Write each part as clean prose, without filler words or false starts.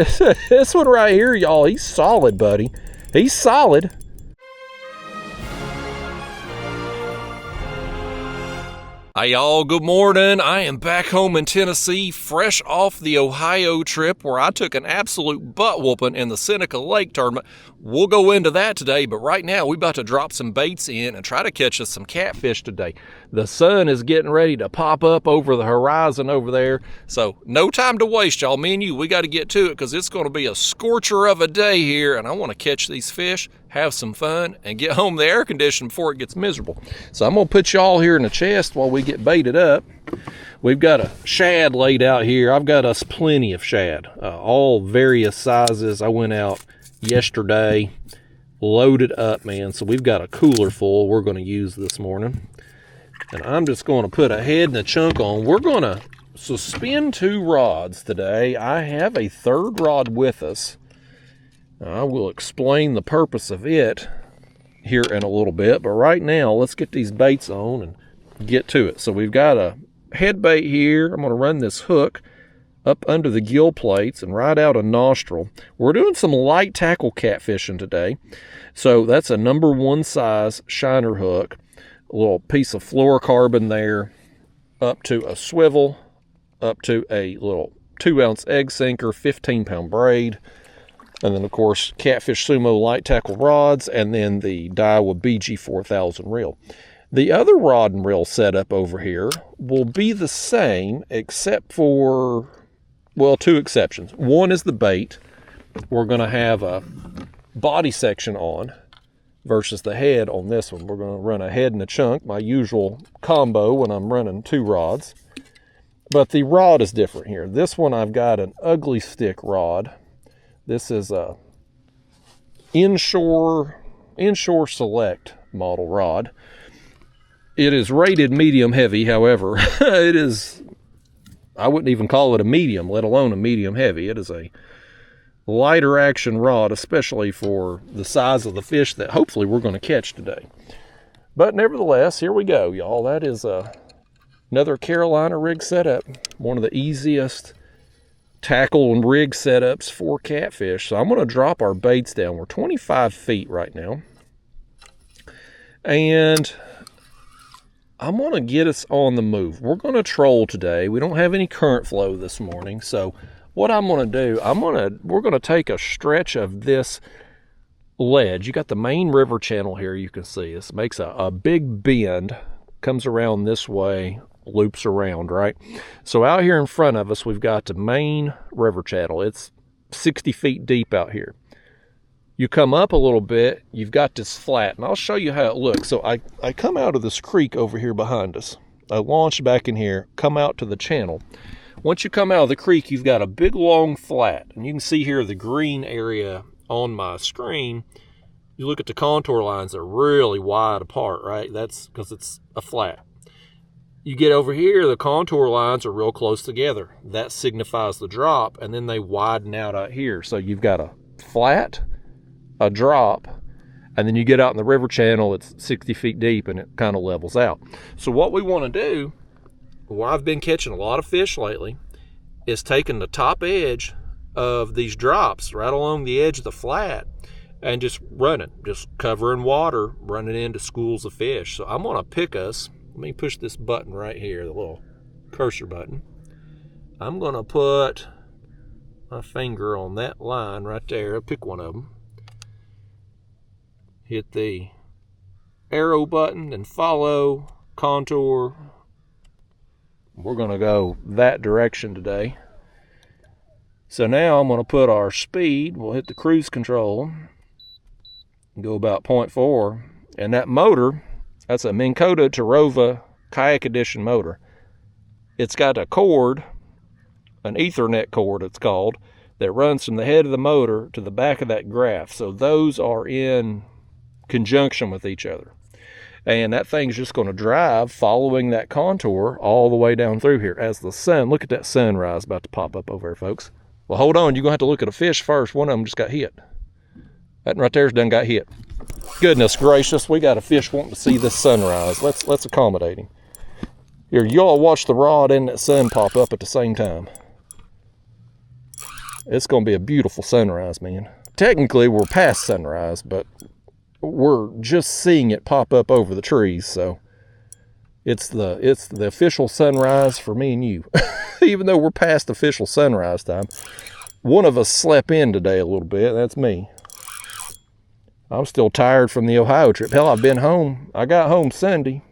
This one right here, y'all, he's solid, buddy. He's solid. Hey y'all, good morning. I am back home in Tennessee, fresh off the Ohio trip where I took an absolute butt whooping in the Seneca Lake tournament. We'll go into that today, but right now we're about to drop some baits in and try to catch us some catfish today. The sun is getting ready to pop up over the horizon over there, so no time to waste, y'all. Me and you, we got to get to it because it's going to be a scorcher of a day here, and I want to catch these fish, have some fun, and get home to the air conditioning before it gets miserable. So I'm going to put y'all here in the chest while we get baited up. We've got a shad laid out here. I've got us plenty of shad, all various sizes. I went out yesterday, loaded up, man. So we've got a cooler full we're going to use this morning. And I'm just going to put a head and a chunk on. We're going to suspend 2 rods today. I have a 3rd rod with us. I will explain the purpose of it here in a little bit, but right now let's get these baits on and get to it. So we've got a head bait here. I'm going to run this hook up under the gill plates and right out a nostril. We're doing some light tackle catfishing today. So that's a number 1 size shiner hook, a little piece of fluorocarbon there, up to a swivel, up to a little 2-ounce egg sinker, 15-pound braid, and then of course Catfish Sumo light tackle rods, and then the Daiwa BG4000 reel. The other rod and reel setup over here will be the same except for, well, 2 exceptions. One is the bait. We're going to have a body section on versus the head on this one. We're going to run a head and a chunk, my usual combo when I'm running 2 rods. But the rod is different here. This one I've got an ugly stick rod. This is a inshore select model rod. It is rated medium heavy, however, it is, I wouldn't even call it a medium, let alone a medium heavy. It is a lighter action rod, especially for the size of the fish that hopefully we're going to catch today. But nevertheless, here we go, y'all. That is another Carolina rig setup, one of the easiest tackle and rig setups for catfish. So I'm going to drop our baits down. We're 25 feet right now. And I'm going to get us on the move. We're going to troll today. We don't have any current flow this morning. So what I'm going to do, we're going to take a stretch of this ledge. You got the main river channel here. You can see this makes a big bend, comes around this way, loops around, right? So out here in front of us, we've got the main river channel. It's 60 feet deep out here. You come up a little bit, you've got this flat, and I'll show you how it looks. So I come out of this creek over here behind us. I launch back in here, come out to the channel. Once you come out of the creek, you've got a big long flat, and you can see here the green area on my screen. You look at the contour lines, they're really wide apart, right? That's because it's a flat. You get over here, the contour lines are real close together. That signifies the drop, and then they widen out here. So you've got a flat, a drop, and then you get out in the river channel, it's 60 feet deep, and it kind of levels out. So what we want to do, where I've been catching a lot of fish lately, is taking the top edge of these drops right along the edge of the flat and just running, just covering water, running into schools of fish. So I'm going to pick us, let me push this button right here, the little cursor button. I'm going to put my finger on that line right there. I'll pick one of them. Hit the arrow button and follow, contour. We're going to go that direction today. So now I'm going to put our speed. We'll hit the cruise control. Go about 0.4. And that motor, that's a Minn Kota Tarova Kayak Edition motor. It's got a cord, an Ethernet cord it's called, that runs from the head of the motor to the back of that graph. So those are in conjunction with each other. And that thing's just going to drive following that contour all the way down through here. As the sun, look at that sunrise about to pop up over here, folks. Well, hold on, you're going to have to look at a fish first. One of them just got hit. That right there's done got hit. Goodness gracious, we got a fish wanting to see this sunrise. Let's accommodate him. Here, y'all watch the rod and that sun pop up at the same time. It's going to be a beautiful sunrise, man. Technically, we're past sunrise, but we're just seeing it pop up over the trees, so it's the official sunrise for me and you. Even though we're past official sunrise time. One of us slept in today a little bit. That's me. I'm still tired from the Ohio trip. Hell, I've been home. I got home Sunday.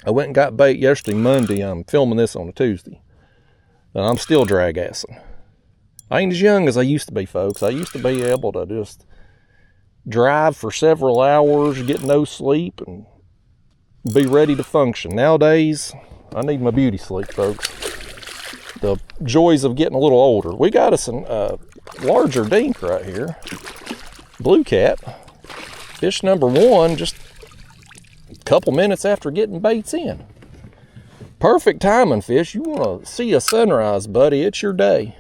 I went and got bait yesterday, Monday. I'm filming this on a Tuesday. And I'm still drag-assing. I ain't as young as I used to be, folks. I used to be able to just drive for several hours, get no sleep, and be ready to function. Nowadays, I need my beauty sleep, folks. The joys of getting a little older. We got us a larger dink right here. Blue cat. Fish number 1 just a couple minutes after getting baits in. Perfect timing, fish. You want to see a sunrise, buddy. It's your day.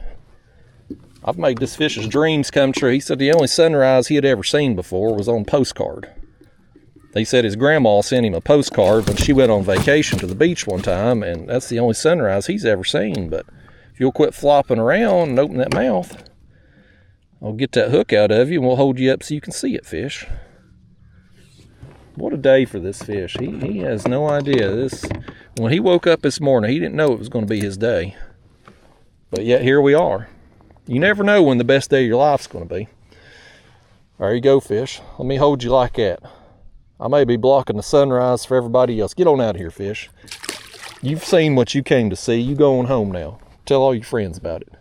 I've made this fish's dreams come true. He said the only sunrise he had ever seen before was on postcard. He said his grandma sent him a postcard when she went on vacation to the beach one time, and that's the only sunrise he's ever seen. But if you'll quit flopping around and open that mouth, I'll get that hook out of you and we'll hold you up so you can see it, fish. What a day for this fish. He has no idea. When he woke up this morning, he didn't know it was going to be his day. But yet here we are. You never know when the best day of your life's going to be. There you go, fish. Let me hold you like that. I may be blocking the sunrise for everybody else. Get on out of here, fish. You've seen what you came to see. You going home now. Tell all your friends about it.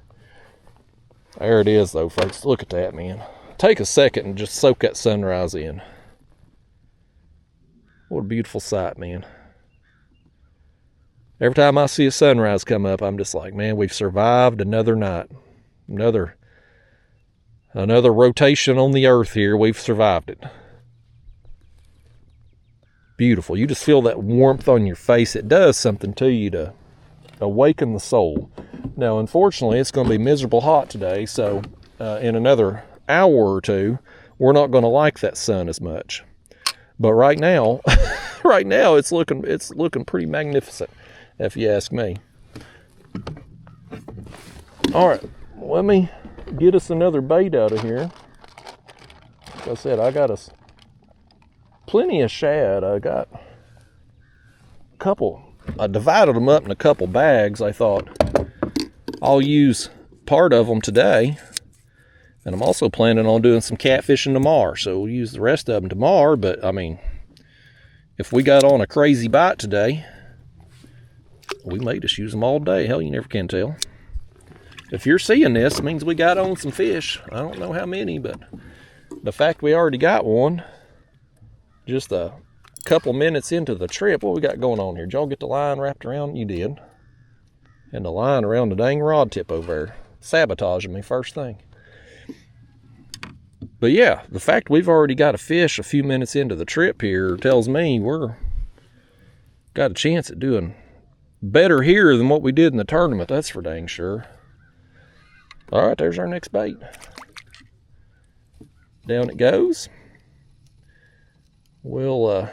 There it is, though, folks. Look at that, man. Take a second and just soak that sunrise in. What a beautiful sight, man. Every time I see a sunrise come up, I'm just like, man, we've survived another night. Another rotation on the earth here. We've survived it. Beautiful. You just feel that warmth on your face. It does something to you to awaken the soul. Now, unfortunately, it's going to be miserable hot today, so in another hour or two, we're not going to like that sun as much. But right now, it's looking pretty magnificent, if you ask me. All right. Let me get us another bait out of here. Like I said, I got us plenty of shad. I got a couple. I divided them up in a couple bags. I thought I'll use part of them today. And I'm also planning on doing some catfishing tomorrow. So we'll use the rest of them tomorrow. But, I mean, if we got on a crazy bite today, we may just use them all day. Hell, you never can tell. If you're seeing this, it means we got on some fish. I don't know how many, but the fact we already got one, just a couple minutes into the trip, what we got going on here? Did y'all get the line wrapped around? You did. And the line around the dang rod tip over there. Sabotaging me first thing. But yeah, the fact we've already got a fish a few minutes into the trip here tells me we're got a chance at doing better here than what we did in the tournament. That's for dang sure. All right, there's our next bait. Down it goes. We'll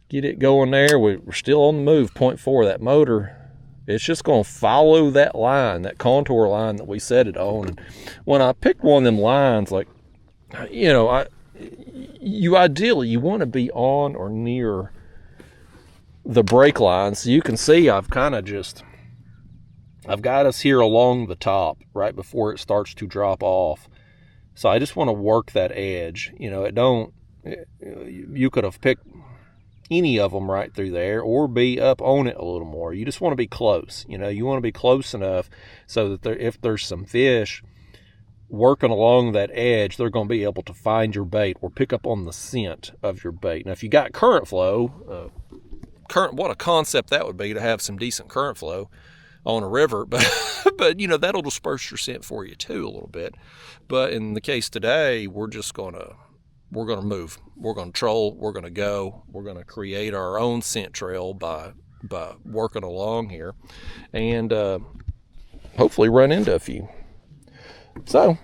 get it going there. We're still on the move. 0.4, that motor, it's just going to follow that line, that contour line that we set it on. And when I picked one of them lines, like, you know, you ideally, you want to be on or near the brake line. So you can see I've kind of just, I've got us here along the top right before it starts to drop off. So I just want to work that edge. You know, you could have picked any of them right through there or be up on it a little more. You just want to be close. You know, you want to be close enough so that if there's some fish working along that edge, they're going to be able to find your bait or pick up on the scent of your bait. Now, if you got current flow, what a concept that would be to have some decent current flow on a river, but you know, that'll disperse your scent for you too a little bit. But in the case today, we're going to move. We're going to troll. We're going to go. We're going to create our own scent trail by working along here, and hopefully run into a few. So,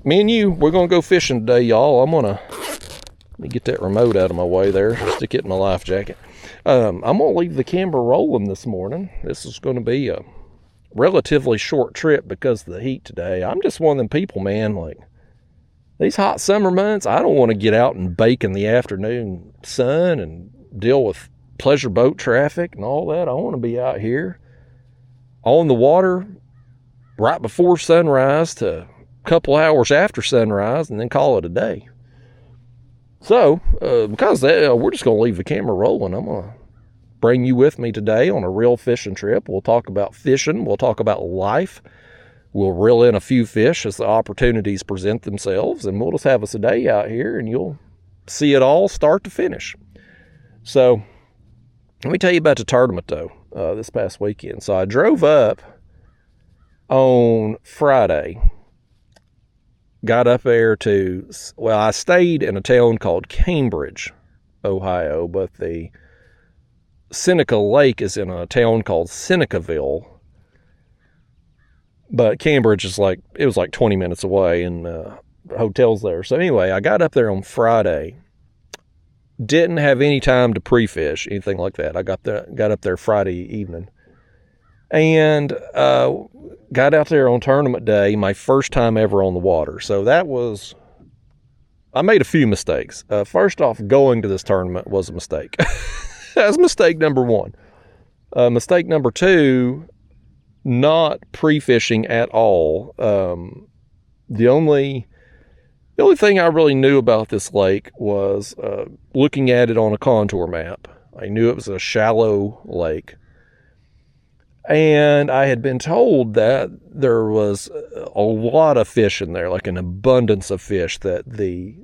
me and you, we're going to go fishing today, y'all. Let me get that remote out of my way there. Stick it in my life jacket. I'm going to leave the camera rolling this morning. This is going to be a relatively short trip because of the heat today. I'm just one of them people, man, like these hot summer months, I don't want to get out and bake in the afternoon sun and deal with pleasure boat traffic and all that. I want to be out here on the water right before sunrise to a couple hours after sunrise and then call it a day. So, because of that, we're just going to leave the camera rolling. I'm going to bring you with me today on a real fishing trip. We'll talk about fishing. We'll talk about life. We'll reel in a few fish as the opportunities present themselves, and we'll just have us a day out here, and you'll see it all start to finish. So, let me tell you about the tournament, though, this past weekend. So, I drove up on Friday. Got up there to, well, I stayed in a town called Cambridge, Ohio, but the Seneca Lake is in a town called Senecaville. But Cambridge is like, it was like 20 minutes away, and hotels there. So anyway, I got up there on Friday. Didn't have any time to pre-fish, anything like that. I got up there Friday evening. And got out there on tournament day, my first time ever on the water. So that was, I made a few mistakes. First off, going to this tournament was a mistake. That's mistake number one. Mistake number two, not pre-fishing at all. The only thing I really knew about this lake was looking at it on a contour map. I knew it was a shallow lake. And I had been told that there was a lot of fish in there, like an abundance of fish, that the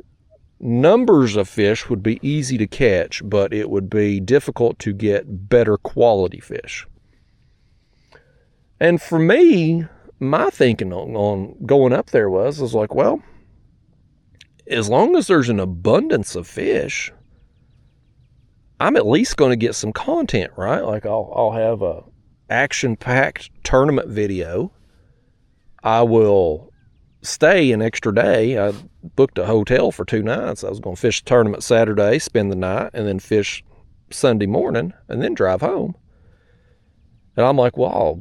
numbers of fish would be easy to catch, but it would be difficult to get better quality fish. And for me, my thinking on going up there was like, well, as long as there's an abundance of fish, I'm at least going to get some content, right? Like I'll have a action-packed tournament video. I will stay an extra day. I booked a hotel for 2 nights. I was going to fish the tournament Saturday, spend the night, and then fish Sunday morning, and then drive home. And I'm like, well, I'll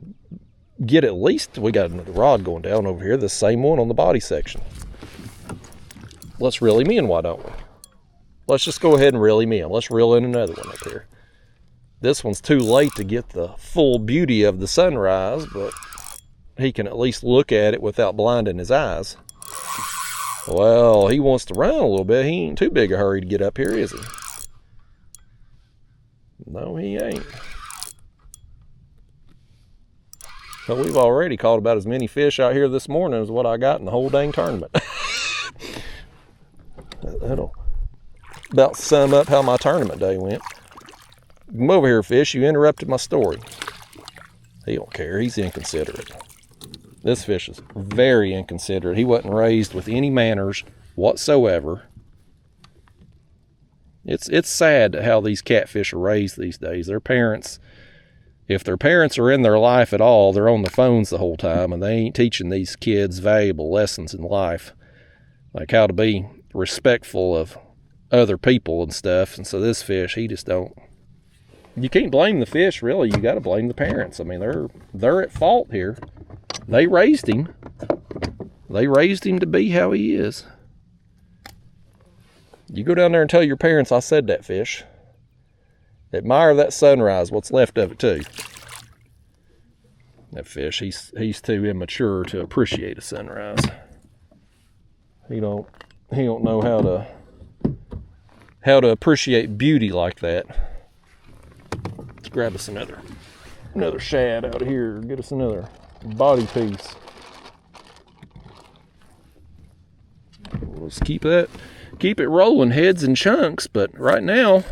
get at least, we got another rod going down over here, the same one on the body section. Let's reel him in, why don't we? Let's just go ahead and reel him in. Let's reel in another one up here. This one's too late to get the full beauty of the sunrise, but he can at least look at it without blinding his eyes. Well, he wants to run a little bit. He ain't too big a hurry to get up here, is he? No, he ain't. So we've already caught about as many fish out here this morning as what I got in the whole dang tournament. That'll about sum up how my tournament day went. Come over here, fish. You interrupted my story. He don't care. He's inconsiderate. This fish is very inconsiderate. He wasn't raised with any manners whatsoever. It's sad how these catfish are raised these days. Their parents, if their parents are in their life at all, they're on their phones the whole time, and they ain't teaching these kids valuable lessons in life, like how to be respectful of other people and stuff. And so this fish, he just don't. You can't blame the fish, really. You got to blame the parents. I mean, they're at fault here. They raised him. They raised him to be how he is. You go down there and tell your parents I said that, fish. Admire that sunrise, what's left of it too. That fish, he's too immature to appreciate a sunrise. He don't know how to appreciate beauty like that. Let's grab us another shad out here. Get us another body piece. Let's keep it rolling, heads and chunks. But right now,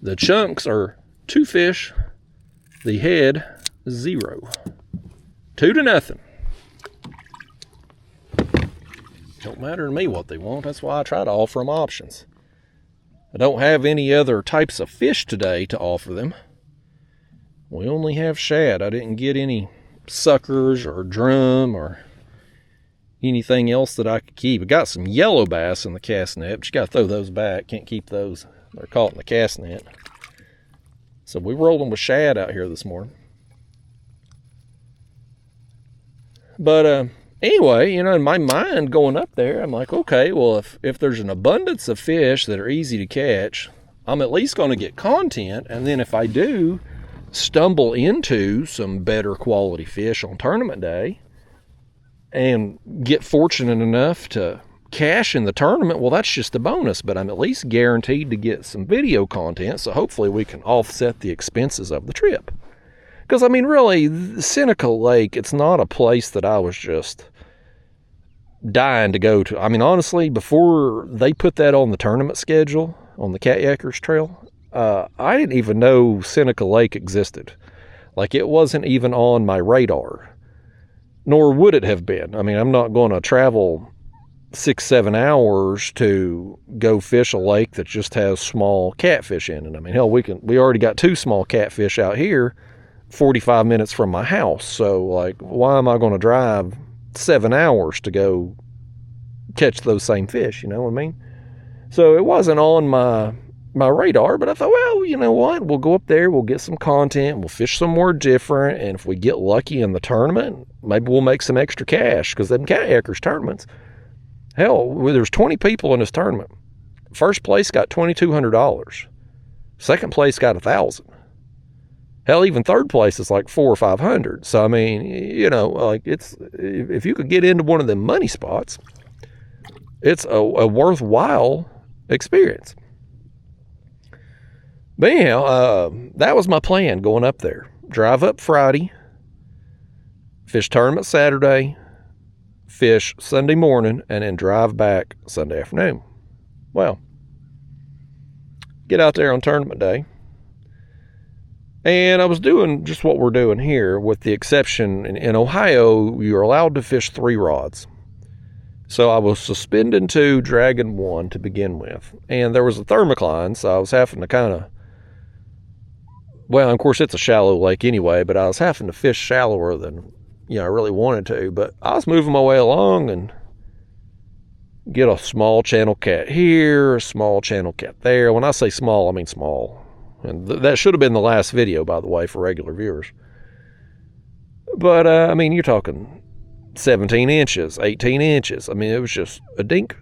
the chunks are 2 fish. The head 0. 2-0. Don't matter to me what they want. That's why I try to offer them options. I don't have any other types of fish today to offer them. We only have shad. I didn't get any suckers or drum or anything else that I could keep. I got some yellow bass in the cast net, but you got to throw those back. Can't keep those. They're caught in the cast net. So we're rolling with shad out here this morning. But anyway, in my mind going up there, I'm like, okay, well, if there's an abundance of fish that are easy to catch, I'm at least going to get content. And then if I do stumble into some better quality fish on tournament day and get fortunate enough to cash in the tournament, well, that's just a bonus, but I'm at least guaranteed to get some video content, so hopefully we can offset the expenses of the trip. Because, I mean, really, Seneca Lake, it's not a place that I was just dying to go to. I mean, honestly, before they put that on the tournament schedule on the Kayakers Trail, I didn't even know Seneca Lake existed. Like, it wasn't even on my radar, nor would it have been. I mean, I'm not going to travel 6-7 hours to go fish a lake that just has small catfish in it. I mean, hell, we already got 2 small catfish out here 45 minutes from my house. So, like, why am I going to drive 7 hours to go catch those same fish? You know what I mean? So it wasn't on my radar, but I thought, well, you know what? We'll go up there, we'll get some content, we'll fish somewhere different, and if we get lucky in the tournament, maybe we'll make some extra cash, because them kayakers tournaments, hell, there's 20 people in this tournament. First place got $2,200. Second place got $1,000. Hell, even third place is like $400 or $500. So, I mean, like, it's, if you could get into one of them money spots, it's a worthwhile experience. But anyhow, that was my plan going up there. Drive up Friday, fish tournament Saturday, fish Sunday morning, and then drive back Sunday afternoon. Well, get out there on tournament day. And I was doing just what we're doing here, with the exception in Ohio, you're allowed to fish 3 rods. So I was suspending 2, dragging 1 to begin with. And there was a thermocline, so I was having to kind of, well, of course, it's a shallow lake anyway, but I was having to fish shallower than, I really wanted to. But I was moving my way along and get a small channel cat here, a small channel cat there. When I say small, I mean small. And that should have been the last video, by the way, for regular viewers. But, I mean, you're talking 17 inches, 18 inches. I mean, it was just a dink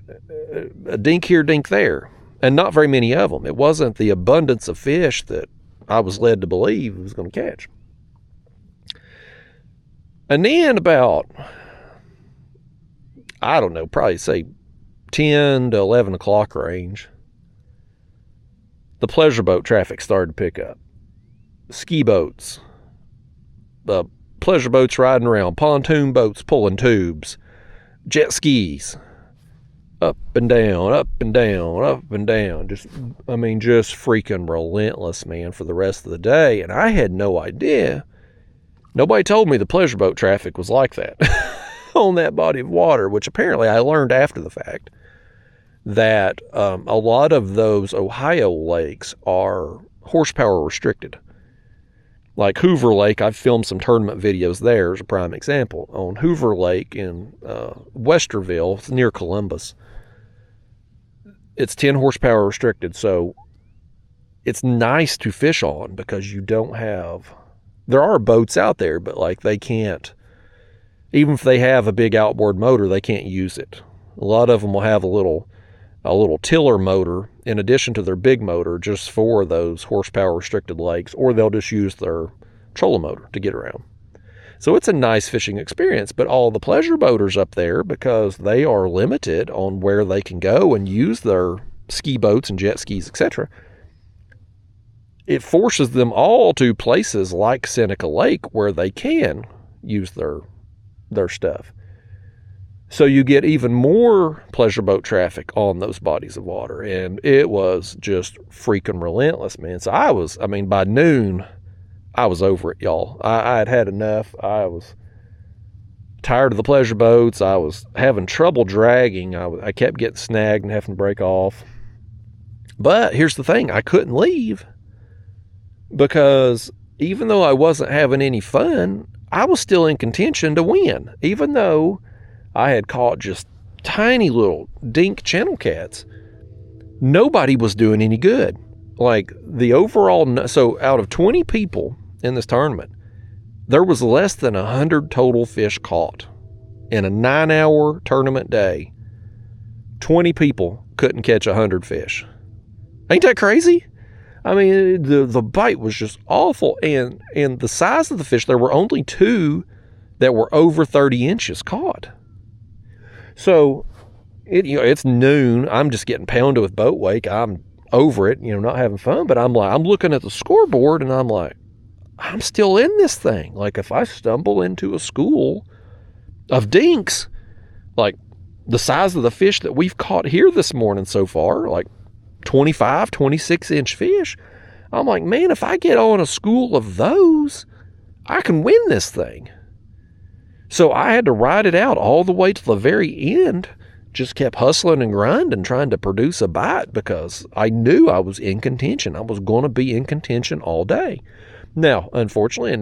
here, dink there. And not very many of them. It wasn't the abundance of fish that I was led to believe it was going to catch. And then about, I don't know, probably say 10 to 11 o'clock range, the pleasure boat traffic started to pick up. Ski boats, the pleasure boats riding around, pontoon boats pulling tubes, jet skis, up and down, up and down, up and down. Just freaking relentless, man, for the rest of the day. And I had no idea. Nobody told me the pleasure boat traffic was like that on that body of water, which apparently I learned after the fact, that a lot of those Ohio lakes are horsepower restricted. Like Hoover Lake, I've filmed some tournament videos there as a prime example. On Hoover Lake in Westerville, it's near Columbus, it's 10 horsepower restricted. So it's nice to fish on because you don't have, there are boats out there, but like they can't, even if they have a big outboard motor, they can't use it. A lot of them will have a little tiller motor in addition to their big motor just for those horsepower restricted lakes, or they'll just use their trolling motor to get around. So it's a nice fishing experience, but all the pleasure boaters up there, because they are limited on where they can go and use their ski boats and jet skis, etc., it forces them all to places like Seneca Lake where they can use their stuff. So you get even more pleasure boat traffic on those bodies of water. And it was just freaking relentless, man. So by noon, I was over it, y'all. I had had enough. I was tired of the pleasure boats. I was having trouble dragging. I kept getting snagged and having to break off. But here's the thing. I couldn't leave because even though I wasn't having any fun, I was still in contention to win, even though I had caught just tiny little dink channel cats. Nobody was doing any good. Like the overall, so out of 20 people in this tournament, there was less than 100 total fish caught in a 9-hour tournament day, 20 people couldn't catch 100 fish. Ain't that crazy? I mean, the bite was just awful. And the size of the fish, there were only 2 that were over 30 inches caught. So, it's noon. I'm just getting pounded with boat wake. I'm over it, not having fun. But I'm looking at the scoreboard and I'm like, I'm still in this thing. Like, if I stumble into a school of dinks, like the size of the fish that we've caught here this morning so far, like 25, 26 inch fish, I'm like, man, if I get on a school of those, I can win this thing. So I had to ride it out all the way to the very end. Just kept hustling and grinding, trying to produce a bite because I knew I was in contention. I was going to be in contention all day. Now, unfortunately, it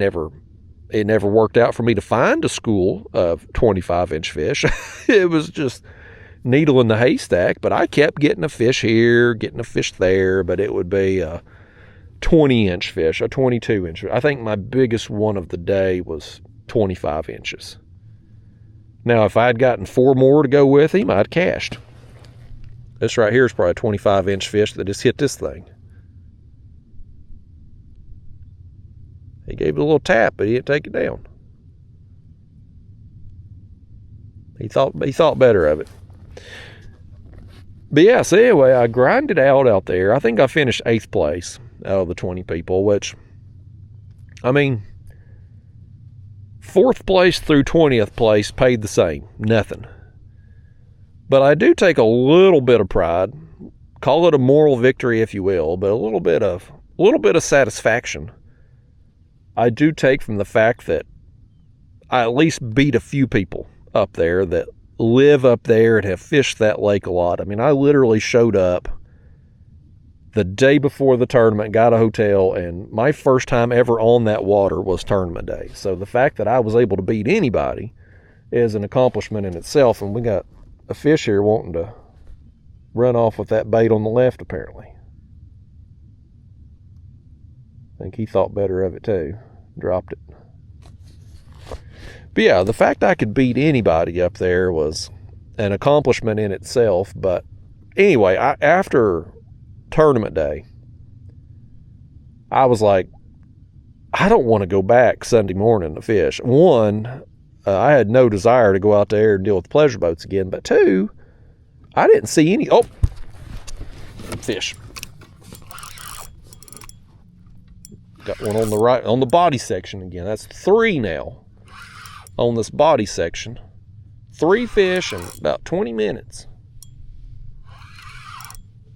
never worked out for me to find a school of 25-inch fish. It was just needle in the haystack, but I kept getting a fish here, getting a fish there, but it would be a 20-inch fish, a 22-inch. I think my biggest one of the day was 25 inches. Now, if I'd gotten 4 more to go with him, I'd cashed. This right here is probably a 25-inch fish that just hit this thing. He gave it a little tap, but he didn't take it down. He thought better of it. But yeah, so anyway, I grinded out there. I think I finished 8th place out of the 20 people, which, I mean, 4th place through 20th place paid the same. Nothing. But I do take a little bit of pride. Call it a moral victory, if you will, but a little bit of satisfaction I do take from the fact that I at least beat a few people up there that live up there and have fished that lake a lot. I mean, I literally showed up the day before the tournament, got a hotel, and my first time ever on that water was tournament day. So the fact that I was able to beat anybody is an accomplishment in itself, and we got a fish here wanting to run off with that bait on the left, apparently. I think he thought better of it too. Dropped it. But yeah, the fact I could beat anybody up there was an accomplishment in itself. But anyway, after tournament day, I was like, I don't want to go back Sunday morning to fish. One, I had no desire to go out there and deal with pleasure boats again. But 2, I didn't see any. Oh, fish. Got one on the right, on the body section again. That's 3 now on this body section. 3 fish in about 20 minutes.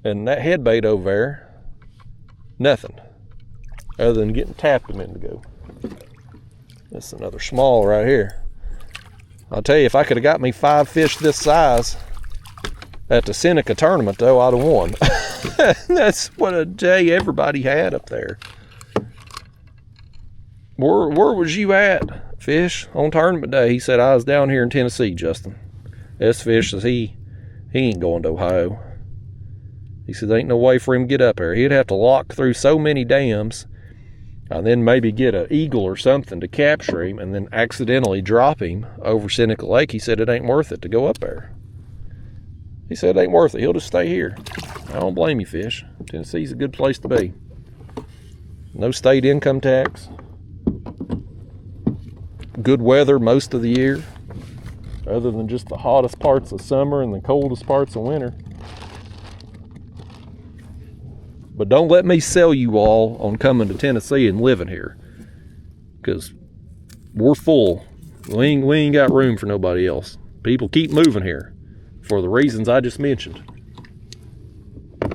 And that head bait over there, nothing. Other than getting tapped a minute ago. That's another small right here. I'll tell you, if I could have got me 5 fish this size at the Seneca tournament, though, I'd have won. That's what a day everybody had up there. Where was you at, Fish, on tournament day? He said, I was down here in Tennessee, Justin. This Fish says he ain't going to Ohio. He said, there ain't no way for him to get up there. He'd have to lock through so many dams and then maybe get an eagle or something to capture him and then accidentally drop him over Seneca Lake. He said it ain't worth it to go up there. He said it ain't worth it. He'll just stay here. I don't blame you, Fish. Tennessee's a good place to be. No state income tax. Good weather most of the year, other than just the hottest parts of summer and the coldest parts of winter. But don't let me sell you all on coming to Tennessee and living here, because we're full. We ain't got room for nobody else. People keep moving here for the reasons I just mentioned. All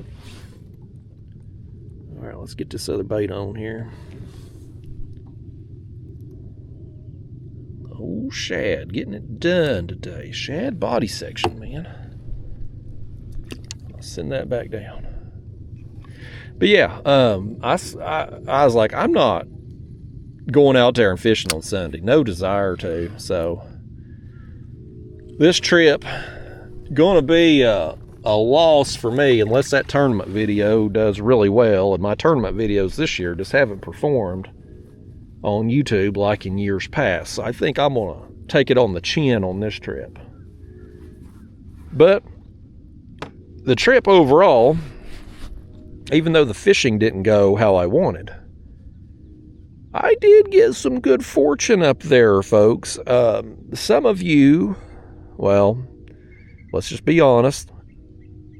right, let's get this other bait on here. Oh, shad, getting it done today. Shad body section, man. I'll send that back down. But yeah, I was like, I'm not going out there and fishing on Sunday. No desire to. So this trip gonna be a loss for me unless that tournament video does really well. And my tournament videos this year just haven't performed on YouTube like in years past. So I think I'm gonna take it on the chin on this trip. But the trip overall, even though the fishing didn't go how I wanted, I did get some good fortune up there, folks. Some of you, well, let's just be honest,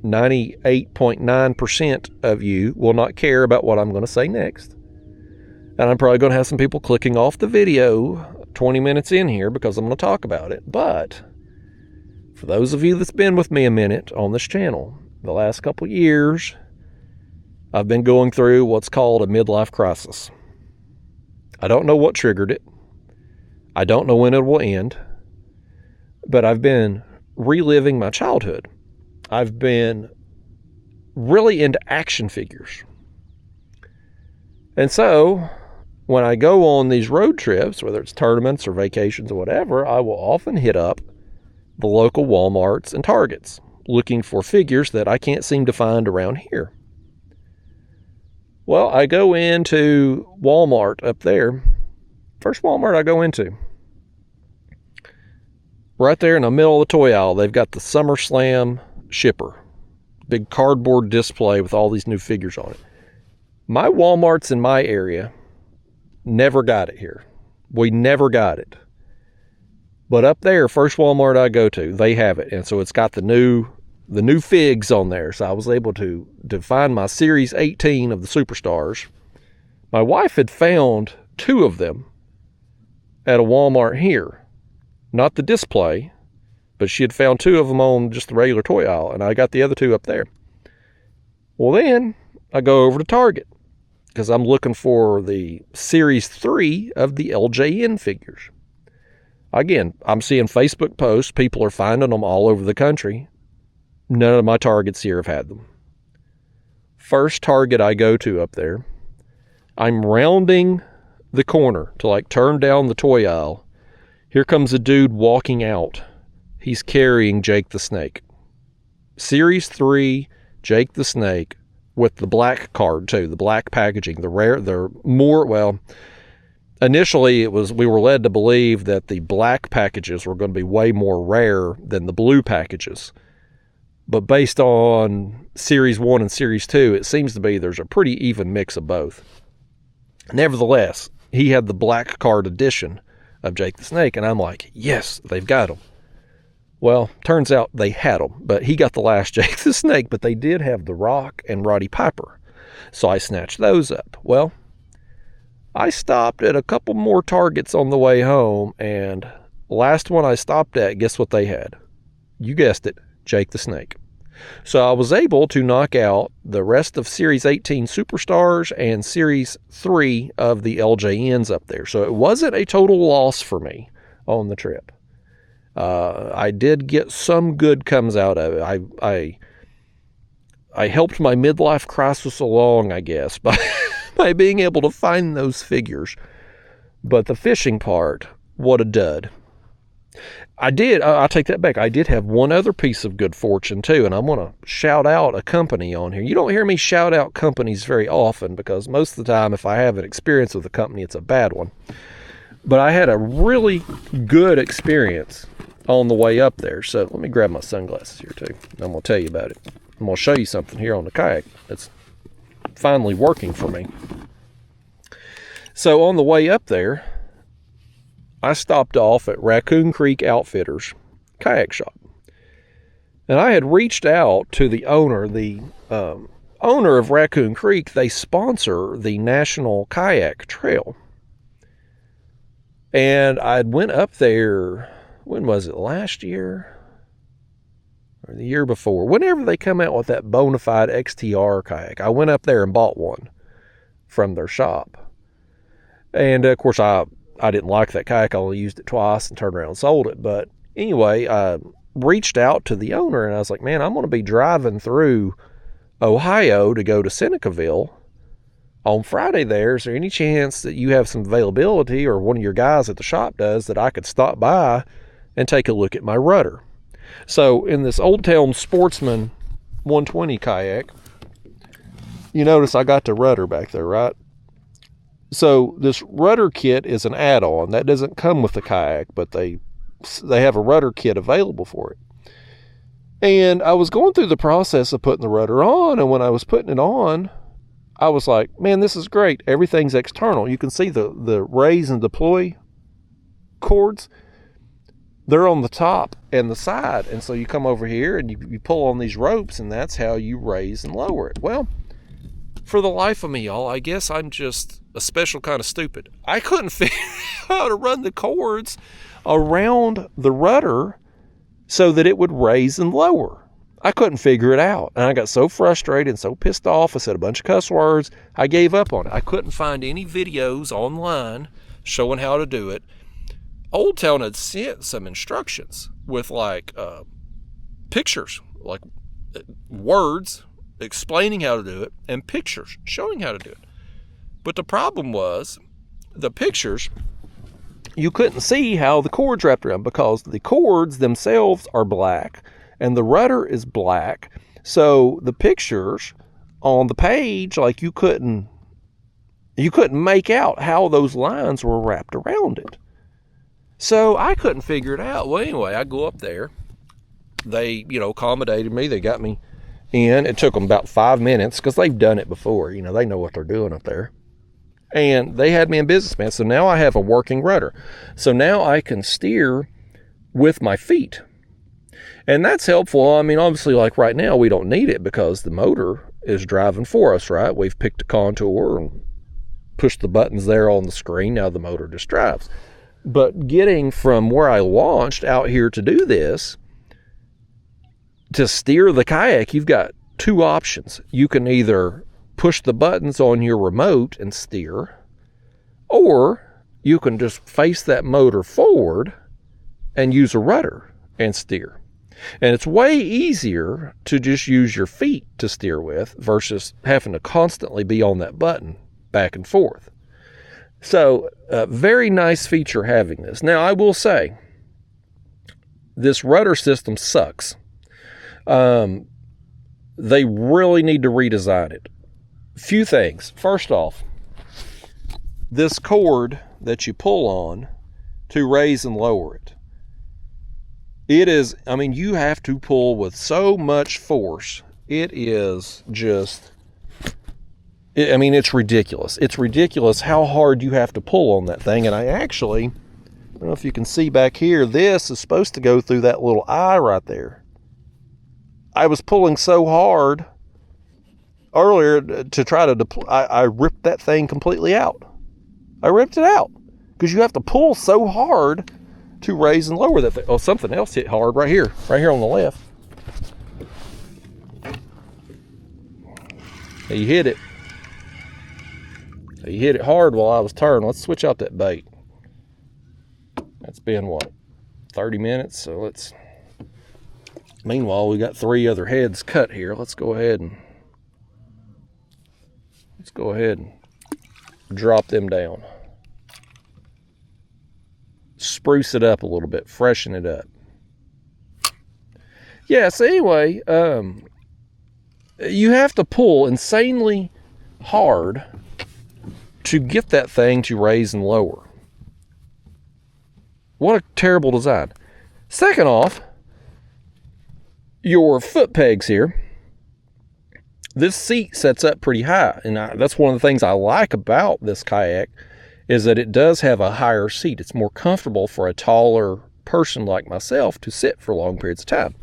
98.9% of you will not care about what I'm going to say next. And I'm probably going to have some people clicking off the video 20 minutes in here because I'm going to talk about it. But for those of you that's been with me a minute on this channel, the last couple of years, I've been going through what's called a midlife crisis. I don't know what triggered it. I don't know when it will end. But I've been reliving my childhood. I've been really into action figures. And so, when I go on these road trips, whether it's tournaments or vacations or whatever, I will often hit up the local Walmarts and Targets looking for figures that I can't seem to find around here. Well, I go into Walmart up there. First Walmart I go into. Right there in the middle of the toy aisle, they've got the SummerSlam shipper. Big cardboard display with all these new figures on it. My Walmarts in my area never got it here. We never got it. But up there, first Walmart I go to, they have it. And so it's got the new figs on there. So I was able to find my Series 18 of the Superstars. My wife had found 2 of them at a Walmart here. Not the display, but she had found 2 of them on just the regular toy aisle, and I got the other 2 up there. Well, then I go over to Target because I'm looking for the Series 3 of the LJN figures. Again, I'm seeing Facebook posts. People are finding them all over the country. None of my Targets here have had them. First Target I go to up there, I'm rounding the corner to like turn down the toy aisle. Here comes a dude walking out. He's carrying Jake the Snake. Series 3 Jake the Snake with the black card too, the black packaging, initially we were led to believe that the black packages were going to be way more rare than the blue packages. But based on Series 1 and Series 2, it seems to be there's a pretty even mix of both. Nevertheless, he had the black card edition of Jake the Snake, and I'm like, yes, they've got him. Well, turns out they had him, but he got the last Jake the Snake, but they did have The Rock and Roddy Piper. So I snatched those up. Well, I stopped at a couple more Targets on the way home, and last one I stopped at, guess what they had? You guessed it, Jake the Snake. So I was able to knock out the rest of Series 18 Superstars and Series 3 of the LJNs up there. So it wasn't a total loss for me on the trip. I did get some good comes out of it. I helped my midlife crisis along, I guess, by being able to find those figures. But the fishing part, what a dud. I take that back. I did have one other piece of good fortune too, and I'm going to shout out a company on here. You don't hear me shout out companies very often because most of the time if I have an experience with a company, it's a bad one. But I had a really good experience on the way up there. So let me grab my sunglasses here too. I'm going to tell you about it. I'm going to show you something here on the kayak that's finally working for me. So on the way up there, I stopped off at Raccoon Creek Outfitters kayak shop. And I had reached out to the owner. The owner of Raccoon Creek, they sponsor the National Kayak Trail. And I went up there, when was it, last year? Or the year before? Whenever they come out with that Bonafide XTR kayak, I went up there and bought one from their shop. And of course, I didn't like that kayak. I only used it twice and turned around and sold it. But anyway, I reached out to the owner and I was like, man, I'm going to be driving through Ohio to go to Senecaville on Friday there. Is there any chance that you have some availability, or one of your guys at the shop does, that I could stop by and take a look at my rudder? So in this Old Town Sportsman 120 kayak, you notice I got the rudder back there, right? So this rudder kit is an add-on. That doesn't come with the kayak, but they they have a rudder kit available for it. And I was going through the process of putting the rudder on, and when I was putting it on, I was like, man, this is great. Everything's external. You can see the raise and deploy cords. They're on the top and the side. And so you come over here and you pull on these ropes, and that's how you raise and lower it. Well, for the life of me, y'all, I guess I'm just a special kind of stupid. I couldn't figure out how to run the cords around the rudder so that it would raise and lower. I couldn't figure it out. And I got so frustrated and so pissed off. I said a bunch of cuss words. I gave up on it. I couldn't find any videos online showing how to do it. Old Town had sent some instructions with like pictures, like words explaining how to do it, and pictures showing how to do it. But the problem was the pictures, you couldn't see how the cords wrapped around, because the cords themselves are black and the rudder is black. So the pictures on the page, like you couldn't make out how those lines were wrapped around it. So I couldn't figure it out. Well, anyway, I go up there. They, accommodated me. They got me in. It took them about 5 minutes because they've done it before. They know what they're doing up there. And they had me in business, man. So now I have a working rudder. So now I can steer with my feet. And that's helpful. I mean, obviously, like right now, we don't need it because the motor is driving for us, right? We've picked a contour and pushed the buttons there on the screen. Now the motor just drives. But getting from where I launched out here to do this, to steer the kayak, you've got two options. You can either push the buttons on your remote and steer, or you can just face that motor forward and use a rudder and steer. And it's way easier to just use your feet to steer with versus having to constantly be on that button back and forth. So, a very nice feature having this. Now, I will say, this rudder system sucks. They really need to redesign it. Few things. First off, this cord that you pull on to raise and lower it, you have to pull with so much force. It is just, it's ridiculous. It's ridiculous how hard you have to pull on that thing. And I don't know if you can see back here, this is supposed to go through that little eye right there. I was pulling so hard earlier to try to deploy, I ripped that thing completely out. I ripped it out because you have to pull so hard to raise and lower that thing. Oh, something else hit hard right here on the left. You hit it. You hit it hard while I was turning. Let's switch out that bait. That's been 30 minutes. So meanwhile, we got 3 other heads cut here. Let's go ahead and drop them down. Spruce it up a little bit, freshen it up. Yeah, so anyway, you have to pull insanely hard to get that thing to raise and lower. What a terrible design. Second off, your foot pegs here, this seat sets up pretty high, and that's one of the things I like about this kayak, is that it does have a higher seat. It's more comfortable for a taller person like myself to sit for long periods of time.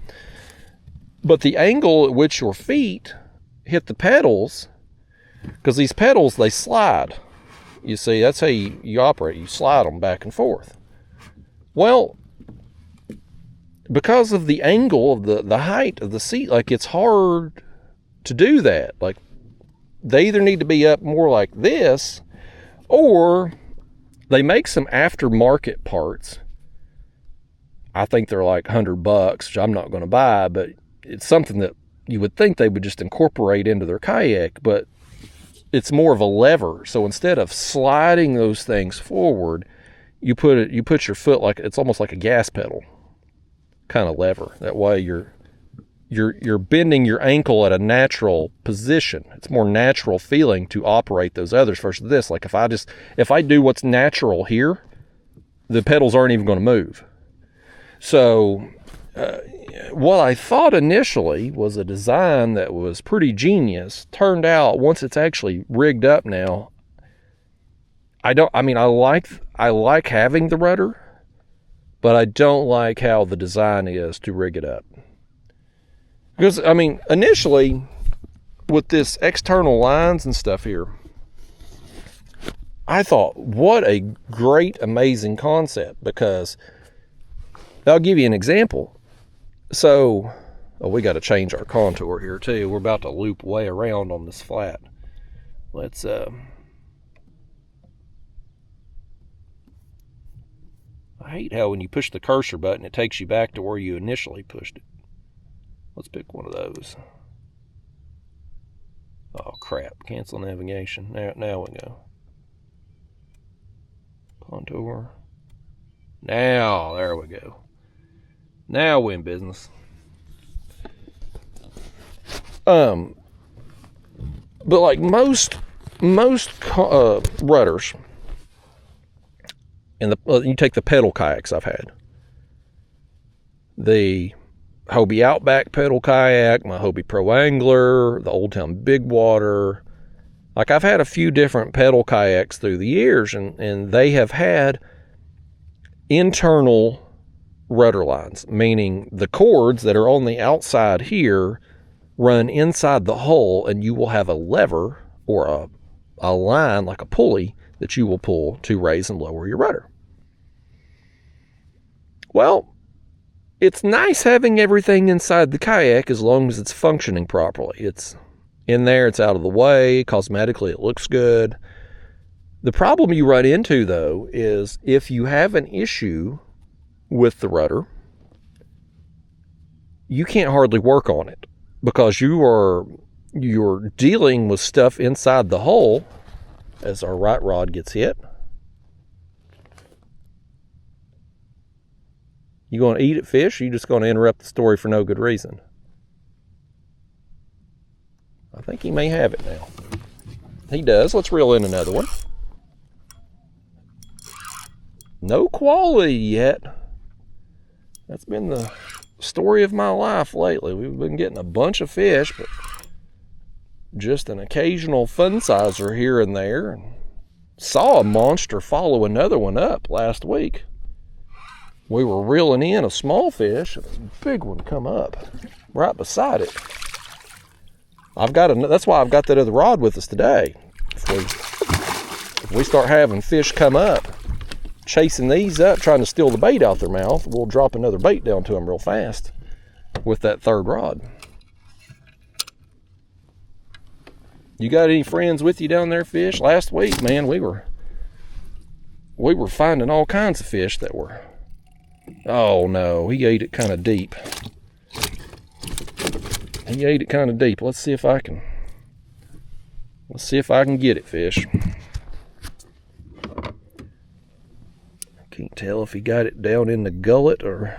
But the angle at which your feet hit the pedals, because these pedals, they slide. You see, that's how you operate. You slide them back and forth. Well, because of the angle of the height of the seat, like it's hard to do that. Like they either need to be up more like this, or they make some aftermarket parts. I think they're like $100, which I'm not going to buy, but it's something that you would think they would just incorporate into their kayak, but it's more of a lever. So instead of sliding those things forward, you put your foot like, it's almost like a gas pedal kind of lever. That way you're bending your ankle at a natural position. It's more natural feeling to operate those others versus this. Like if I do what's natural here, the pedals aren't even going to move. So what I thought initially was a design that was pretty genius turned out, once it's actually rigged up now, I like having the rudder, but I don't like how the design is to rig it up. Because, I mean, initially, with this external lines and stuff here, I thought, what a great, amazing concept, because I'll give you an example. So, we got to change our contour here too. We're about to loop way around on this flat. Let's, I hate how when you push the cursor button, it takes you back to where you initially pushed it. Let's pick one of those. Oh crap, cancel navigation. Now we go. Contour. Now, there we go. Now we're in business. But like most rudders, and you take the pedal kayaks I've had, the Hobie Outback pedal kayak, my Hobie Pro Angler, the Old Town Big Water. Like, I've had a few different pedal kayaks through the years, and they have had internal rudder lines, meaning the cords that are on the outside here run inside the hull, and you will have a lever or a line, like a pulley, that you will pull to raise and lower your rudder. Well, it's nice having everything inside the kayak as long as it's functioning properly. It's in there, it's out of the way, cosmetically it looks good. The problem you run into, though, is if you have an issue with the rudder, you can't hardly work on it, because you're dealing with stuff inside the hull as our right rod gets hit. You going to eat it, fish, or you just going to interrupt the story for no good reason? I think he may have it now. He does. Let's reel in another one. No quality yet. That's been the story of my life lately. We've been getting a bunch of fish, but just an occasional fun sizer here and there. Saw a monster follow another one up last week. We were reeling in a small fish, and a big one come up right beside it. That's why I've got that other rod with us today. If we start having fish come up, chasing these up, trying to steal the bait out their mouth, we'll drop another bait down to them real fast with that third rod. You got any friends with you down there, fish? Last week, man, we were finding all kinds of fish that were, oh no, he ate it kind of deep. He ate it kind of deep. Let's see if I can get it, fish. Can't tell if he got it down in the gullet or...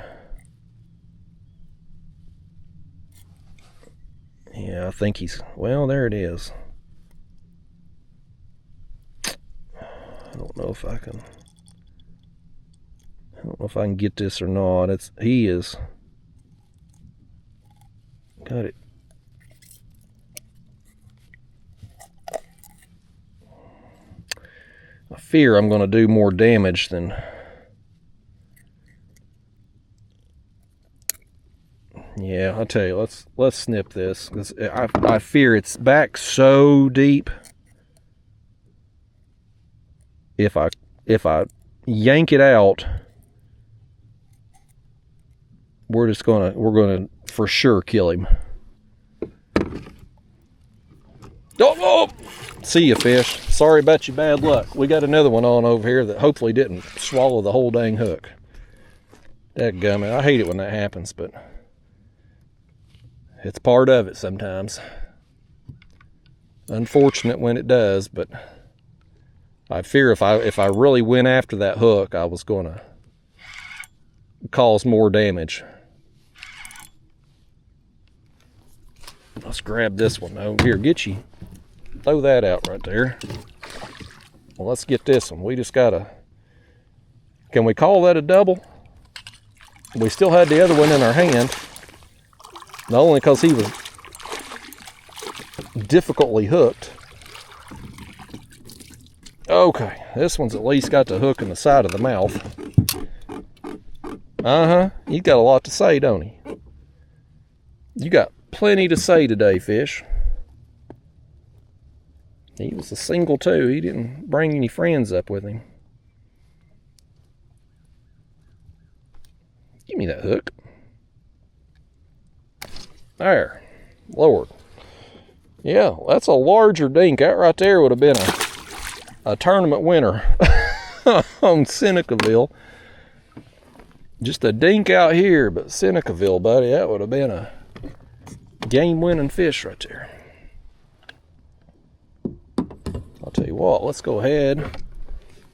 Yeah, I think he's... Well, there it is. I don't know if I can get this or not. He is... Got it. I fear I'm going to do more damage than... Yeah, I'll tell you, let's snip this, because I fear it's back so deep. If I yank it out, we're gonna for sure kill him. Oh! See you, fish. Sorry about your bad luck. We got another one on over here that hopefully didn't swallow the whole dang hook. Dadgummit, I hate it when that happens, but it's part of it sometimes. Unfortunate when it does, but I fear if I really went after that hook, I was going to cause more damage. Let's grab this one. Oh, here, get you. Throw that out right there. Well, let's get this one. We just gotta... Can we call that a double? We still had the other one in our hand, not only because he was difficultly hooked. Okay, this one's at least got the hook in the side of the mouth. He's got a lot to say, don't he? You got plenty to say today, fish. He was a single too. He didn't bring any friends up with him. Give me that hook. There. Lord. Yeah, that's a larger dink. That right there would have been a tournament winner on Senecaville. Just a dink out here, but Senecaville, buddy, that would have been a game-winning fish right there. I'll tell you what, let's go ahead.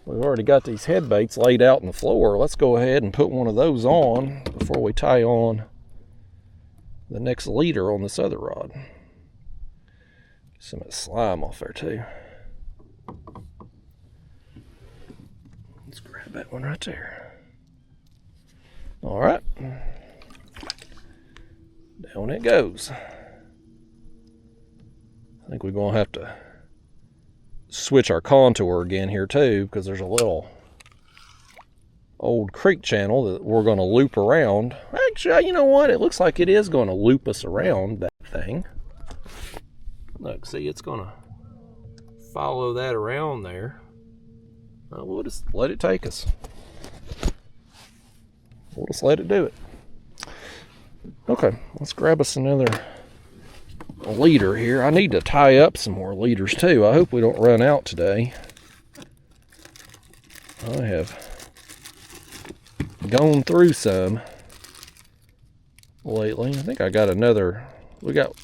We've already got these head baits laid out on the floor. Let's go ahead and put one of those on before we tie on the next leader on this other rod. Get some of the slime off there too. Let's grab that one right there. All right. Down it goes. I think we're going to have to switch our contour again here too, because there's a little old creek channel that we're going to loop around. Actually, you know what? It looks like it is going to loop us around that thing. Look, see, it's going to follow that around there. We'll just let it take us. We'll just let it do it. Okay, let's grab us another leader here. I need to tie up some more leaders too. I hope we don't run out today. I have gone through some lately. I think I got another. We got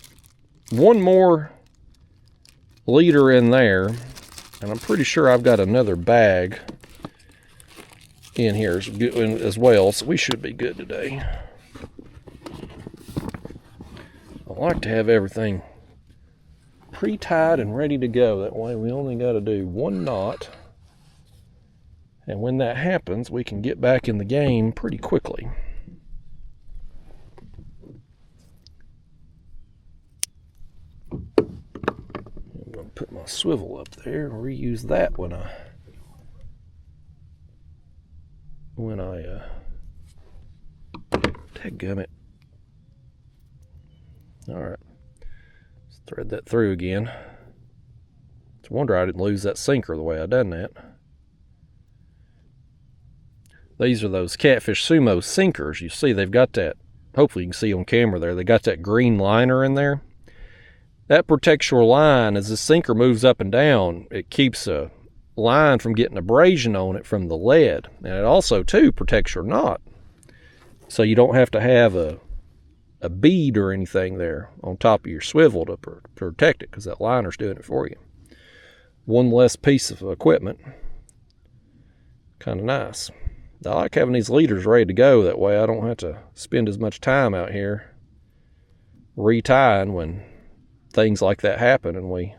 one more leader in there, and I'm pretty sure I've got another bag in here as well, so we should be good today. I like to have everything pre-tied and ready to go. That way we only got to do one knot, and when that happens we can get back in the game pretty quickly. I'm going to put my swivel up there and reuse that when I dadgummit. Alright, let's thread that through again. It's a wonder I didn't lose that sinker the way I done that. These are those Catfish Sumo sinkers. You see they've got that, hopefully you can see on camera there, they got that green liner in there. That protects your line. As the sinker moves up and down, it keeps a line from getting abrasion on it from the lead. And it also too protects your knot, so you don't have to have a bead or anything there on top of your swivel to protect it, because that liner's doing it for you. One less piece of equipment. Kind of nice. I like having these leaders ready to go, that way I don't have to spend as much time out here retying when things like that happen and we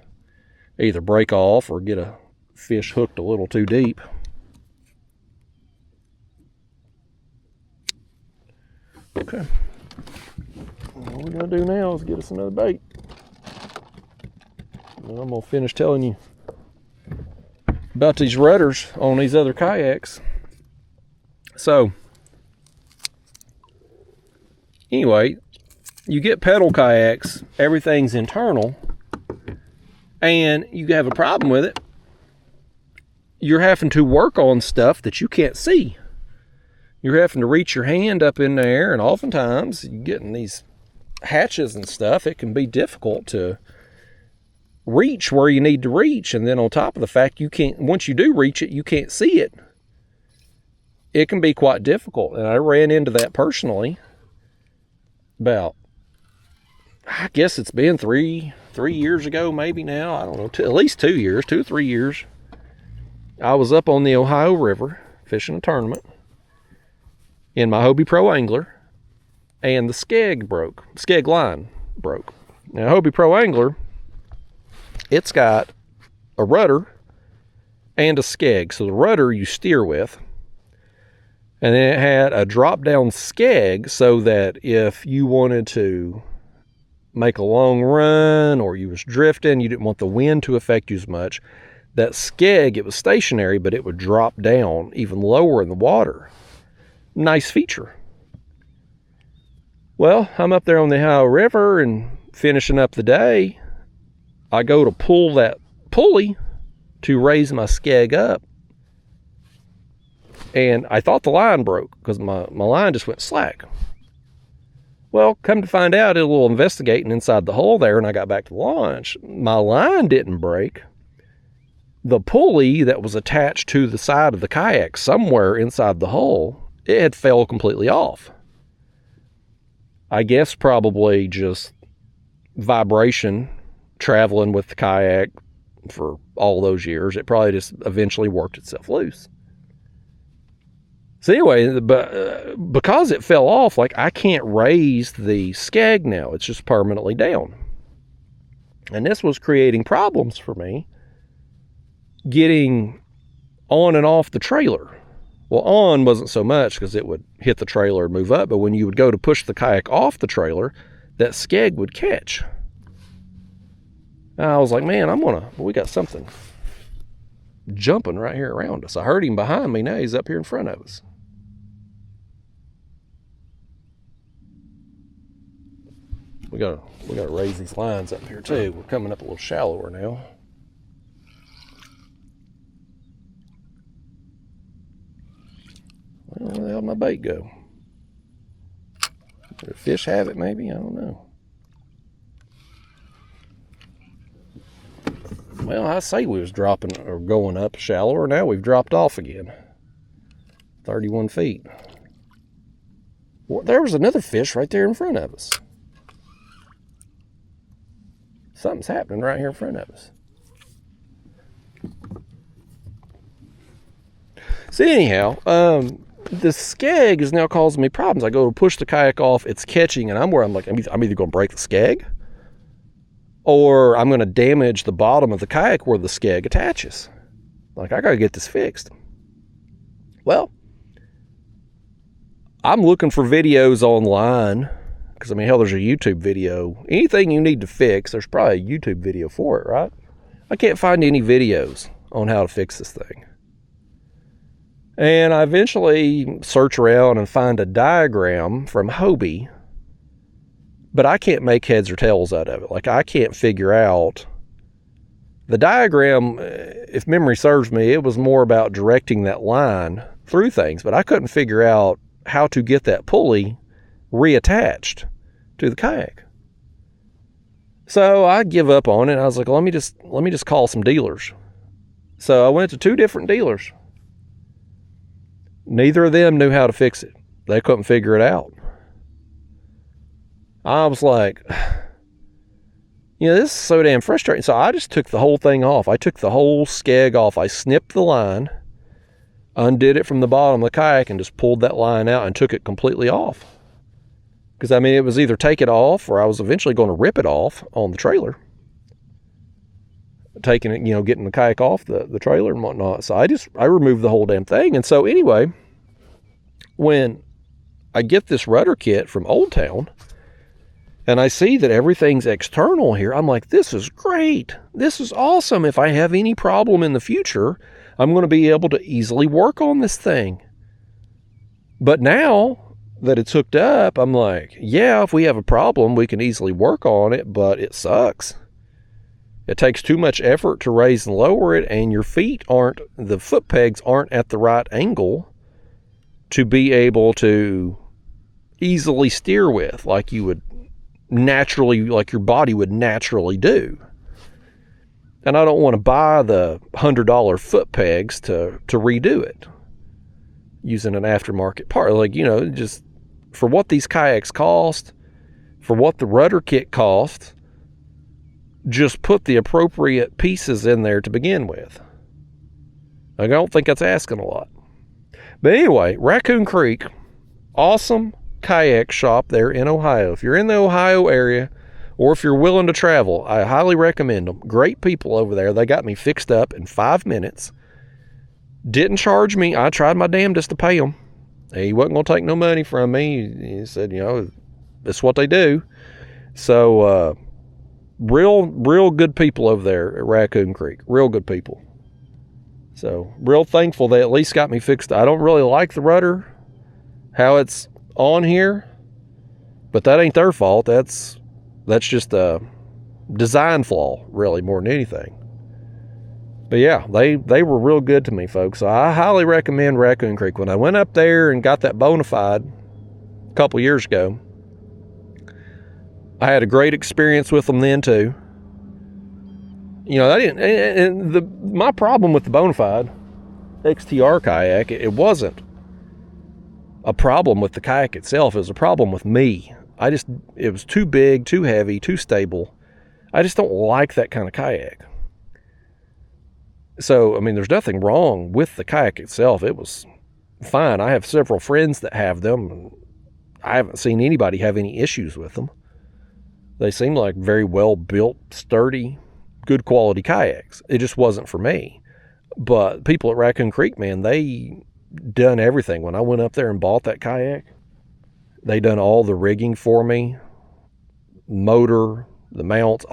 either break off or get a fish hooked a little too deep. Okay. What we're going to do now is get us another bait. And I'm going to finish telling you about these rudders on these other kayaks. So, anyway, you get pedal kayaks, everything's internal, and you have a problem with it. You're having to work on stuff that you can't see. You're having to reach your hand up in there, and oftentimes you get in these hatches and stuff, it can be difficult to reach where you need to reach. And then on top of the fact, you can't, once you do reach it, you can't see it. It can be quite difficult. And I ran into that personally about, I guess it's been three years ago, maybe now, I don't know, at least 2 years, 2 or 3 years. I was up on the Ohio River fishing a tournament in my Hobie Pro Angler, and the skeg line broke. Now, Hobie Pro Angler, it's got a rudder and a skeg. So the rudder you steer with, And then it had a drop-down skeg so that if you wanted to make a long run or you was drifting, you didn't want the wind to affect you as much, that skeg, it was stationary, but it would drop down even lower in the water. Nice feature. Well, I'm up there on the Ohio River and finishing up the day. I go to pull that pulley to raise my skeg up. And I thought the line broke because my line just went slack. Well, come to find out, did a little investigating inside the hole there, and I got back to launch. My line didn't break. The pulley that was attached to the side of the kayak somewhere inside the hull, it had fell completely off. I guess probably just vibration traveling with the kayak for all those years. It probably just eventually worked itself loose. So anyway, because it fell off, like I can't raise the skeg now. It's just permanently down. And this was creating problems for me getting on and off the trailer. Well, on wasn't so much because it would hit the trailer and move up, but when you would go to push the kayak off the trailer, that skeg would catch. And I was like, man, we got something jumping right here around us. I heard him behind me. Now he's up here in front of us. We gotta raise these lines up here too. We're coming up a little shallower now. Well, where the hell did my bait go? Did a fish have it maybe? I don't know. Well, I say we was dropping or going up shallower. Now we've dropped off again. 31 feet. Well, there was another fish right there in front of us. Something's happening right here in front of us. So anyhow, the skeg is now causing me problems. I go to push the kayak off, it's catching, and I'm like, I'm either going to break the skeg or I'm going to damage the bottom of the kayak where the skeg attaches. Like, I got to get this fixed. Well, I'm looking for videos online because, I mean, hell, there's a YouTube video. Anything you need to fix, there's probably a YouTube video for it, right? I can't find any videos on how to fix this thing. And I eventually search around and find a diagram from Hobie, but I can't make heads or tails out of it. Like, I can't figure out. The diagram, if memory serves me, it was more about directing that line through things, but I couldn't figure out how to get that pulley reattached to the kayak. So I give up on it. I was like, let me just call some dealers. So I went to 2 different dealers. Neither of them knew how to fix it. They couldn't figure it out. I was like, this is so damn frustrating. So I just took the whole thing off. I took the whole skeg off. I snipped the line, undid it from the bottom of the kayak, and just pulled that line out and took it completely off. Because, I mean, it was either take it off or I was eventually going to rip it off on the trailer. Taking it, getting the kayak off the trailer and whatnot. So I removed the whole damn thing. And so anyway, when I get this rudder kit from Old Town and I see that everything's external here, I'm like, this is great. This is awesome. If I have any problem in the future, I'm going to be able to easily work on this thing. But now that it's hooked up, I'm like, yeah, if we have a problem, we can easily work on it, but it sucks. It takes too much effort to raise and lower it, and the foot pegs aren't at the right angle to be able to easily steer with like you would naturally, like your body would naturally do. And I don't want to buy the $100 foot pegs to redo it using an aftermarket part. Like, just for what these kayaks cost, for what the rudder kit costs, just put the appropriate pieces in there to begin with. I don't think that's asking a lot. But anyway, Raccoon Creek, awesome kayak shop there in Ohio. If you're in the Ohio area, or if you're willing to travel, I highly recommend them. Great people over there. They got me fixed up in 5 minutes. Didn't charge me. I tried my damnedest to pay them. He wasn't going to take no money from me. He said, you know, that's what they do. So, real good people over there at Raccoon Creek. Real good people. So, real thankful they at least got me fixed. I don't really like the rudder, how it's on here, but that ain't their fault. That's just a design flaw, really, more than anything. But yeah, they were real good to me, folks. So I highly recommend Raccoon Creek. When I went up there and got that bona fide a couple years ago, I had a great experience with them then too. You know, I didn't. And my problem with the bona fide XTR kayak, it wasn't a problem with the kayak itself. It was a problem with me. It was too big, too heavy, too stable. I just don't like that kind of kayak. So, I mean, there's nothing wrong with the kayak itself. It was fine. I have several friends that have them, and I haven't seen anybody have any issues with them. They seem like very well built, sturdy, good quality kayaks. It just wasn't for me. But people at Raccoon Creek, man, they done everything. When I went up there and bought that kayak, they done all the rigging for me, motor, the mounts,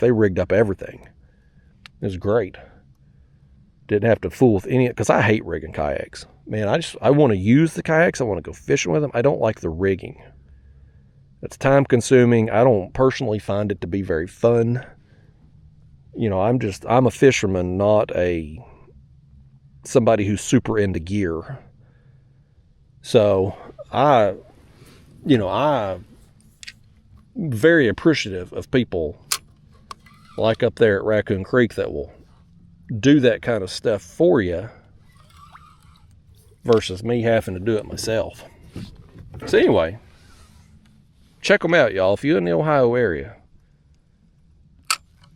they rigged up everything. It was great. Didn't have to fool with any, because I hate rigging kayaks. Man, I want to use the kayaks. I want to go fishing with them. I don't like the rigging. It's time consuming. I don't personally find it to be very fun. You know, I'm a fisherman, not somebody who's super into gear. So I'm very appreciative of people like up there at Raccoon Creek that will do that kind of stuff for you versus me having to do it myself. So anyway, check them out, y'all. If you're in the Ohio area,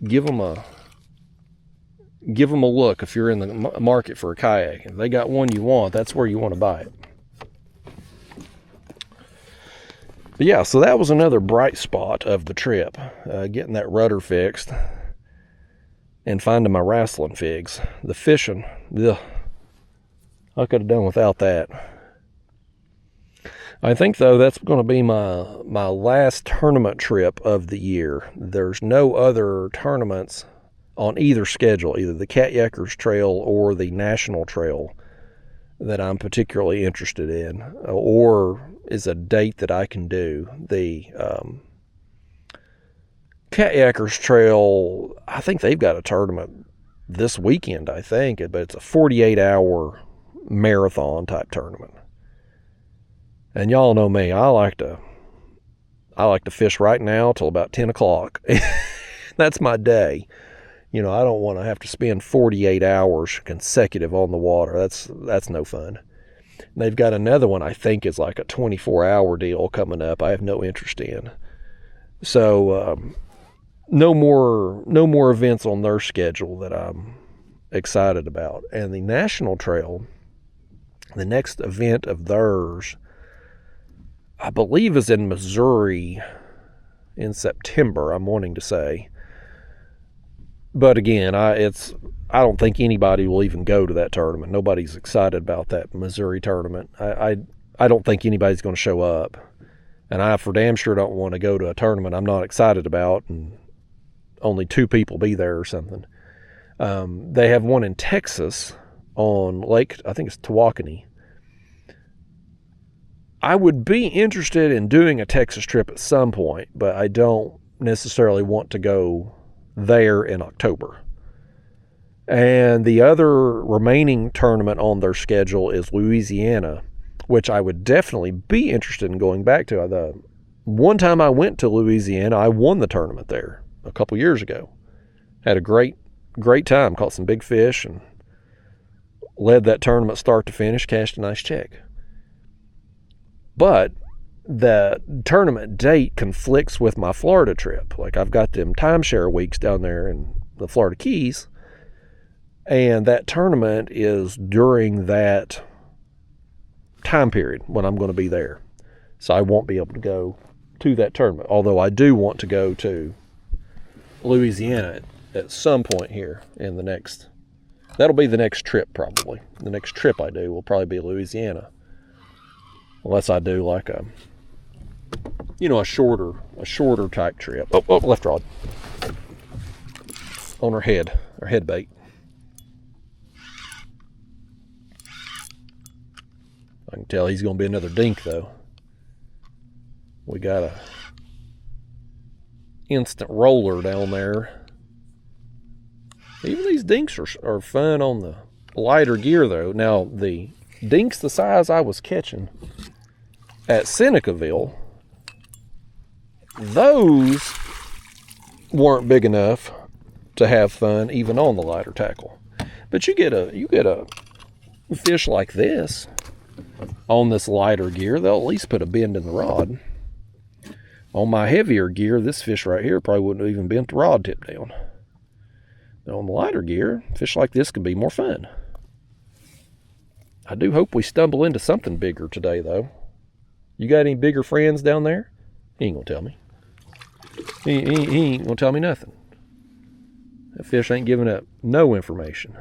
give them a look. If you're in the market for a kayak and they got one you want, that's where you want to buy it. But yeah, so that was another bright spot of the trip, getting that rudder fixed and finding my wrestling figs. The fishing, I could have done without that. I think, though, that's going to be my last tournament trip of the year. There's no other tournaments on either schedule, either the Kayakers Trail or the National Trail, that I'm particularly interested in, or is a date that I can do. The Kayakers Trail, I think they've got a tournament this weekend, I think, but it's a 48-hour marathon type tournament. And y'all know me, I like to fish right now till about 10 o'clock. That's my day. You know, I don't want to have to spend 48 hours consecutive on the water. That's no fun. And they've got another one I think is like a 24-hour deal coming up I have no interest in. So no more events on their schedule that I'm excited about. And the National Trail, the next event of theirs, I believe is in Missouri in September, I'm wanting to say. But again, I don't think anybody will even go to that tournament. Nobody's excited about that Missouri tournament. I don't think anybody's going to show up. And I for damn sure don't want to go to a tournament I'm not excited about and only 2 people be there or something. They have one in Texas on Lake, I think it's Tawakoni. I would be interested in doing a Texas trip at some point, but I don't necessarily want to go there in October. And the other remaining tournament on their schedule is Louisiana, which I would definitely be interested in going back to. The one time I went to Louisiana, I won the tournament there a couple years ago. Had a great time, caught some big fish, and led that tournament start to finish, cashed a nice check. But the tournament date conflicts with my Florida trip. Like, I've got them timeshare weeks down there in the Florida Keys, and that tournament is during that time period when I'm going to be there. So I won't be able to go to that tournament, although I do want to go to Louisiana at some point here in that'll be the next trip probably. The next trip I do will probably be Louisiana. Unless I do like a, you know, a shorter type trip. Oh, left rod. On her head bait. I can tell he's going to be another dink, though. We got a instant roller down there. Even these dinks are fun on the lighter gear, though. Now, the dinks the size I was catching at Senecaville, those weren't big enough to have fun even on the lighter tackle. But you get a fish like this on this lighter gear, they'll at least put a bend in the rod. On my heavier gear, this fish right here probably wouldn't have even bent the rod tip down. Now on the lighter gear, fish like this can be more fun. I do hope we stumble into something bigger today, though. You got any bigger friends down there? He ain't gonna tell me. He ain't gonna tell me nothing. That fish ain't giving up no information.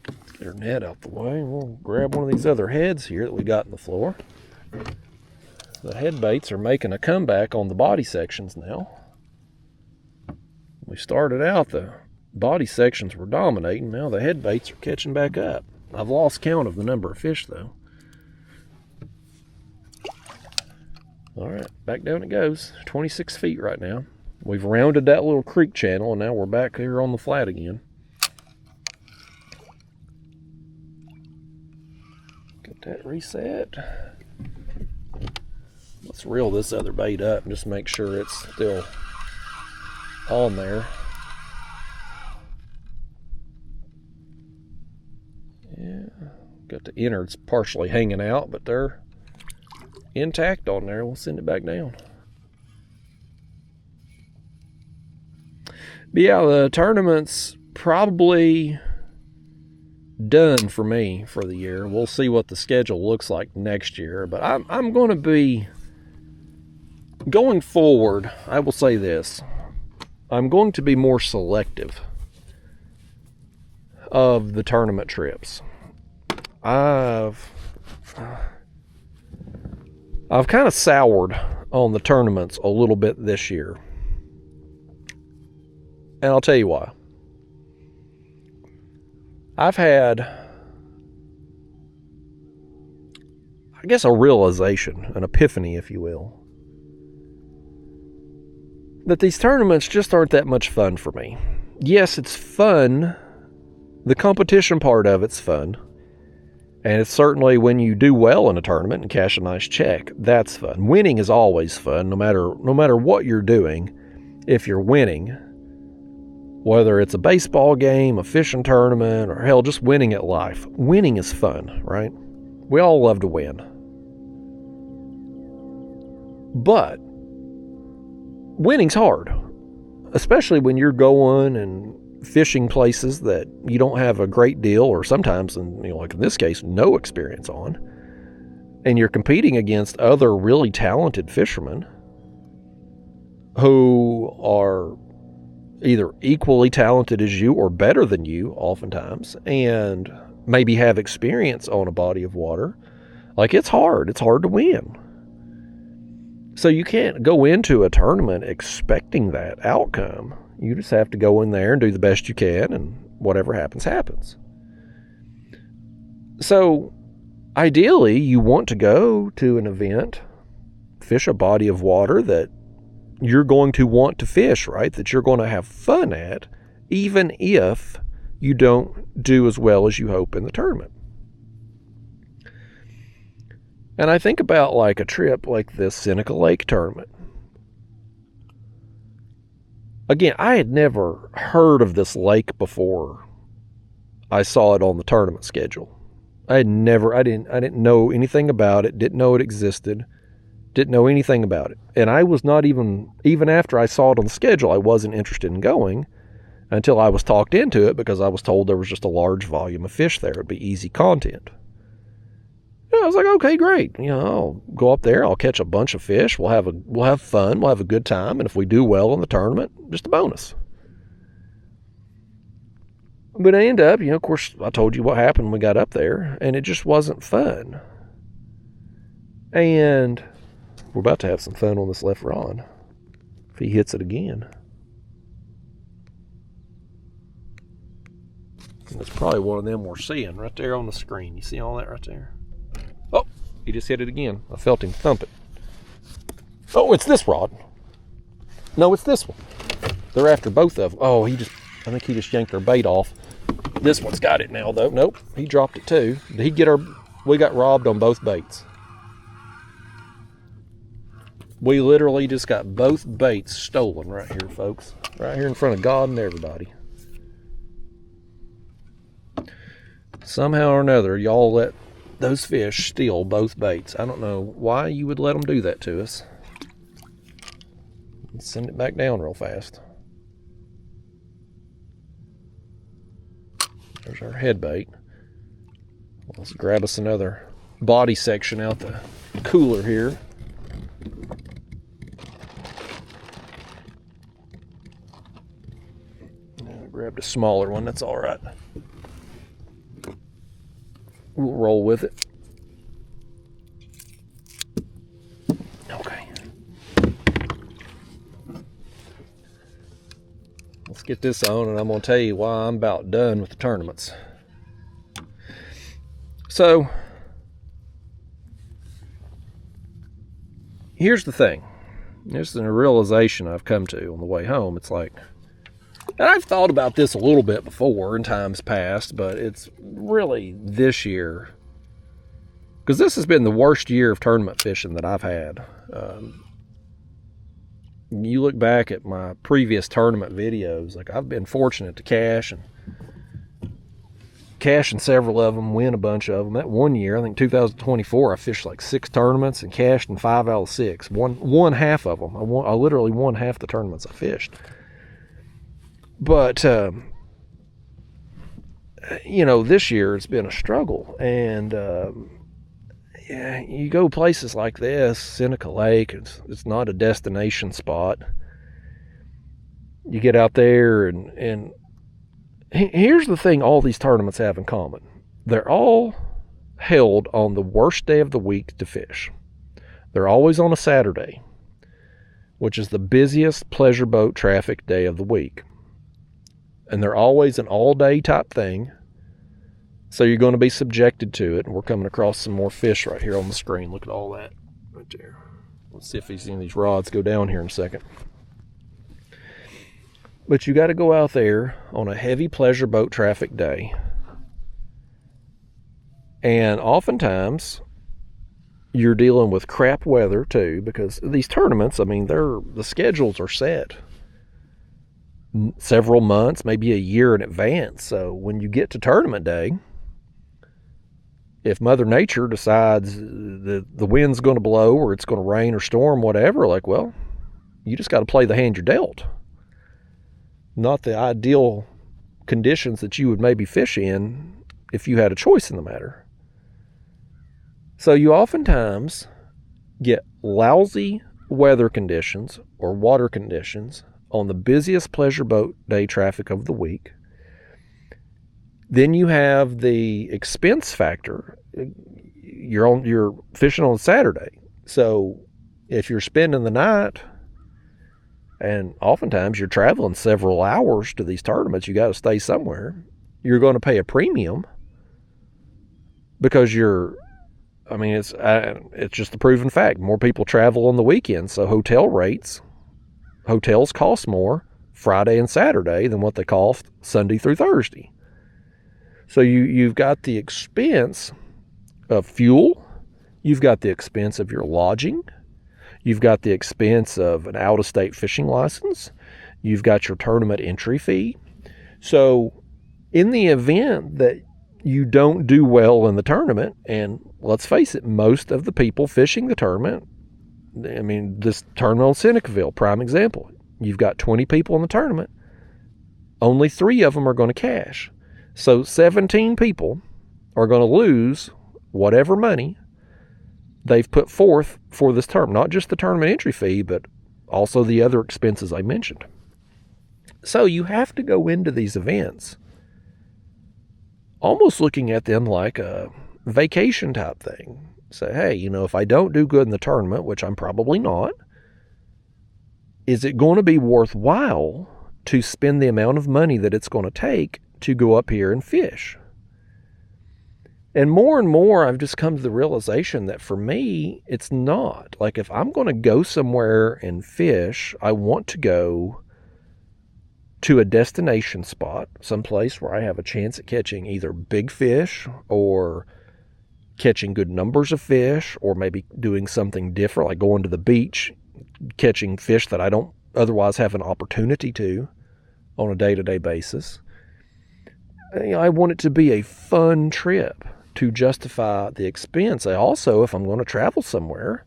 Let's get our net out the way. We'll grab one of these other heads here that we got in the floor. The head baits are making a comeback on the body sections now. We started out, the body sections were dominating. Now the head baits are catching back up. I've lost count of the number of fish, though. All right, back down it goes. 26 feet right now. We've rounded that little creek channel, and now we're back here on the flat again. Get that reset. Let's reel this other bait up and just make sure it's still on there. Yeah, got the innards partially hanging out, but they're intact on there. We'll send it back down. But yeah, the tournament's probably done for me for the year. We'll see what the schedule looks like next year, but I'm going to be going forward. I will say this: I'm going to be more selective of the tournament trips. I've kind of soured on the tournaments a little bit this year. And I'll tell you why. I've had, I guess, a realization, an epiphany, if you will, that these tournaments just aren't that much fun for me. Yes, it's fun. The competition part of it's fun. And it's certainly when you do well in a tournament and cash a nice check, that's fun. Winning is always fun, no matter what you're doing. If you're winning, whether it's a baseball game, a fishing tournament, or hell, just winning at life. Winning is fun, right? We all love to win. But winning's hard, especially when you're going and fishing places that you don't have a great deal, or sometimes, like in this case, no experience on, and you're competing against other really talented fishermen who are either equally talented as you or better than you oftentimes, and maybe have experience on a body of water. Like, it's hard to win. So you can't go into a tournament expecting that outcome. You just have to go in there and do the best you can, and whatever happens, happens. So ideally, you want to go to an event, fish a body of water that you're going to want to fish, right? That you're going to have fun at, even if you don't do as well as you hope in the tournament. And I think about like a trip like this Seneca Lake tournament. Again, I had never heard of this lake before I saw it on the tournament schedule. I didn't know anything about it, didn't know it existed. Didn't know anything about it. And I was not even after I saw it on the schedule, I wasn't interested in going until I was talked into it because I was told there was just a large volume of fish there. It'd be easy content. I was like, okay, great. I'll go up there, I'll catch a bunch of fish, we'll have fun, we'll have a good time, and if we do well in the tournament, just a bonus. But I end up, of course, I told you what happened when we got up there, and it just wasn't fun. And we're about to have some fun on this left rod if he hits it again. And that's probably one of them we're seeing right there on the screen. You see all that right there? Oh, he just hit it again. I felt him thump it. Oh, it's this rod. No, it's this one. They're after both of them. Oh, I think he just yanked our bait off. This one's got it now, though. Nope, he dropped it too. We got robbed on both baits. We literally just got both baits stolen right here, folks. Right here in front of God and everybody. Somehow or another, y'all let those fish steal both baits. I don't know why you would let them do that to us. Let's send it back down real fast. There's our head bait. Let's grab us another body section out the cooler here. I grabbed a smaller one, that's all right. We'll roll with it. Okay. Let's get this on, and I'm going to tell you why I'm about done with the tournaments. So, here's the thing. This is a realization I've come to on the way home. It's like, and I've thought about this a little bit before in times past, but it's really this year, because this has been the worst year of tournament fishing that I've had. You look back at my previous tournament videos, like I've been fortunate to cash in several of them, win a bunch of them. That one year, I think 2024, I fished like 6 tournaments and cashed in 5 out of 6. One half of them. I literally won half the tournaments I fished. But, this year it's been a struggle. And, you go places like this, Seneca Lake, it's not a destination spot. You get out there and here's the thing all these tournaments have in common. They're all held on the worst day of the week to fish. They're always on a Saturday, which is the busiest pleasure boat traffic day of the week. And they're always an all-day type thing. So you're going to be subjected to it. And we're coming across some more fish right here on the screen. Look at all that right there. Let's see if these rods go down here in a second. But you got to go out there on a heavy pleasure boat traffic day. And oftentimes you're dealing with crap weather too, because these tournaments, I mean, the schedules are set several months, maybe a year in advance. So when you get to tournament day, if Mother Nature decides the wind's going to blow or it's going to rain or storm, whatever, like, well, you just got to play the hand you're dealt. Not the ideal conditions that you would maybe fish in if you had a choice in the matter. So you oftentimes get lousy weather conditions or water conditions on the busiest pleasure boat day traffic of the week. Then you have the expense factor. You're fishing on Saturday. So if you're spending the night, and oftentimes you're traveling several hours to these tournaments, you got to stay somewhere, you're going to pay a premium because it's just a proven fact. More people travel on the weekend, so hotels cost more Friday and Saturday than what they cost Sunday through Thursday. So you've got the expense of fuel, you've got the expense of your lodging, you've got the expense of an out-of-state fishing license, you've got your tournament entry fee. So in the event that you don't do well in the tournament, and let's face it, most of the people fishing the tournament, I mean, this tournament on Senecaville, prime example. You've got 20 people in the tournament. Only 3 of them are going to cash. So 17 people are going to lose whatever money they've put forth for this tournament. Not just the tournament entry fee, but also the other expenses I mentioned. So you have to go into these events almost looking at them like a vacation type thing. Say, hey, if I don't do good in the tournament, which I'm probably not, is it going to be worthwhile to spend the amount of money that it's going to take to go up here and fish? And more, I've just come to the realization that for me, it's not. Like, if I'm going to go somewhere and fish, I want to go to a destination spot, someplace where I have a chance at catching either big fish or catching good numbers of fish, or maybe doing something different, like going to the beach, catching fish that I don't otherwise have an opportunity to on a day-to-day basis. I want it to be a fun trip to justify the expense. I also, if I'm going to travel somewhere,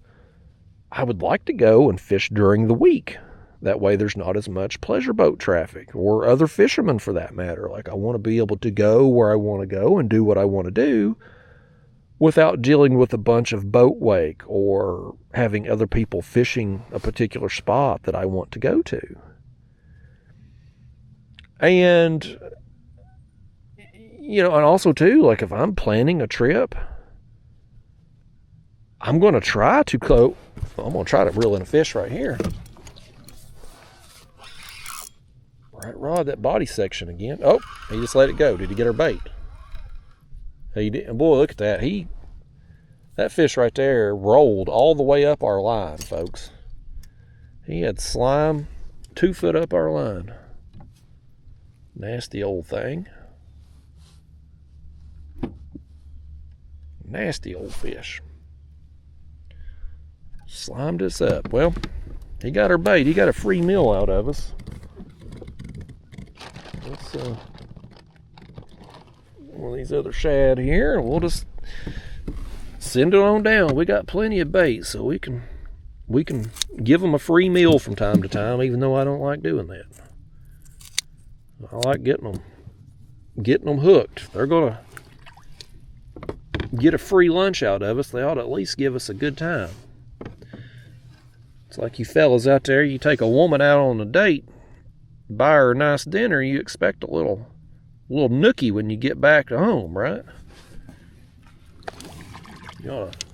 I would like to go and fish during the week. That way there's not as much pleasure boat traffic, or other fishermen for that matter. Like, I want to be able to go where I want to go and do what I want to do without dealing with a bunch of boat wake or having other people fishing a particular spot that I want to go to. And and also too, like, if I'm planning a trip, I'm going to try to reel in a fish right here. Right rod, that body section again. Oh, he just let it go. Did he get her bait? He did. Boy, look at that. That fish right there rolled all the way up our line, folks. He had slime 2 foot up our line. Nasty old thing. Nasty old fish. Slimed us up. Well, he got our bait. He got a free meal out of us. Let's one of these other shad here, and we'll just send it on down. We got plenty of bait, so we can give them a free meal from time to time, even though I don't like doing that. I like getting them hooked. They're gonna get a free lunch out of us. They ought to at least give us a good time. It's like you fellas out there, you take a woman out on a date, buy her a nice dinner, you expect a little nookie when you get back to home, right? You ought to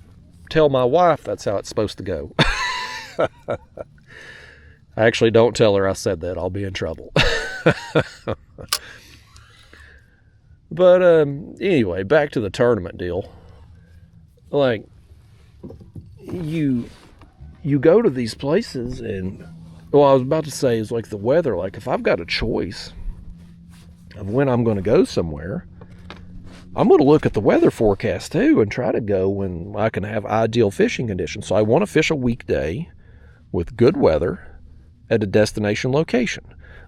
tell my wife that's how it's supposed to go. I actually don't tell her I said that. I'll be in trouble. But anyway, back to the tournament deal. Like, you go to these places, and I was about to say is like the weather. Like, if I've got a choice of when I'm going to go somewhere, I'm going to look at the weather forecast too and try to go when I can have ideal fishing conditions. So I want to fish a weekday with good weather at a destination location.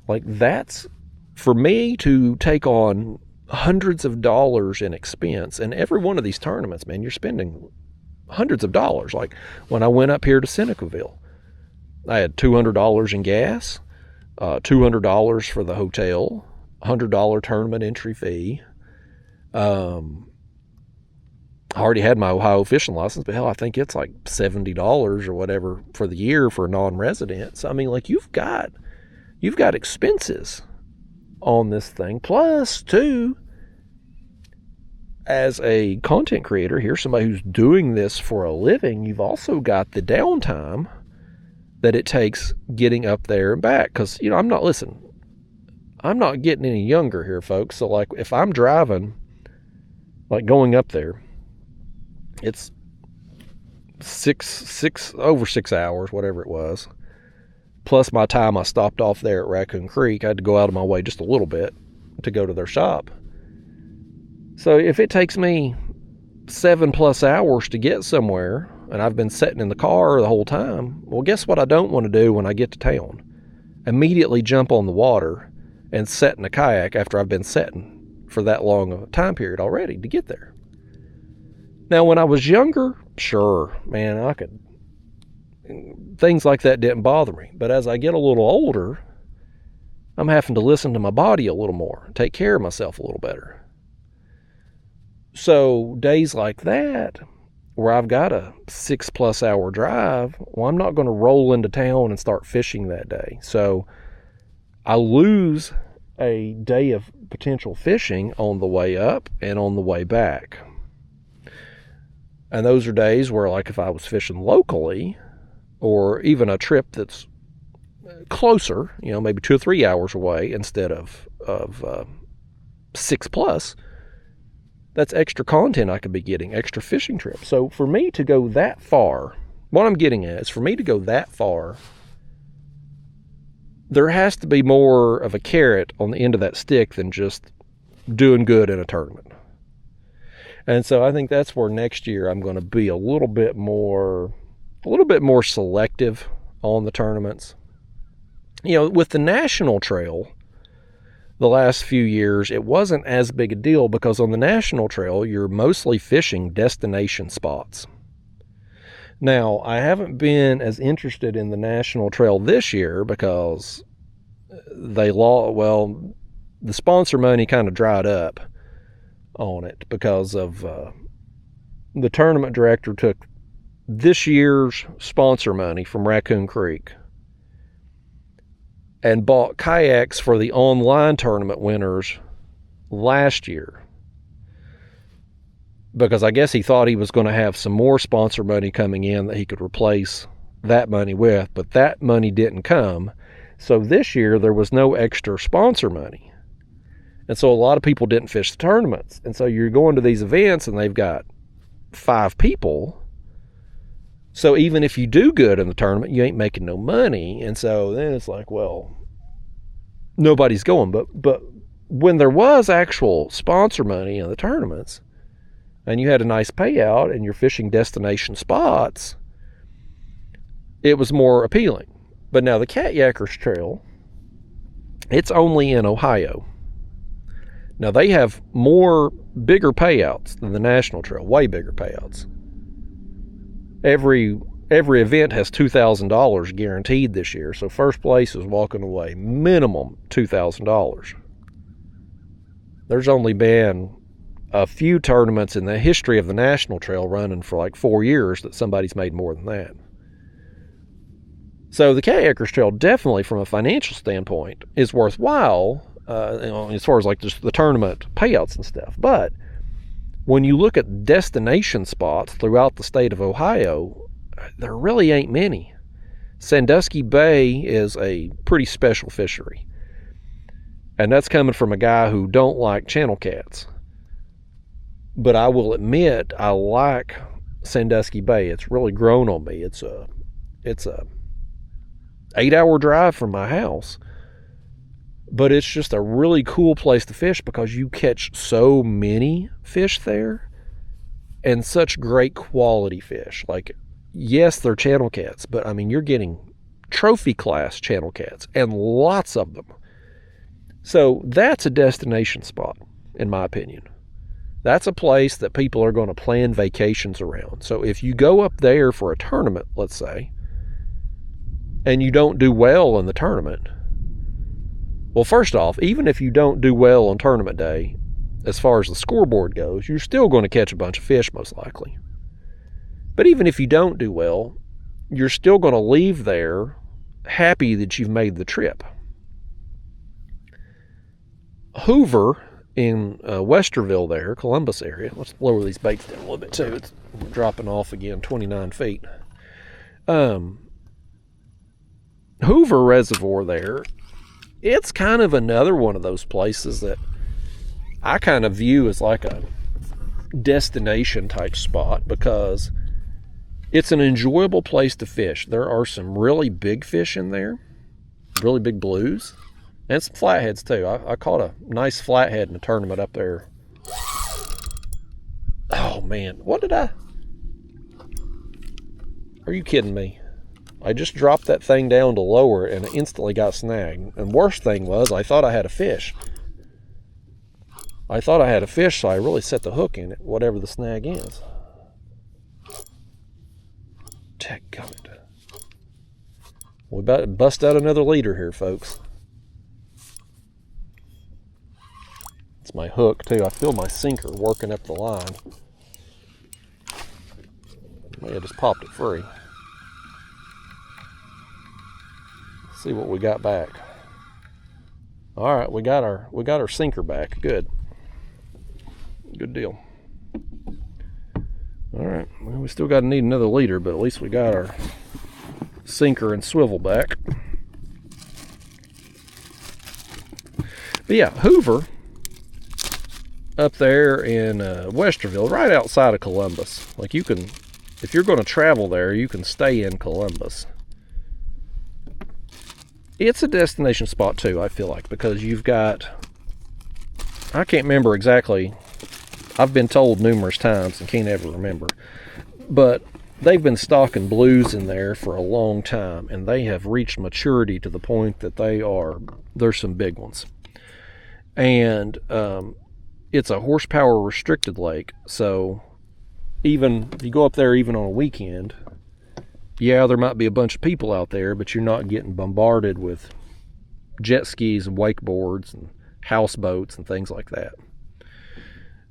Like, that's for me to take on hundreds of dollars in expense. And every one of these tournaments, man, you're spending hundreds of dollars. Like, when I went up here to Senecaville, I had $200 in gas, $200 for the hotel, $100 tournament entry fee. I already had my Ohio fishing license, but hell, I think it's like $70 or whatever for the year for non-residents. So, I mean, like, you've got expenses on this thing. Plus, too, as a content creator here, somebody who's doing this for a living, you've also got the downtime that it takes getting up there and back. Because, I'm not getting any younger here, folks. So, like, if I'm driving, like, going up there, it's over 6 hours, whatever it was. Plus my time I stopped off there at Raccoon Creek. I had to go out of my way just a little bit to go to their shop. So if it takes me 7+ hours to get somewhere, and I've been sitting in the car the whole time, well, guess what I don't want to do when I get to town? Immediately jump on the water and set in a kayak after I've been setting for that long of a time period already to get there. Now, when I was younger, sure, man, things like that didn't bother me. But as I get a little older, I'm having to listen to my body a little more, take care of myself a little better. So days like that, where I've got a 6+ hour drive, well, I'm not going to roll into town and start fishing that day. So I lose a day of potential fishing on the way up and on the way back. And those are days where, like, if I was fishing locally, or even a trip that's closer, maybe 2 or 3 hours away instead of 6+, that's extra content I could be getting, extra fishing trips. So for me to go that far, what I'm getting at is, for me to go that far, there has to be more of a carrot on the end of that stick than just doing good in a tournament. And so I think that's where next year I'm going to be a little bit more selective on the tournaments. With the national trail, the last few years, it wasn't as big a deal because on the national trail, you're mostly fishing destination spots. Now, I haven't been as interested in the national trail this year because the sponsor money kind of dried up on it because of the tournament director took this year's sponsor money from Raccoon Creek and bought kayaks for the online tournament winners last year, because I guess he thought he was going to have some more sponsor money coming in that he could replace that money with, but that money didn't come. So this year there was no extra sponsor money. And so a lot of people didn't fish the tournaments. And so you're going to these events and they've got 5 people. So even if you do good in the tournament, you ain't making no money. And so then it's like, well, nobody's going. But when there was actual sponsor money in the tournaments and you had a nice payout and you're fishing destination spots, it was more appealing. But now the Catyackers Trail, it's only in Ohio. Now they have bigger payouts than the National Trail, way bigger payouts. Every event has $2,000 guaranteed this year, so first place is walking away minimum $2,000. There's only been a few tournaments in the history of the National Trail running for like 4 years that somebody's made more than that. So the Catyackers Trail definitely, from a financial standpoint, is worthwhile. As far as like just the tournament payouts and stuff. But when you look at destination spots throughout the state of Ohio, there really ain't many. Sandusky Bay is a pretty special fishery. And that's coming from a guy who don't like channel cats. But I will admit, I like Sandusky Bay. It's really grown on me. It's a 8-hour drive from my house. But it's just a really cool place to fish because you catch so many fish there and such great quality fish. Like, yes, they're channel cats, but I mean, you're getting trophy class channel cats and lots of them. So that's a destination spot, in my opinion. That's a place that people are going to plan vacations around. So if you go up there for a tournament, let's say, and you don't do well in the tournament, well, first off, even if you don't do well on tournament day, as far as the scoreboard goes, you're still going to catch a bunch of fish, most likely. But even if you don't do well, you're still going to leave there happy that you've made the trip. Hoover in Westerville there, Columbus area, let's lower these baits down a little bit too. It's dropping off again, 29 feet. Hoover Reservoir there, it's kind of another one of those places that I kind of view as like a destination type spot because it's an enjoyable place to fish. There are some really big fish in there, really big blues, and some flatheads too. I caught a nice flathead in a tournament up there. Oh man, are you kidding me? I just dropped that thing down to lower and it instantly got snagged. And worst thing was, I thought I had a fish. So I really set the hook in it, whatever the snag is. Dadgummit. We about to bust out another leader here, folks. It's my hook, too. I feel my sinker working up the line. I just popped it free. See what we got back. All right, we got our sinker back. Good deal. All right, well, we still got to need another leader, but at least we got our sinker and swivel back. But yeah, Hoover, up there in Westerville, right outside of Columbus. Like, you can, if you're going to travel there, you can stay in Columbus. It's a destination spot too, I feel like, because you've got, I can't remember exactly, I've been told numerous times and can't ever remember, but they've been stocking blues in there for a long time, and they have reached maturity to the point that there's some big ones. And it's a horsepower restricted lake, so even if you go up there even on a weekend, yeah, there might be a bunch of people out there, but you're not getting bombarded with jet skis and wakeboards and houseboats and things like that.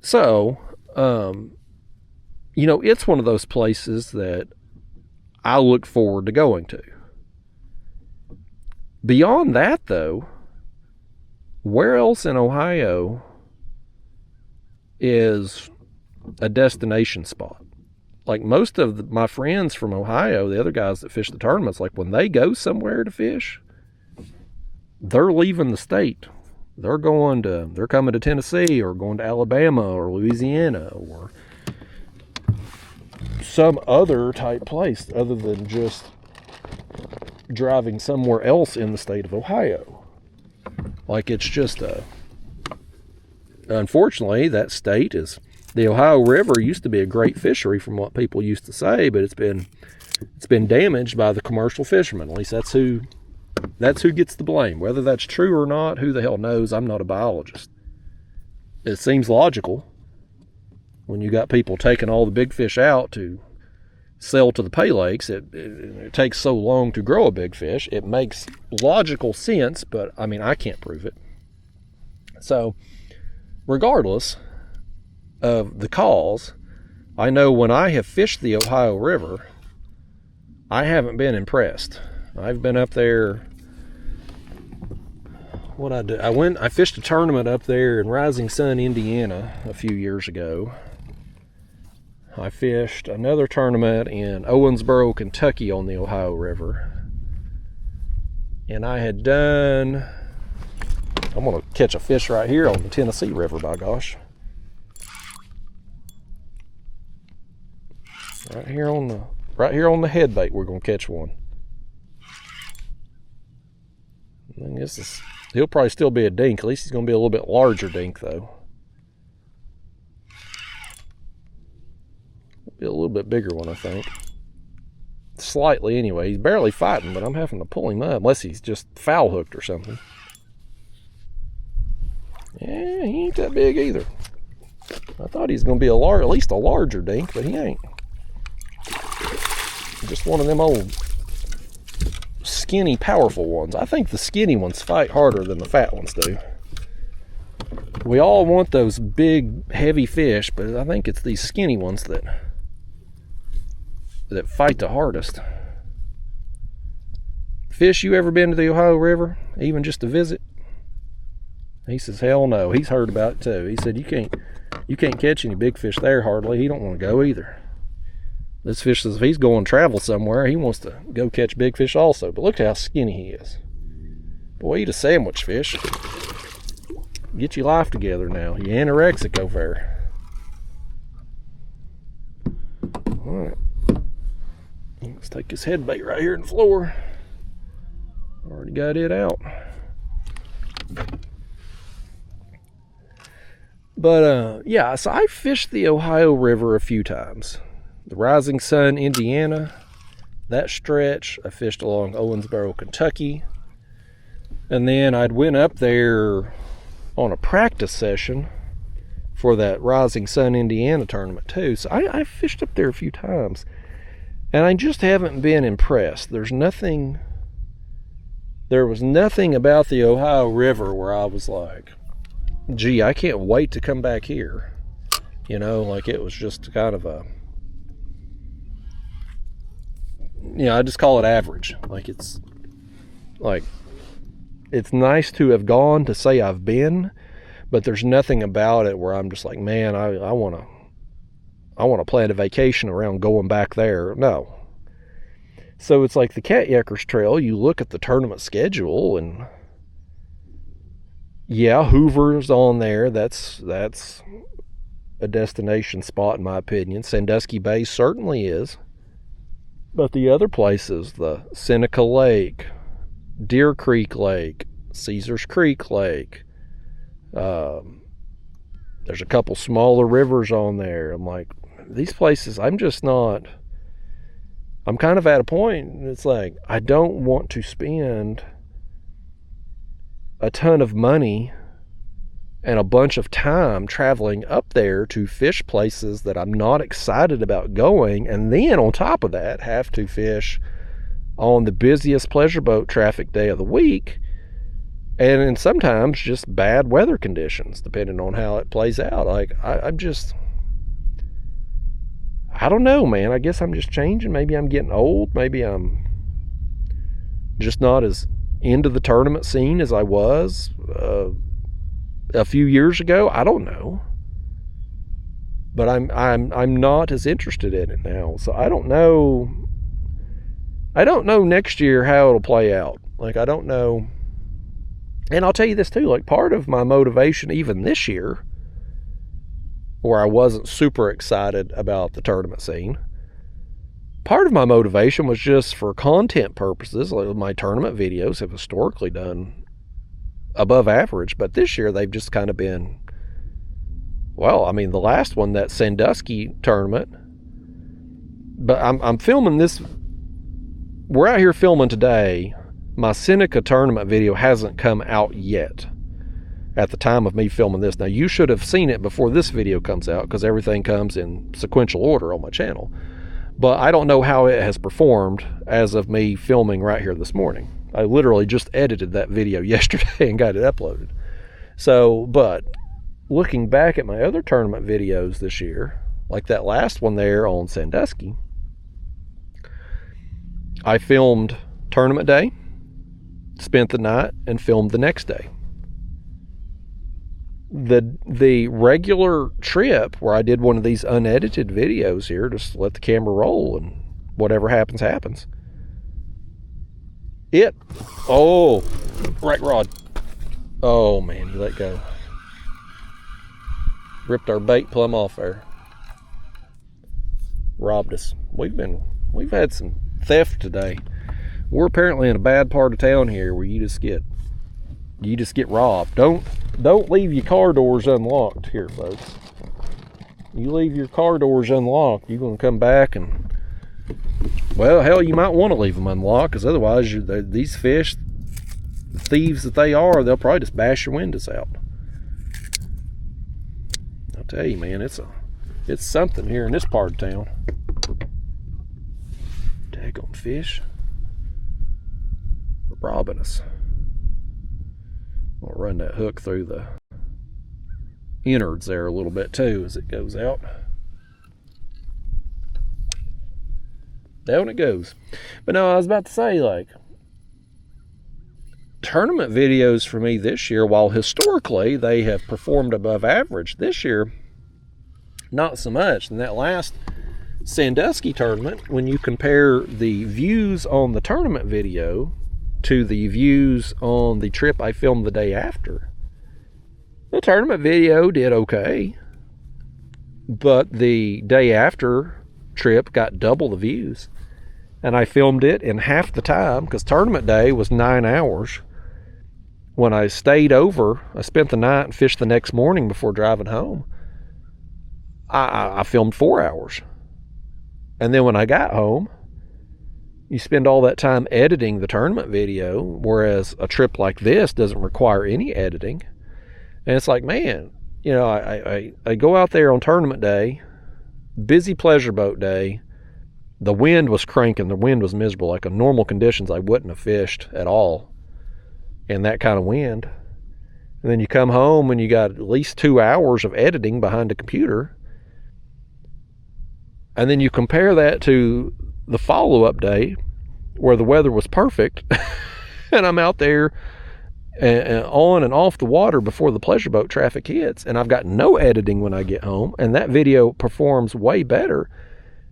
So, it's one of those places that I look forward to going to. Beyond that, though, where else in Ohio is a destination spot? Like, most of my friends from Ohio, the other guys that fish the tournaments, like, when they go somewhere to fish, they're leaving the state. They're coming to Tennessee or going to Alabama or Louisiana or some other type place other than just driving somewhere else in the state of Ohio. Like, it's just unfortunately, that state is, the Ohio River used to be a great fishery from what people used to say, but it's been damaged by the commercial fishermen. At least that's who gets the blame. Whether that's true or not, who the hell knows? I'm not a biologist. It seems logical when you got people taking all the big fish out to sell to the pay lakes. It takes so long to grow a big fish. It makes logical sense, but I mean, I can't prove it. So, regardless of the cause, I know when I have fished the Ohio River, I haven't been impressed. I've been up there. I fished a tournament up there in Rising Sun, Indiana a few years ago. I fished another tournament in Owensboro, Kentucky on the Ohio River. And I had done, I'm going to catch a fish right here on the Tennessee River, by gosh. Right here on the head bait, we're going to catch one. I guess he'll probably still be a dink. At least he's going to be a little bit larger dink, though. Be a little bit bigger one, I think. Slightly, anyway. He's barely fighting, but I'm having to pull him up, unless he's just foul hooked or something. Yeah, he ain't that big either. I thought he's going to be at least a larger dink, but he ain't. Just one of them old skinny, powerful ones. I think the skinny ones fight harder than the fat ones do. We all want those big, heavy fish, but I think it's these skinny ones that fight the hardest. Fish, you ever been to the Ohio River, even just to visit? He says, hell no. He's heard about it too. He said, you can't catch any big fish there hardly. He don't want to go either. This fish says if he's going to travel somewhere, he wants to go catch big fish also. But look how skinny he is. Boy, eat a sandwich, fish. Get your life together now. You anorexic over there. All right. Let's take this head bait right here on the floor. Already got it out. But, yeah, so I fished the Ohio River a few times. The Rising Sun, Indiana, that stretch. I fished along Owensboro, Kentucky. And then I'd went up there on a practice session for that Rising Sun, Indiana tournament too. So I fished up there a few times. And I just haven't been impressed. There was nothing about the Ohio River where I was like, gee, I can't wait to come back here. Like it was just kind of I just call it average. Like it's like it's nice to have gone, to say I've been, but there's nothing about it where I'm just like, man, I want to plan a vacation around going back there. No. So it's like the Catyackers Trail, you look at the tournament schedule, and yeah, Hoover's on there. That's a destination spot in my opinion. Sandusky Bay certainly is. But the other places, the Seneca Lake, Deer Creek Lake, Caesars Creek Lake, there's a couple smaller rivers on there. I'm like, these places, I'm kind of at a point, it's like, I don't want to spend a ton of money and a bunch of time traveling up there to fish places that I'm not excited about going, and then on top of that have to fish on the busiest pleasure boat traffic day of the week, and in sometimes just bad weather conditions depending on how it plays out. Like, I don't know, man. I guess I'm just changing. Maybe I'm getting old. Maybe I'm just not as into the tournament scene as I was a few years ago. I don't know, but I'm not as interested in it now. So I don't know next year how it'll play out. Like, I don't know. And I'll tell you this too, like, part of my motivation even this year, where I wasn't super excited about the tournament scene, part of my motivation was just for content purposes. Like, my tournament videos have historically done above average, but this year they've just kind of been, well, I mean, the last one, that Sandusky tournament, but I'm filming this, we're out here filming today. My Seneca tournament video hasn't come out yet at the time of me filming this. Now, you should have seen it before this video comes out, because everything comes in sequential order on my channel. But I don't know how it has performed as of me filming right here this morning. I literally just edited that video yesterday and got it uploaded. So, but looking back at my other tournament videos this year, like that last one there on Sandusky, I filmed tournament day, spent the night, and filmed the next day. The regular trip where I did one of these unedited videos here, just let the camera roll and whatever happens, happens. Oh, right rod. Oh man, you let go. Ripped our bait plumb off there. Robbed us. We've had some theft today. We're apparently in a bad part of town here where you just get robbed. Don't leave your car doors unlocked here, folks. You leave your car doors unlocked, you're going to come back and, well, hell, you might want to leave them unlocked, because otherwise these fish, the thieves that they are, they'll probably just bash your windows out. I'll tell you, man, it's something here in this part of town. Daggone fish. Robbing us. I'll run that hook through the innards there a little bit too as it goes out. Down it goes. But no, I was about to say, like, tournament videos for me this year, while historically they have performed above average, this year not so much. And that last Sandusky tournament, when you compare the views on the tournament video to the views on the trip I filmed the day after, the tournament video did okay, but the day after trip got double the views, and I filmed it in half the time, because tournament day was 9 hours. When I stayed over, I spent the night and fished the next morning before driving home, I filmed 4 hours. And then when I got home, you spend all that time editing the tournament video, whereas a trip like this doesn't require any editing. And it's like, man, you know, I go out there on tournament day, busy pleasure boat day. The wind was cranking. The wind was miserable. Like, in normal conditions, I wouldn't have fished at all in that kind of wind. And then you come home and you got at least 2 hours of editing behind the computer. And then you compare that to the follow-up day where the weather was perfect and I'm out there and on and off the water before the pleasure boat traffic hits, and I've got no editing when I get home, and that video performs way better.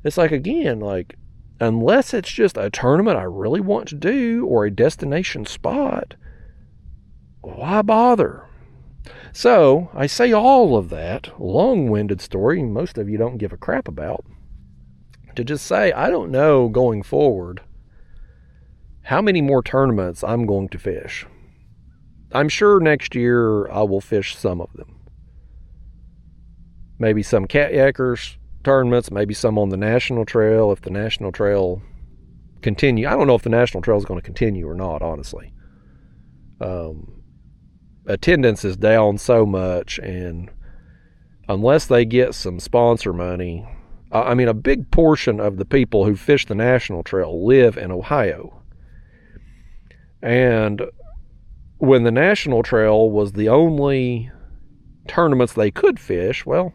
It's like, again, like, unless it's just a tournament I really want to do or a destination spot, why bother? So I say all of that long-winded story most of you don't give a crap about, to just say I don't know going forward how many more tournaments I'm going to fish. I'm sure next year I will fish some of them. Maybe some kayakers tournaments, maybe some on the National Trail if the National Trail continue. I don't know if the National Trail is going to continue or not, honestly. Attendance is down so much, and unless they get some sponsor money, I mean, a big portion of the people who fish the National Trail live in Ohio. And when the National Trail was the only tournaments they could fish, well,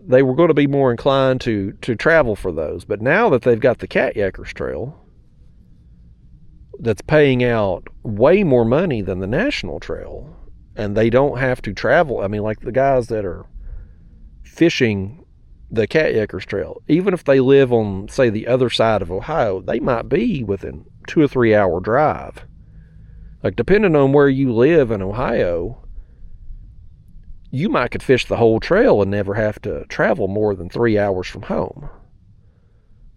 they were going to be more inclined to travel for those. But now that they've got the Kayakers Trail, that's paying out way more money than the National Trail, and they don't have to travel. I mean, like the guys that are fishing the Kayakers Trail, even if they live on, say, the other side of Ohio, they might be within 2 or 3 hour drive. Like, depending on where you live in Ohio, you might could fish the whole trail and never have to travel more than 3 hours from home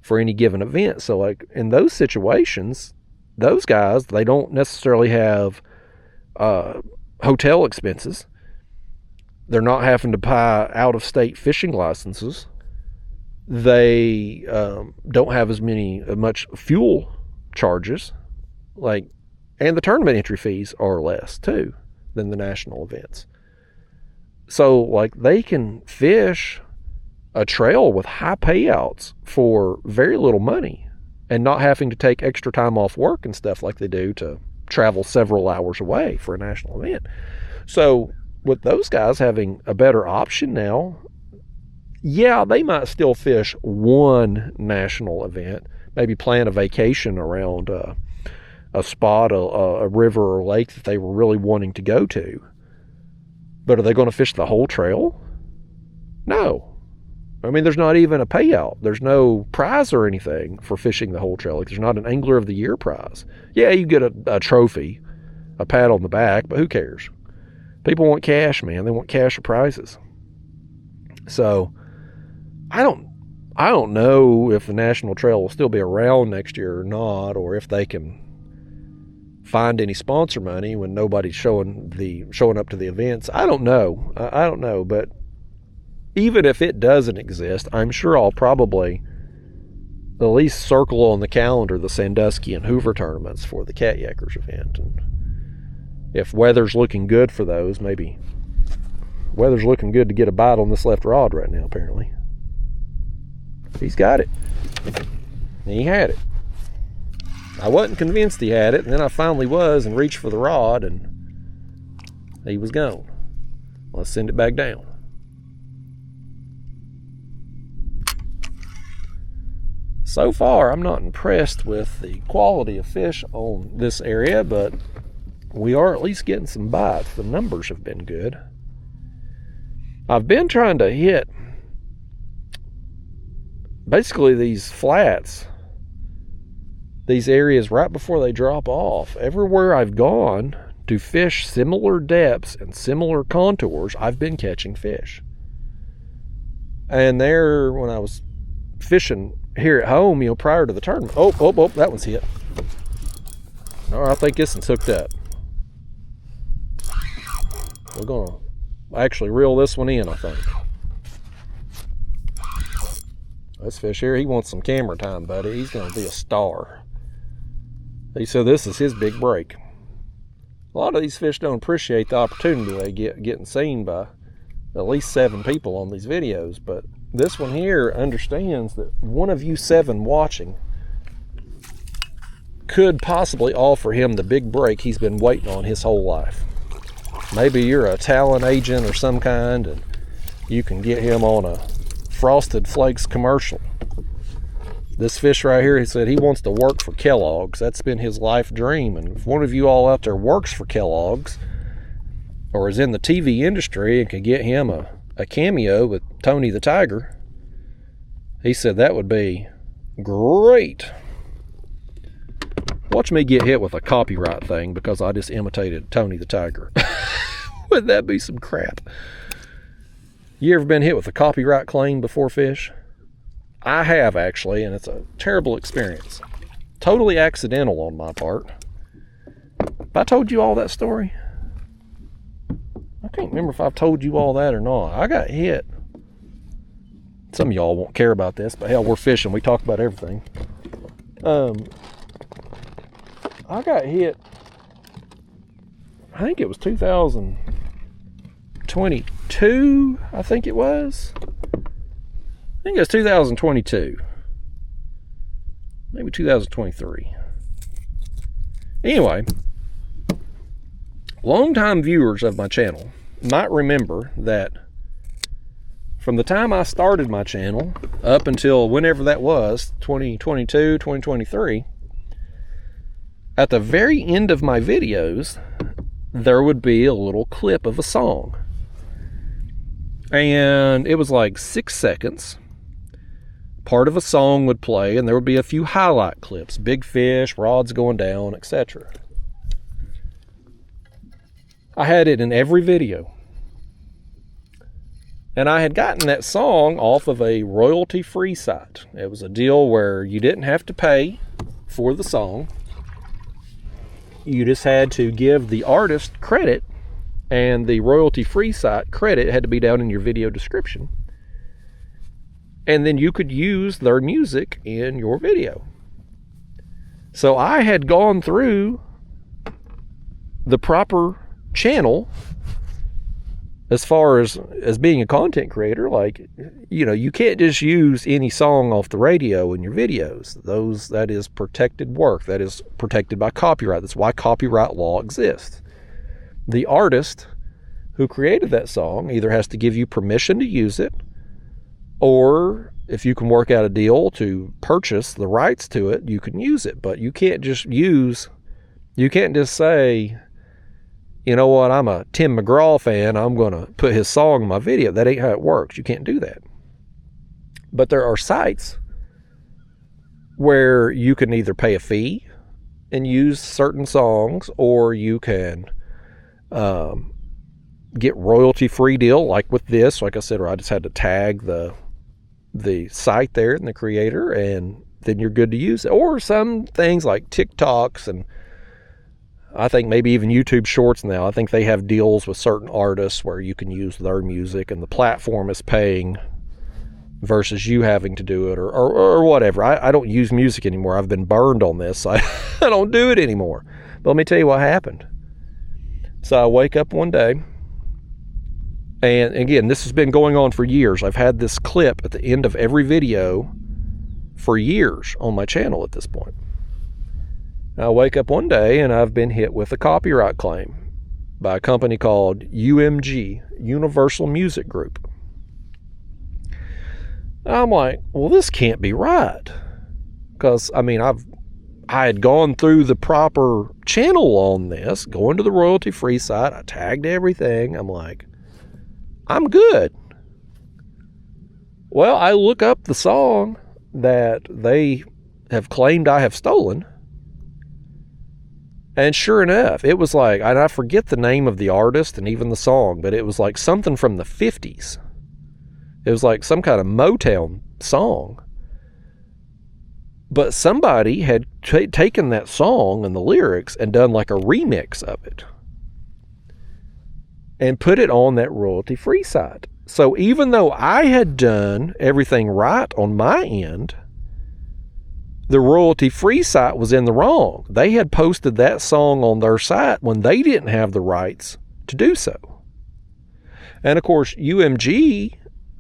for any given event. So, like, in those situations, those guys, they don't necessarily have hotel expenses. They're not having to buy out-of-state fishing licenses. They don't have as much fuel charges, like, and the tournament entry fees are less too than the national events. So, like, they can fish a trail with high payouts for very little money and not having to take extra time off work and stuff like they do to travel several hours away for a national event. So, with those guys having a better option now, yeah, they might still fish one national event, maybe plan a vacation around a spot, a river or lake that they were really wanting to go to. But are they going to fish the whole trail? No. I mean, there's not even a payout. There's no prize or anything for fishing the whole trail. Like, there's not an Angler of the Year prize. Yeah, you get a trophy, a pat on the back, but who cares? People want cash, man. They want cash or prizes. So, I don't know if the National Trail will still be around next year or not, or if they can find any sponsor money when nobody's showing up to the events. I don't know. I don't know, but even if it doesn't exist, I'm sure I'll probably at least circle on the calendar the Sandusky and Hoover tournaments for the Kayakers event. And if weather's looking good for those, maybe weather's looking good to get a bite on this left rod right now, apparently. He's got it. He had it. I wasn't convinced he had it, and then I finally was and reached for the rod, and he was gone. Let's send it back down. So far, I'm not impressed with the quality of fish on this area, but we are at least getting some bites. The numbers have been good. I've been trying to hit basically these flats, these areas right before they drop off. Everywhere I've gone to fish similar depths and similar contours, I've been catching fish. And there, when I was fishing here at home, prior to the tournament, oh, that one's hit. All right, I think this one's hooked up. We're gonna actually reel this one in, I think. This fish here, he wants some camera time, buddy. He's gonna be a star. He said this is his big break. A lot of these fish don't appreciate the opportunity they get getting seen by at least 7 people on these videos, but this one here understands that one of you 7 watching could possibly offer him the big break he's been waiting on his whole life. Maybe you're a talent agent or some kind, and you can get him on a Frosted Flakes commercial. This fish right here, he said he wants to work for Kellogg's. That's been his life dream. And if one of you all out there works for Kellogg's or is in the TV industry and can get him a cameo with Tony the Tiger, he said that would be great. Watch me get hit with a copyright thing because I just imitated Tony the Tiger. Wouldn't that be some crap? You ever been hit with a copyright claim before, fish? I have, actually, and it's a terrible experience. Totally accidental on my part. Have I told you all that story? I can't remember if I've told you all that or not. I got hit. Some of y'all won't care about this, but hell, we're fishing. We talk about everything. I got hit, I think it was 2022, I think it was. I think it was 2022. Maybe 2023. Anyway, longtime viewers of my channel might remember that from the time I started my channel up until whenever that was, 2022, 2023, at the very end of my videos, there would be a little clip of a song. And it was like 6 seconds. Part of a song would play, and there would be a few highlight clips. Big fish, rods going down, etc. I had it in every video. And I had gotten that song off of a royalty-free site. It was a deal where you didn't have to pay for the song. You just had to give the artist credit, and the royalty-free site credit had to be down in your video description. And then you could use their music in your video. So I had gone through the proper channel as far as being a content creator. Like, you know, you can't just use any song off the radio in your videos. That is protected work. That is protected by copyright. That's why copyright law exists. The artist who created that song either has to give you permission to use it, or if you can work out a deal to purchase the rights to it, you can use it. But you can't just say, you know what, I'm a Tim McGraw fan, I'm going to put his song in my video. That ain't how it works. You can't do that. But there are sites where you can either pay a fee and use certain songs, or you can get royalty-free deal, like with this. Like I said, or I just had to tag the site there and the creator, and then you're good to use it. Or some things like TikToks, and I think maybe even YouTube Shorts now, I think they have deals with certain artists where you can use their music and the platform is paying versus you having to do it, or whatever. I don't use music anymore. I've been burned on this. So I don't do it anymore. But let me tell you what happened. So I wake up one day, and again, this has been going on for years. I've had this clip at the end of every video for years on my channel at this point. I wake up one day and I've been hit with a copyright claim by a company called UMG, Universal Music Group. I'm like, well, this can't be right. Because, I mean, I had gone through the proper channel on this, going to the royalty-free site. I tagged everything. I'm like, I'm good. Well, I look up the song that they have claimed I have stolen. And sure enough, it was like, and I forget the name of the artist and even the song, but it was like something from the 50s. It was like some kind of Motown song. But somebody had taken that song and the lyrics and done like a remix of it and put it on that royalty-free site. So even though I had done everything right on my end, the royalty-free site was in the wrong. They had posted that song on their site when they didn't have the rights to do so. And of course, UMG,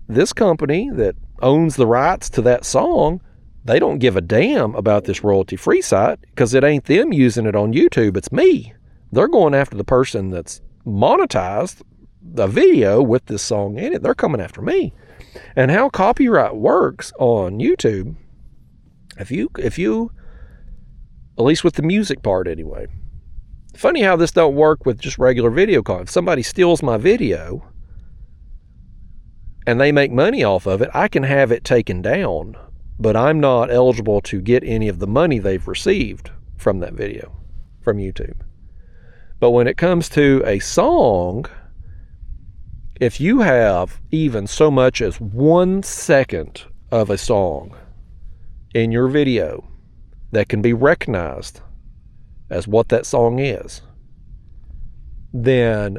this company that owns the rights to that song, they don't give a damn about this royalty-free site because it ain't them using it on YouTube, it's me. They're going after the person that's monetized the video with this song in it. They're coming after me. And how copyright works on YouTube, If you, at least with the music part anyway, funny how this don't work with just regular video content. If somebody steals my video and they make money off of it, I can have it taken down, but I'm not eligible to get any of the money they've received from that video from YouTube. But when it comes to a song, if you have even so much as 1 second of a song in your video that can be recognized as what that song is, then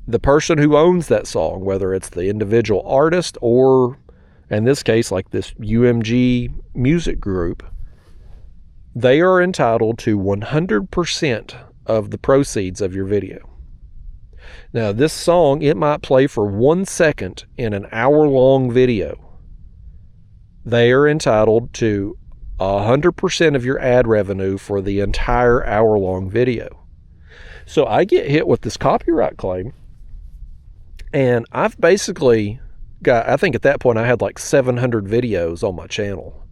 the person who owns that song, whether it's the individual artist or, in this case, like this UMG music group, they are entitled to 100% of the proceeds of your video. Now, this song, it might play for 1 second in an hour-long video. They are entitled to 100% of your ad revenue for the entire hour-long video. So I get hit with this copyright claim, and I've basically got, I think at that point I had like 700 videos on my channel.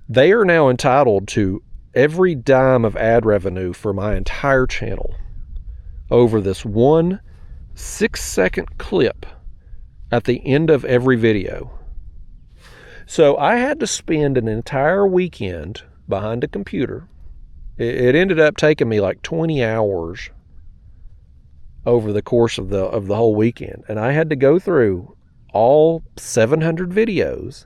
They are now entitled to every dime of ad revenue for my entire channel over this 1 6-second clip at the end of every video. So I had to spend an entire weekend behind a computer. It ended up taking me like 20 hours over the course of the whole weekend. And I had to go through all 700 videos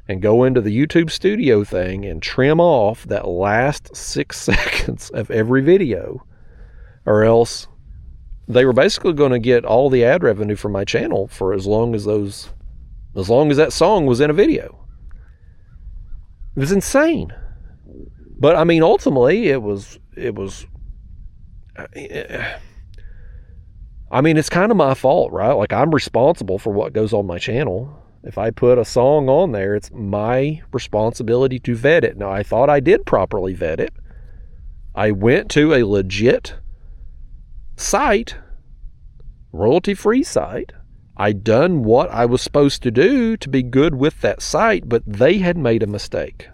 and go into the YouTube studio thing and trim off that last 6 seconds of every video, or else they were basically going to get all the ad revenue from my channel for as long as that song was in a video. It was insane. But I mean, ultimately it was I mean, it's kind of my fault, right? Like, I'm responsible for what goes on my channel. If I put a song on there, it's my responsibility to vet it. Now, I thought I did properly vet it. I went to a legit site, royalty-free site. I'd done what I was supposed to do to be good with that site, but they had made a mistake.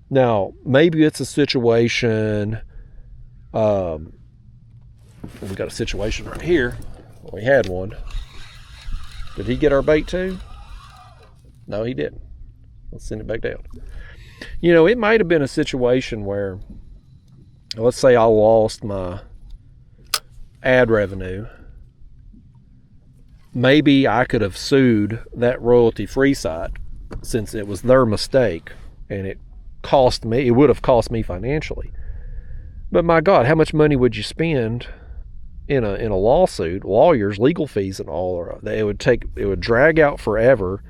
Now, maybe it's a situation, we got a situation right here. We had one. Did he get our bait too? No, he didn't. Let's send it back down. You know, it might have been a situation where, let's say I lost my ad revenue. Maybe I could have sued that royalty-free site since it was their mistake and it would have cost me financially. But my God, how much money would you spend in a lawsuit, lawyers, legal fees and all? It would drag out forever.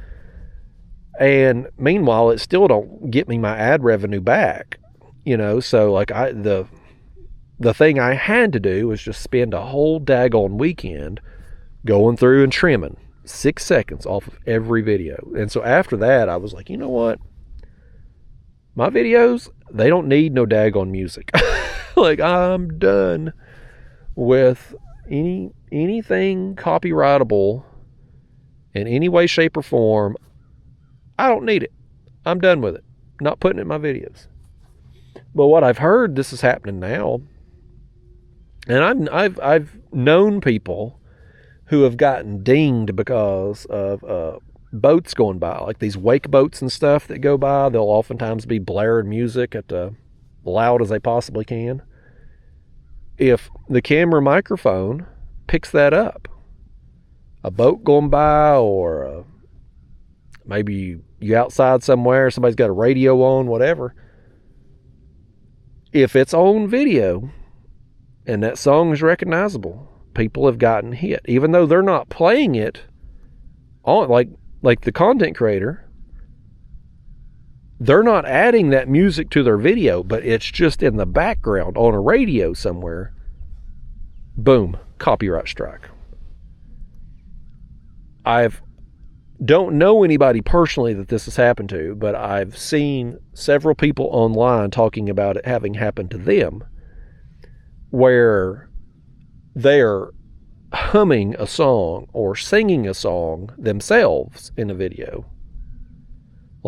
And meanwhile, it still don't get me my ad revenue back, you know? So like the thing I had to do was just spend a whole daggone weekend going through and trimming 6 seconds off of every video. And so after that, I was like, you know what? My videos, they don't need no daggone music. Like, I'm done with anything copyrightable in any way, shape, or form. I don't need it. I'm done with it. Not putting it in my videos. But what I've heard, this is happening now, and I've known people who have gotten dinged because of boats going by, like these wake boats and stuff that go by. They'll oftentimes be blaring music at the loud as they possibly can. If the camera microphone picks that up, a boat going by, or maybe you outside somewhere, somebody's got a radio on, whatever. If it's on video and that song is recognizable, people have gotten hit, even though they're not playing it on, like the content creator. They're not adding that music to their video, but it's just in the background on a radio somewhere. Boom, copyright strike. Don't know anybody personally that this has happened to, but I've seen several people online talking about it having happened to them, where they're humming a song or singing a song themselves in a video.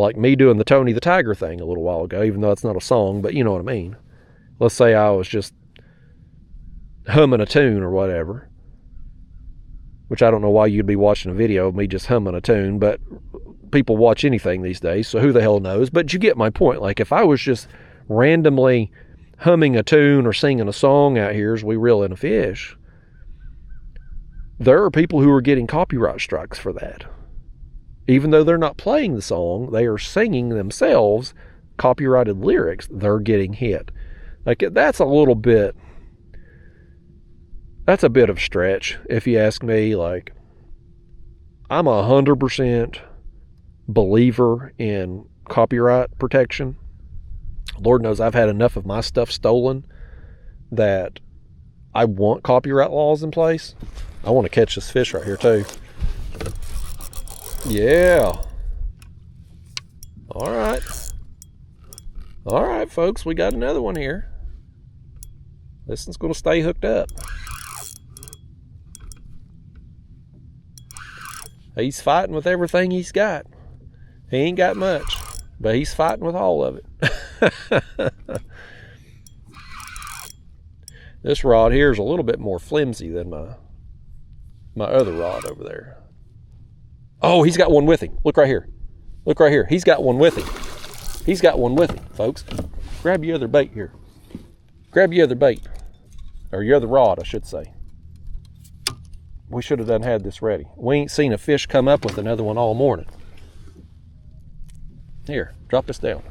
Like me doing the Tony the Tiger thing a little while ago, even though it's not a song, but you know what I mean. Let's say I was just humming a tune or whatever, which I don't know why you'd be watching a video of me just humming a tune, but people watch anything these days, so who the hell knows? But you get my point. Like if I was just randomly humming a tune or singing a song out here as we reel in a fish, there are people who are getting copyright strikes for that. Even though they're not playing the song, they are singing themselves copyrighted lyrics. They're getting hit. Like that's a bit of a stretch, if you ask me. Like I'm 100% believer in copyright protection. Lord knows I've had enough of my stuff stolen that I want copyright laws in place. I want to catch this fish right here too. Yeah. All right. All right, folks, we got another one here. This one's going to stay hooked up. He's fighting with everything he's got. He ain't got much, but he's fighting with all of it. This rod here is a little bit more flimsy than my other rod over there. Oh, he's got one with him. Look right here. Look right here. He's got one with him. He's got one with him, folks. Grab your other bait here. Grab your other bait. Or your other rod, I should say. We should have had this ready. We ain't seen a fish come up with another one all morning. Here, drop this down.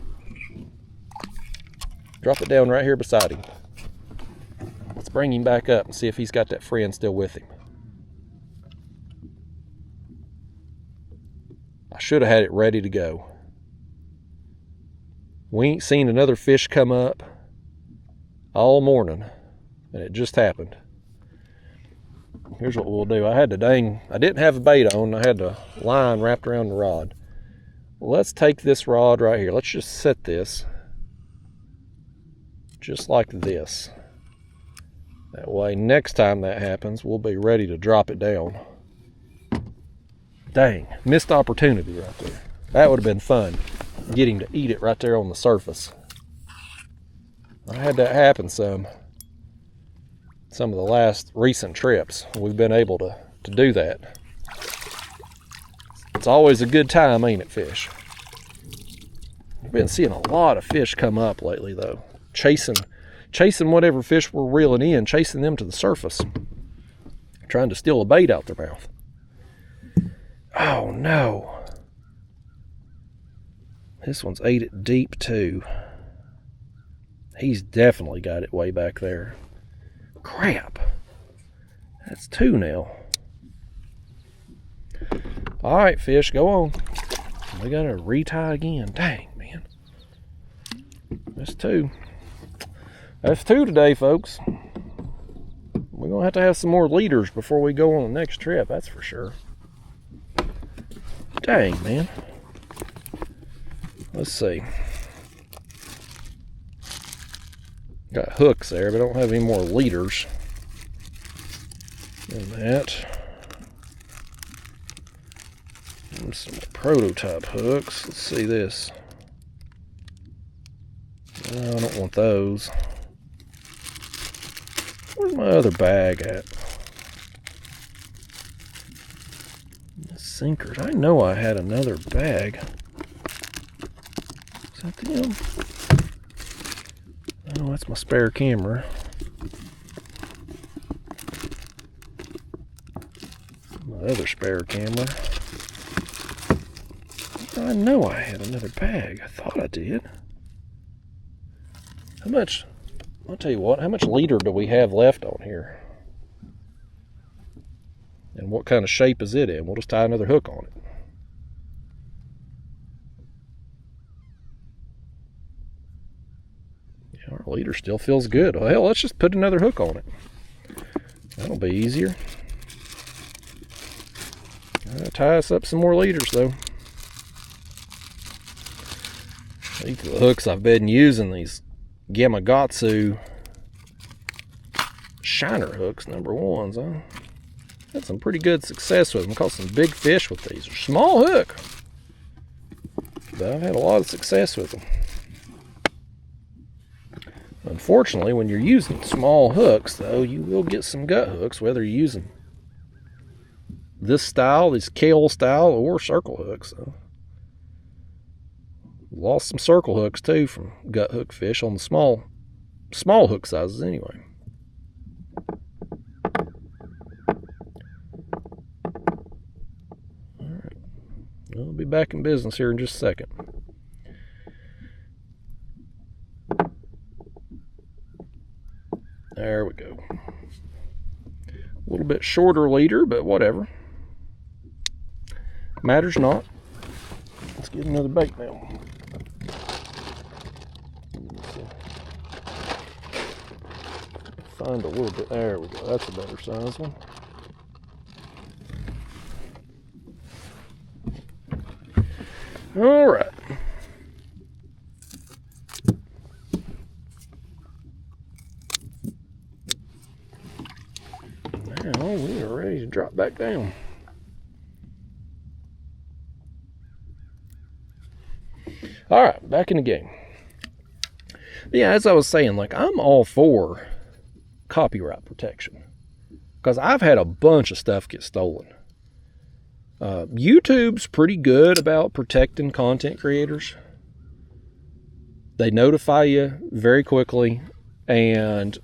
Drop it down right here beside him. Let's bring him back up and see if he's got that friend still with him. I should have had it ready to go. We ain't seen another fish come up all morning, and it just happened. Here's what we'll do. I didn't have a bait on. I had the line wrapped around the rod. Let's take this rod right here. Let's just set this just like this. That way, next time that happens, we'll be ready to drop it down. Dang, missed opportunity right there. That would have been fun, getting to eat it right there on the surface. I had that happen some of the last recent trips. We've been able to do that. It's always a good time, ain't it, fish? I've been seeing a lot of fish come up lately, though. Chasing whatever fish we're reeling in, chasing them to the surface. Trying to steal a bait out their mouth. Oh, no. This one's ate it deep, too. He's definitely got it way back there. Crap. That's two now. All right, fish, go on. We got to retie again. Dang, man. That's two. That's two today, folks. We're going to have some more leaders before we go on the next trip, that's for sure. Dang, man. Let's see. Got hooks there, but I don't have any more leaders than that. And some prototype hooks. Let's see this. No, I don't want those. Where's my other bag at? Sinkers. I know I had another bag. Is that them? Oh, that's my spare camera. My other spare camera. I know I had another bag. I thought I did. How much? I'll tell you what. How much leader do we have left on here? And what kind of shape is it in? We'll just tie another hook on it. Yeah, our leader still feels good. Well, hell, let's just put another hook on it. That'll be easier. Tie us up some more leaders, though. These are the hooks I've been using, these Gamakatsu shiner hooks, number ones. Huh? Had some pretty good success with them. Caught some big fish with these. Small hook. but I've had a lot of success with them. Unfortunately, when you're using small hooks, though, you will get some gut hooks, whether you're using this style, this kale style, or circle hooks. So, lost some circle hooks, too, from gut hook fish on the small hook sizes anyway. Alright, I'll be back in business here in just a second. There we go. A little bit shorter leader, but whatever. Matters not. Let's get another bait now. Find a little bit. There we go. That's a better size one. All right. Now we are ready to drop back down. All right, back in the game. Yeah, as I was saying, like, I'm all for copyright protection because I've had a bunch of stuff get stolen. YouTube's pretty good about protecting content creators. They notify you very quickly, and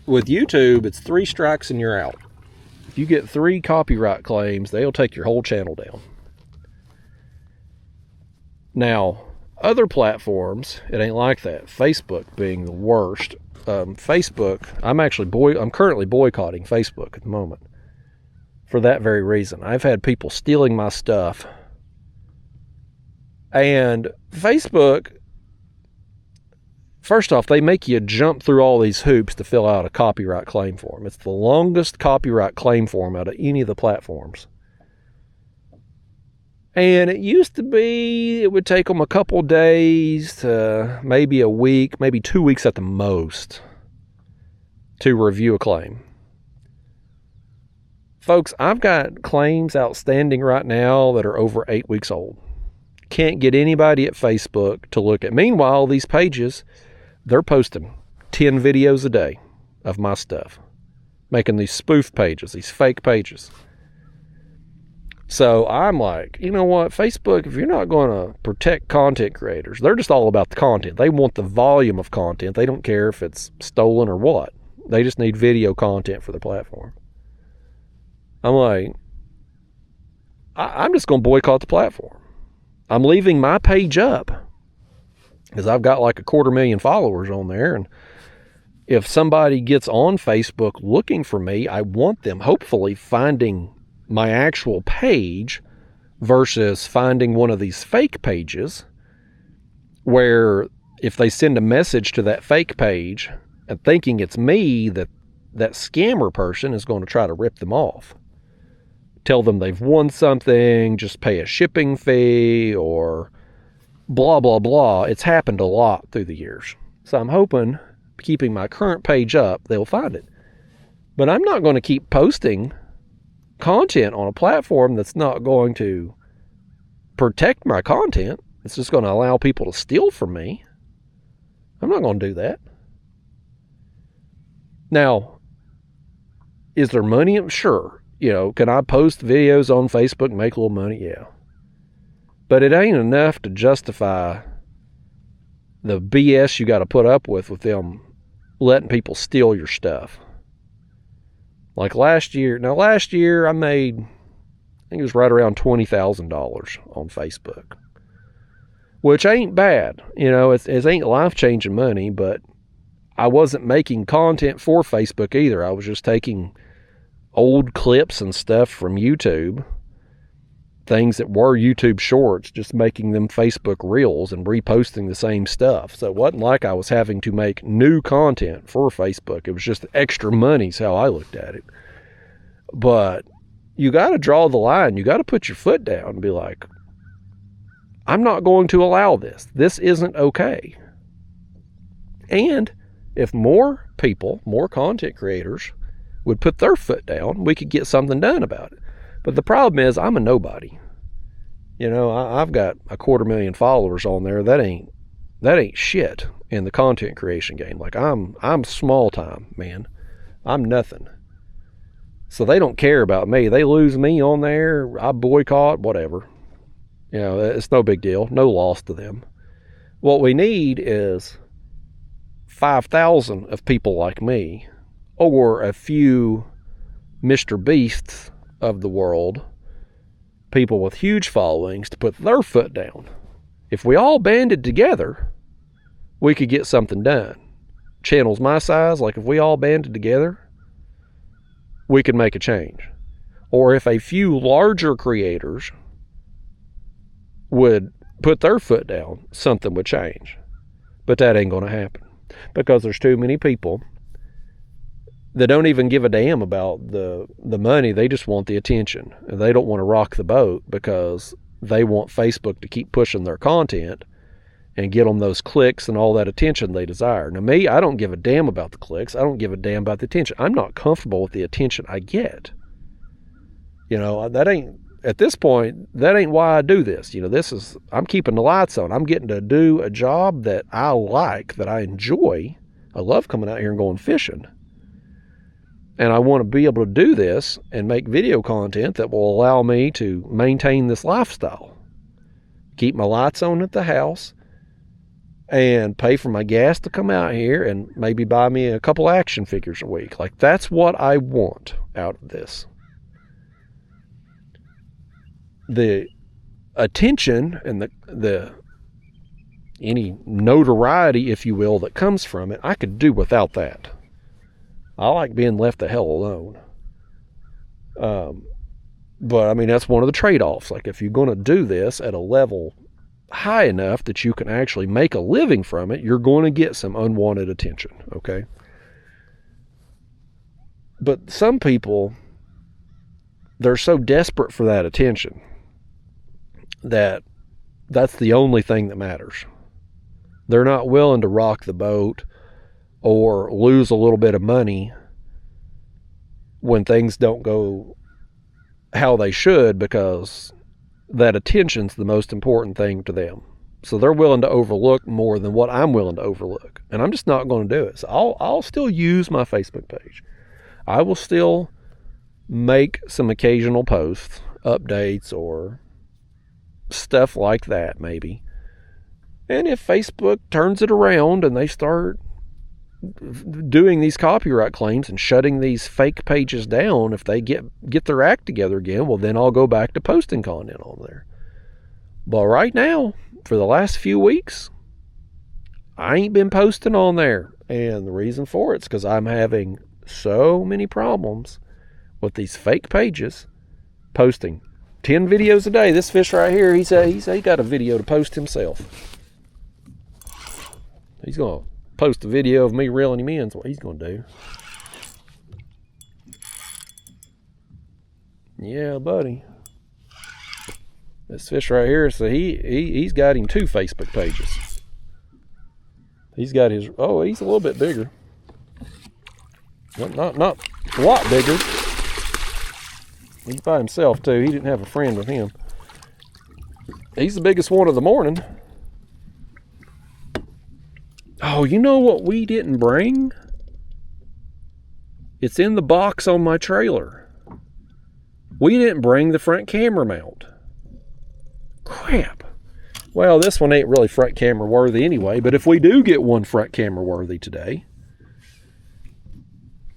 with YouTube, it's 3 strikes and you're out. If you get 3 copyright claims, they'll take your whole channel down. Now, other platforms, it ain't like that. Facebook being the worst. Facebook, I'm currently boycotting Facebook at the moment for that very reason. I've had people stealing my stuff. And Facebook, first off, they make you jump through all these hoops to fill out a copyright claim form. It's the longest copyright claim form out of any of the platforms. And it used to be, it would take them a couple days to maybe a week, maybe 2 weeks at the most to review a claim. Folks, I've got claims outstanding right now that are over 8 weeks old. Can't get anybody at Facebook to look at. Meanwhile, these pages, they're posting 10 videos a day of my stuff, making these spoof pages, these fake pages. So I'm like, you know what, Facebook, if you're not going to protect content creators, they're just all about the content. They want the volume of content. They don't care if it's stolen or what. They just need video content for their platform. I'm like, I'm just going to boycott the platform. I'm leaving my page up because I've got like 250,000 followers on there. And if somebody gets on Facebook looking for me, I want them hopefully finding my actual page versus finding one of these fake pages where if they send a message to that fake page and thinking it's me, that scammer person is going to try to rip them off. Tell them they've won something, just pay a shipping fee or blah, blah, blah. It's happened a lot through the years. So I'm hoping, keeping my current page up, they'll find it. But I'm not going to keep posting content on a platform that's not going to protect my content. It's just going to allow people to steal from me. I'm not going to do that. Now, is there money? Sure. You know, can I post videos on Facebook and make a little money? Yeah. But it ain't enough to justify the BS you got to put up with them letting people steal your stuff. Like last year I made, I think it was right around $20,000 on Facebook, which ain't bad. You know, it ain't life-changing money, but I wasn't making content for Facebook either. I was just taking old clips and stuff from YouTube, things that were YouTube shorts, just making them Facebook reels and reposting the same stuff. So it wasn't like I was having to make new content for Facebook. It was just extra money is how I looked at it. But you got to draw the line. You got to put your foot down and be like, I'm not going to allow this. This isn't okay. And if more people, more content creators would put their foot down, we could get something done about it. But the problem is I'm a nobody. You know, I've got 250,000 followers on there. That ain't shit in the content creation game. Like I'm small time, man. I'm nothing. So they don't care about me. They lose me on there, I boycott, whatever. You know, it's no big deal. No loss to them. What we need is 5,000 of people like me, or a few Mr. Beasts of the world, people with huge followings, to put their foot down. If we all banded together, we could get something done. Channels my size, like if we all banded together, we could make a change. Or if a few larger creators would put their foot down, something would change. But that ain't going to happen, because there's too many people that don't even give a damn about the money. They just want the attention, and they don't want to rock the boat because they want Facebook to keep pushing their content and get them those clicks and all that attention they desire. Now me, I don't give a damn about the clicks. I don't give a damn about the attention. I'm not comfortable with the attention I get. You know, that ain't, at this point, that ain't why I do this. You know, I'm keeping the lights on. I'm getting to do a job that I like, that I enjoy. I love coming out here and going fishing. And I want to be able to do this and make video content that will allow me to maintain this lifestyle. Keep my lights on at the house and pay for my gas to come out here and maybe buy me a couple action figures a week. Like, that's what I want out of this. The attention and the any notoriety, if you will, that comes from it, I could do without that. I like being left the hell alone. But I mean, that's one of the trade-offs. Like, if you're going to do this at a level high enough that you can actually make a living from it, you're going to get some unwanted attention, okay? But some people, they're so desperate for that attention that that's the only thing that matters. They're not willing to rock the boat or lose a little bit of money when things don't go how they should, because that attention's the most important thing to them. So they're willing to overlook more than what I'm willing to overlook. And I'm just not going to do it. So I'll still use my Facebook page. I will still make some occasional posts, updates, or stuff like that maybe. And if Facebook turns it around and they start doing these copyright claims and shutting these fake pages down, if they get their act together again, well, then I'll go back to posting content on there. But right now, for the last few weeks, I ain't been posting on there. And the reason for it's because I'm having so many problems with these fake pages posting 10 videos a day. This fish right here, he said he got a video to post himself. He's going to post a video of me reeling him in. That's what he's going to do. Yeah, buddy. This fish right here, so he's got him 2 Facebook pages. He's got his, oh, he's a little bit bigger. Not a lot bigger. He's by himself too. He didn't have a friend with him. He's the biggest one of the morning. Oh, you know what we didn't bring? It's in the box on my trailer. We didn't bring the front camera mount. Crap. Well, this one ain't really front camera worthy anyway, but if we do get one front camera worthy today,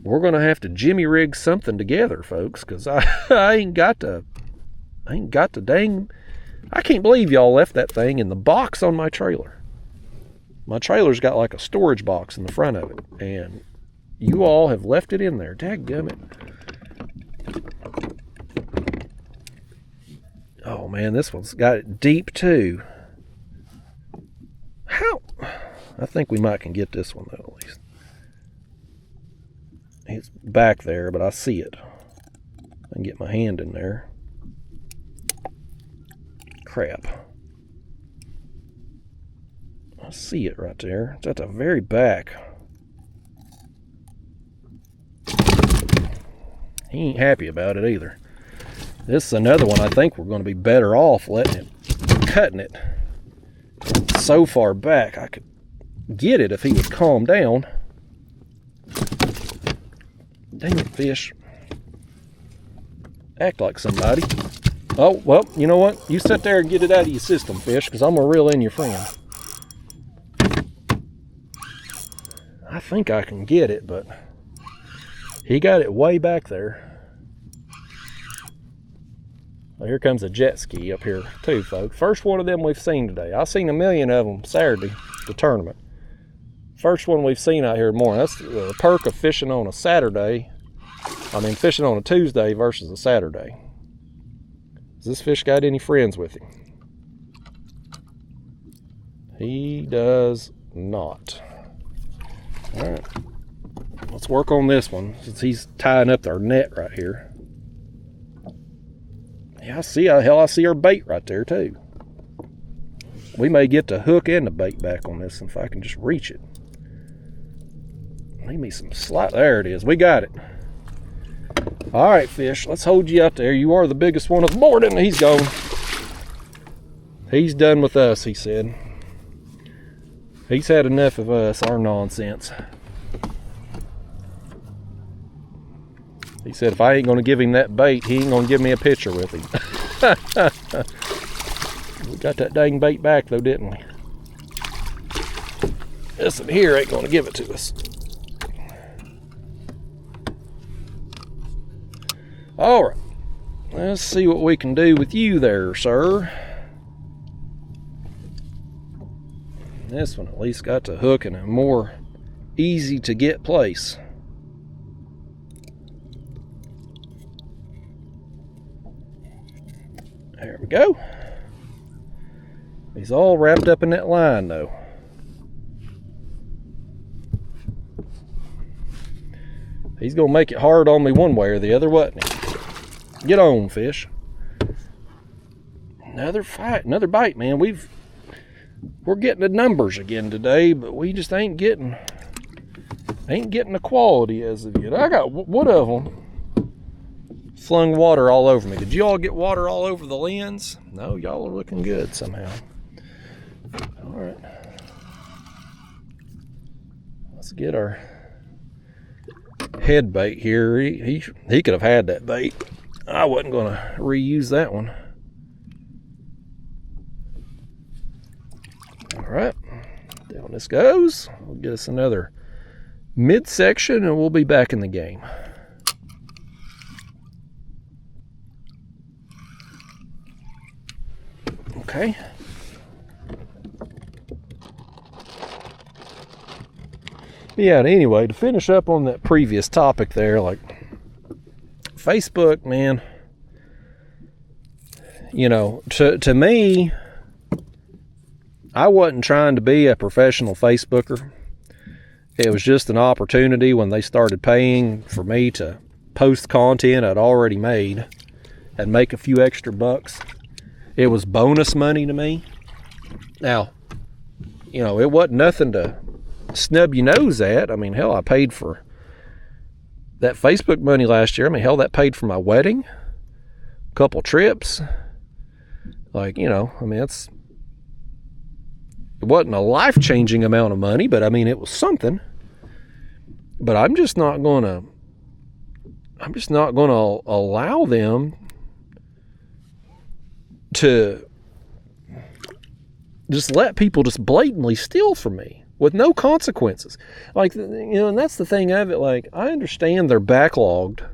we're going to have to jimmy rig something together, folks, because I ain't got the dang, I can't believe y'all left that thing in the box on my trailer. My trailer's got like a storage box in the front of it, and you all have left it in there. Dadgummit. Oh man, this one's got it deep too. How? I think we might can get this one though, at least. It's back there, but I see it. I can get my hand in there. Crap. I see it right there. It's at the very back. He ain't happy about it either. This is another one I think we're going to be better off cutting it so far back. I could get it if he would calm down. Dang it, fish. Act like somebody. Oh, well, you know what? You sit there and get it out of your system, fish, because I'm going to reel in your friend. I think I can get it, but he got it way back there. Well, here comes a jet ski up here too, folks. First one of them we've seen today. I've seen a million of them Saturday, the tournament. First one we've seen out here more. That's the perk of fishing on a Saturday. I mean, fishing on a Tuesday versus a Saturday. Has this fish got any friends with him? He does not. All right, let's work on this one since he's tying up our net right here. Yeah, I see our bait right there too. We may get the hook and the bait back on this if I can just reach it. Need me some slide. There it is. We got it. All right, fish. Let's hold you out there. You are the biggest one of the morning. He's gone. He's done with us, he said. He's had enough of us, our nonsense. He said if I ain't going to give him that bait, he ain't going to give me a picture with him. We got that dang bait back though, didn't we? This one here ain't going to give it to us. All right, let's see what we can do with you there, sir. This one at least got the hook in a more easy to get place. There we go. He's all wrapped up in that line though. He's gonna make it hard on me one way or the other, wasn't he? Get on, fish. Another fight, another bite, man. We're getting the numbers again today, but we just ain't getting the quality as of yet. I got one of them flung water all over me. Did you all get water all over the lens? No, y'all are looking good somehow. All right, let's get our head bait here. He could have had that bait. I wasn't going to reuse that one. All right, down this goes. We'll get us another midsection and we'll be back in the game. Okay. Yeah, anyway, to finish up on that previous topic there, like Facebook, man, you know, to me, I wasn't trying to be a professional Facebooker. It was just an opportunity when they started paying for me to post content I'd already made and make a few extra bucks. It was bonus money to me. Now, you know, it wasn't nothing to snub your nose at. I mean, hell, I paid for that Facebook money last year. I mean, hell, that paid for my wedding, a couple trips. Like, you know, I mean, it wasn't a life-changing amount of money, but I mean, it was something. But I'm just not going to allow them to just let people just blatantly steal from me with no consequences. Like, you know, and that's the thing of it. Like, I understand they're backlogged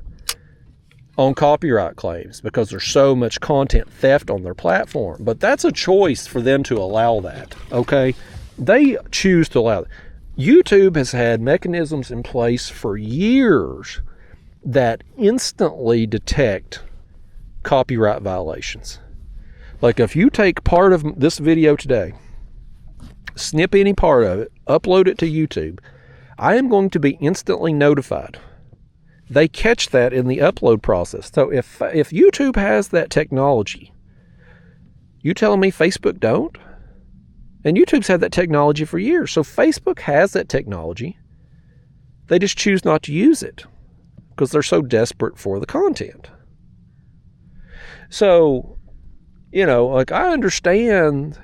on copyright claims because there's so much content theft on their platform, but that's a choice for them to allow that. Okay, they choose to allow it. YouTube has had mechanisms in place for years that instantly detect copyright violations. Like, if you take part of this video today, snip any part of it, upload it to YouTube, I am going to be instantly notified. They catch that in the upload process. So if YouTube has that technology, you telling me Facebook don't? And YouTube's had that technology for years. So Facebook has that technology. They just choose not to use it because they're so desperate for the content. So, like, I understand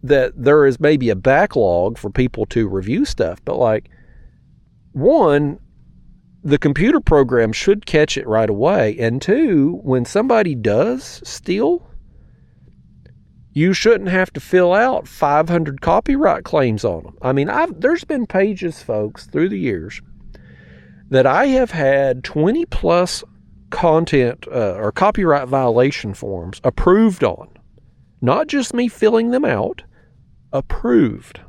that there is maybe a backlog for people to review stuff, but like, one, the computer program should catch it right away. And two, when somebody does steal, you shouldn't have to fill out 500 copyright claims on them. I mean, there's been pages, folks, through the years that I have had 20 plus content or copyright violation forms approved on. Not just me filling them out, approved.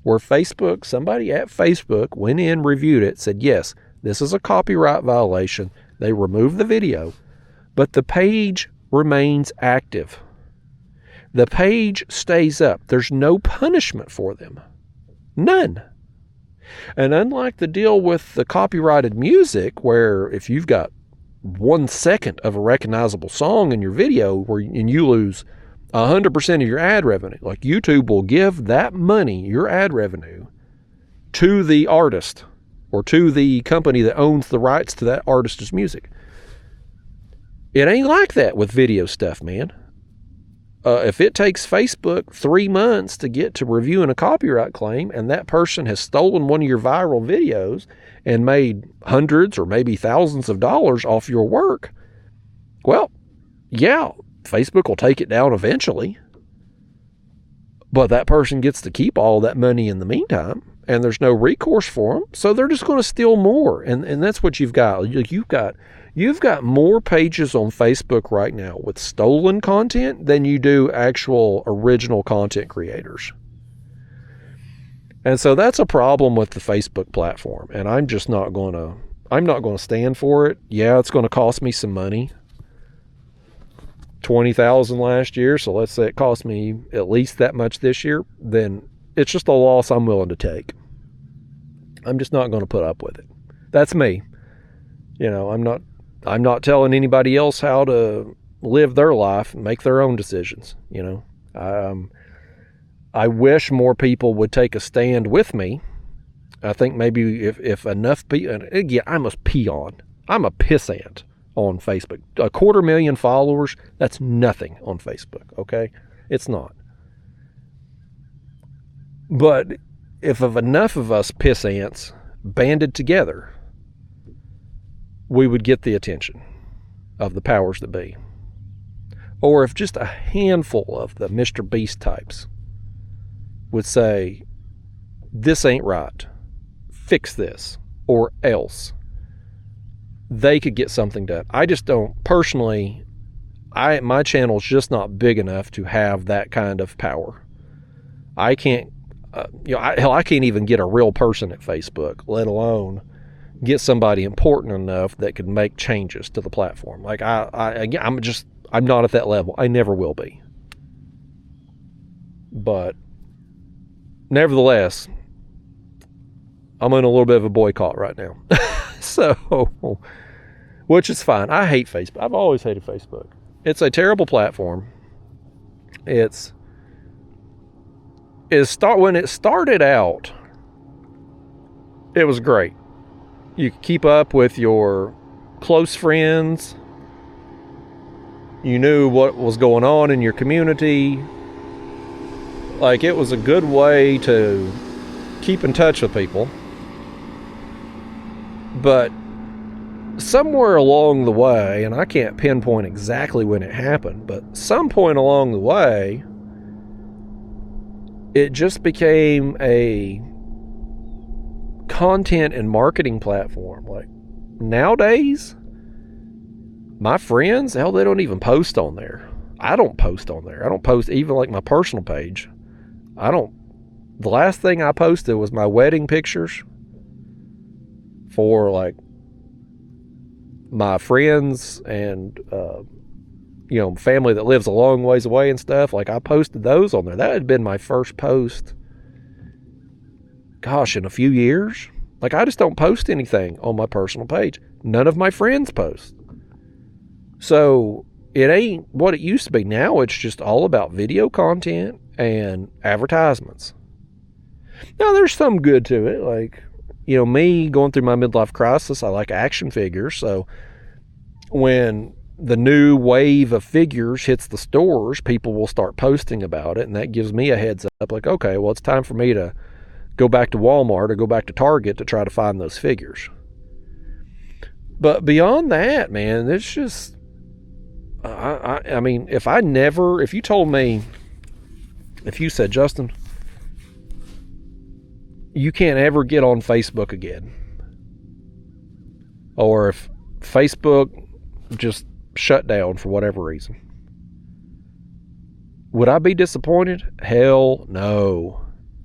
Where somebody at Facebook went in, reviewed it, said, yes, this is a copyright violation. They removed the video, but the page remains active. The page stays up. There's no punishment for them. None. And unlike the deal with the copyrighted music, where if you've got 1 second of a recognizable song in your video and you lose 100% of your ad revenue, like YouTube will give that money, your ad revenue, to the artist or to the company that owns the rights to that artist's music. It ain't like that with video stuff, man. If it takes Facebook 3 months to get to reviewing a copyright claim and that person has stolen one of your viral videos and made hundreds or maybe thousands of dollars off your work, well, yeah, Facebook will take it down eventually. But that person gets to keep all that money in the meantime, and there's no recourse for them, so they're just going to steal more. And that's what you've got. You've got more pages on Facebook right now with stolen content than you do actual original content creators. And so that's a problem with the Facebook platform, and I'm not going to stand for it. Yeah, it's going to cost me some money. $20,000 last year, so let's say it cost me at least that much this year, then it's just a loss I'm willing to take. I'm just not going to put up with it. That's me. I'm not telling anybody else how to live their life and make their own decisions. I wish more people would take a stand with me. I think maybe if enough people, and again, I'm a peon. I'm a pissant on Facebook. 250,000 followers, that's nothing on Facebook, okay? It's not. But if enough of us piss ants banded together, we would get the attention of the powers that be. Or if just a handful of the Mr. Beast types would say, this ain't right, fix this, or else, they could get something done. I just don't, personally, my channel's just not big enough to have that kind of power. I can't, I can't even get a real person at Facebook, let alone get somebody important enough that could make changes to the platform. Like I'm not at that level. I never will be. But nevertheless, I'm in a little bit of a boycott right now. So, which is fine. I hate Facebook. I've always hated Facebook. It's a terrible platform. When it started out, it was great. You could keep up with your close friends. You knew what was going on in your community. Like, it was a good way to keep in touch with people. But somewhere along the way, and I can't pinpoint exactly when it happened, but some point along the way, it just became a content and marketing platform. Like, nowadays, my friends, hell, they don't even post on there. I don't post on there. I don't post even like my personal page. The last thing I posted was my wedding pictures for like my friends and family that lives a long ways away and stuff. Like, I posted those on there. That had been my first post, gosh, in a few years. Like, I just don't post anything on my personal page. None of my friends post. So it ain't what it used to be. Now it's just all about video content and advertisements. Now, there's some good to it. Like, me going through my midlife crisis, I like action figures. So when the new wave of figures hits the stores, people will start posting about it, and that gives me a heads up, like, okay, well, it's time for me to go back to Walmart or go back to Target to try to find those figures. But beyond that, man, it's just, I mean, if you told me, if you said, Justin, you can't ever get on Facebook again, or if Facebook just shut down for whatever reason, would I be disappointed? Hell no.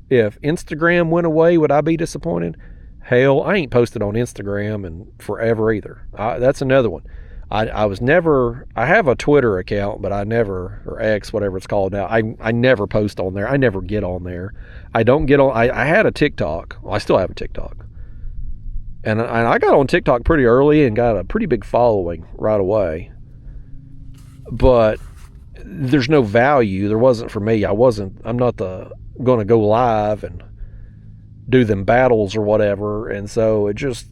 If Instagram went away, would I be disappointed? Hell, I ain't posted on Instagram in forever either. That's another one. I have a Twitter account, but I never, or X, whatever it's called now, I never post on there. I never get on there. I don't get on, I had a TikTok. Well, I still have a TikTok. And I got on TikTok pretty early and got a pretty big following right away. But there's no value. There wasn't for me. I'm not going to go live and do them battles or whatever. And so it just,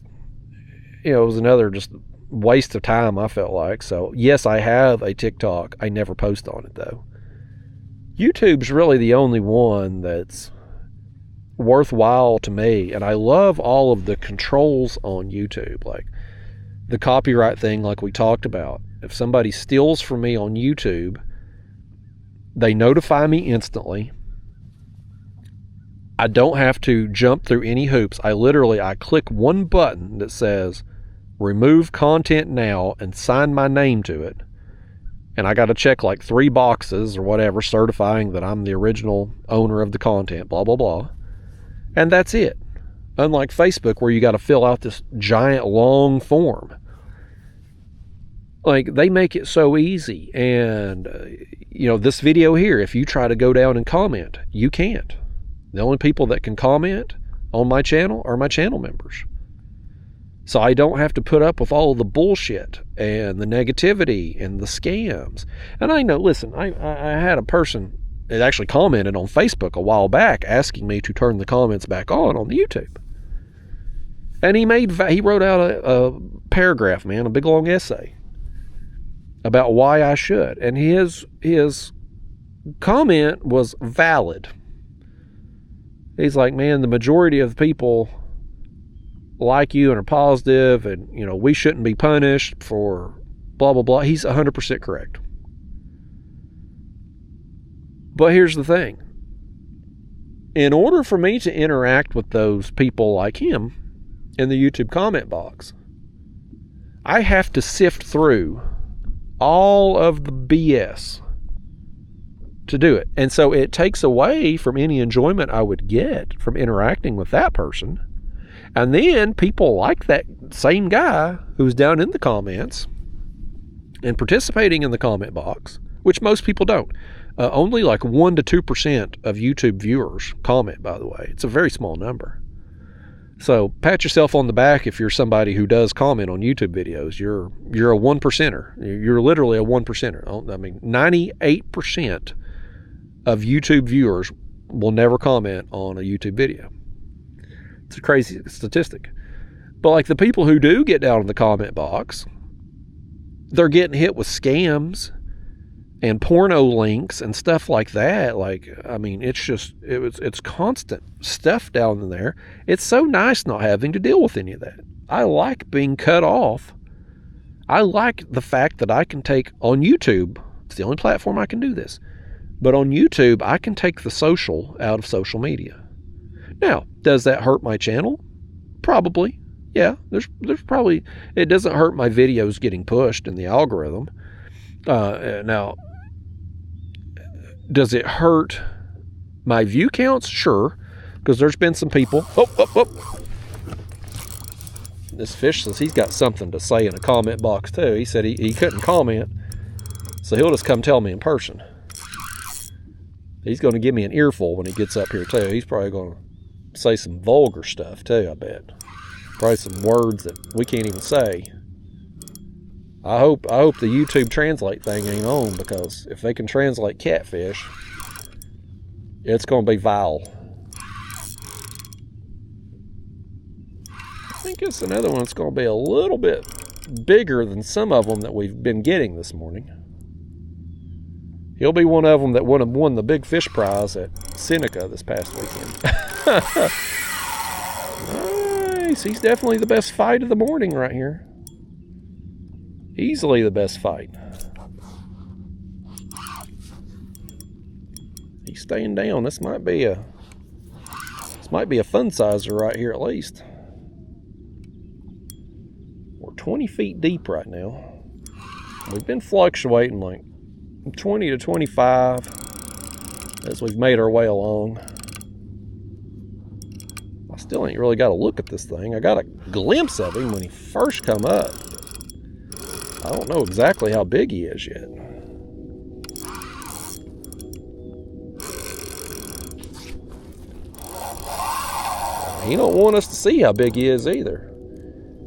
it was another just waste of time, I felt like. So yes, I have a TikTok. I never post on it though. YouTube's really the only one that's worthwhile to me, and I love all of the controls on YouTube, like the copyright thing, like we talked about. If somebody steals from me on YouTube, they notify me instantly. I don't have to jump through any hoops. I click one button that says remove content now and sign my name to it, and I got to check like 3 boxes or whatever certifying that I'm the original owner of the content, blah blah blah. And that's it. Unlike Facebook, where you got to fill out this giant long form. Like, they make it so easy. And, this video here, if you try to go down and comment, you can't. The only people that can comment on my channel are my channel members. So I don't have to put up with all of the bullshit and the negativity and the scams. And I know, listen, I had a person that actually commented on Facebook a while back asking me to turn the comments back on the YouTube. And he wrote out a paragraph, man, a big long essay about why I should. And his comment was valid. He's like, man, the majority of people like you and are positive, and, we shouldn't be punished for blah, blah, blah. He's 100% correct. But here's the thing. In order for me to interact with those people like him in the YouTube comment box, I have to sift through all of the BS to do it. And so it takes away from any enjoyment I would get from interacting with that person. And then people like that same guy who's down in the comments and participating in the comment box, which most people don't. Only like 1 to 2% of YouTube viewers comment, by the way. It's a very small number. So pat yourself on the back if you're somebody who does comment on YouTube videos. You're a 1%er. You're literally a 1%er. I mean, 98% of YouTube viewers will never comment on a YouTube video. It's a crazy statistic. But like the people who do get down in the comment box, they're getting hit with scams and porno links and stuff like that. Like, I mean, it's constant stuff down in there. It's so nice not having to deal with any of that. I like being cut off. I like the fact that I can take on YouTube. It's the only platform I can do this. But on YouTube, I can take the social out of social media. Now, does that hurt my channel? Probably. Yeah, there's probably, it doesn't hurt my videos getting pushed in the algorithm. Now, does it hurt my view counts? Sure, because there's been some people. This fish says he's got something to say in a comment box too. He said he couldn't comment, so he'll just come tell me in person. He's going to give me an earful when he gets up here too. He's probably going to say some vulgar stuff too, I bet. Probably some words that we can't even say. I hope the YouTube translate thing ain't on, because if they can translate catfish, it's going to be vile. I think it's another one that's going to be a little bit bigger than some of them that we've been getting this morning. He'll be one of them that would have won the big fish prize at Seneca this past weekend. Nice. He's definitely the best fight of the morning right here. Easily the best fight. He's staying down. This might be a fun sizer right here at least. We're 20 feet deep right now. We've been fluctuating like 20 to 25 as we've made our way along. I still ain't really got a look at this thing. I got a glimpse of him when he first come up. I don't know exactly how big he is yet. He don't want us to see how big he is either.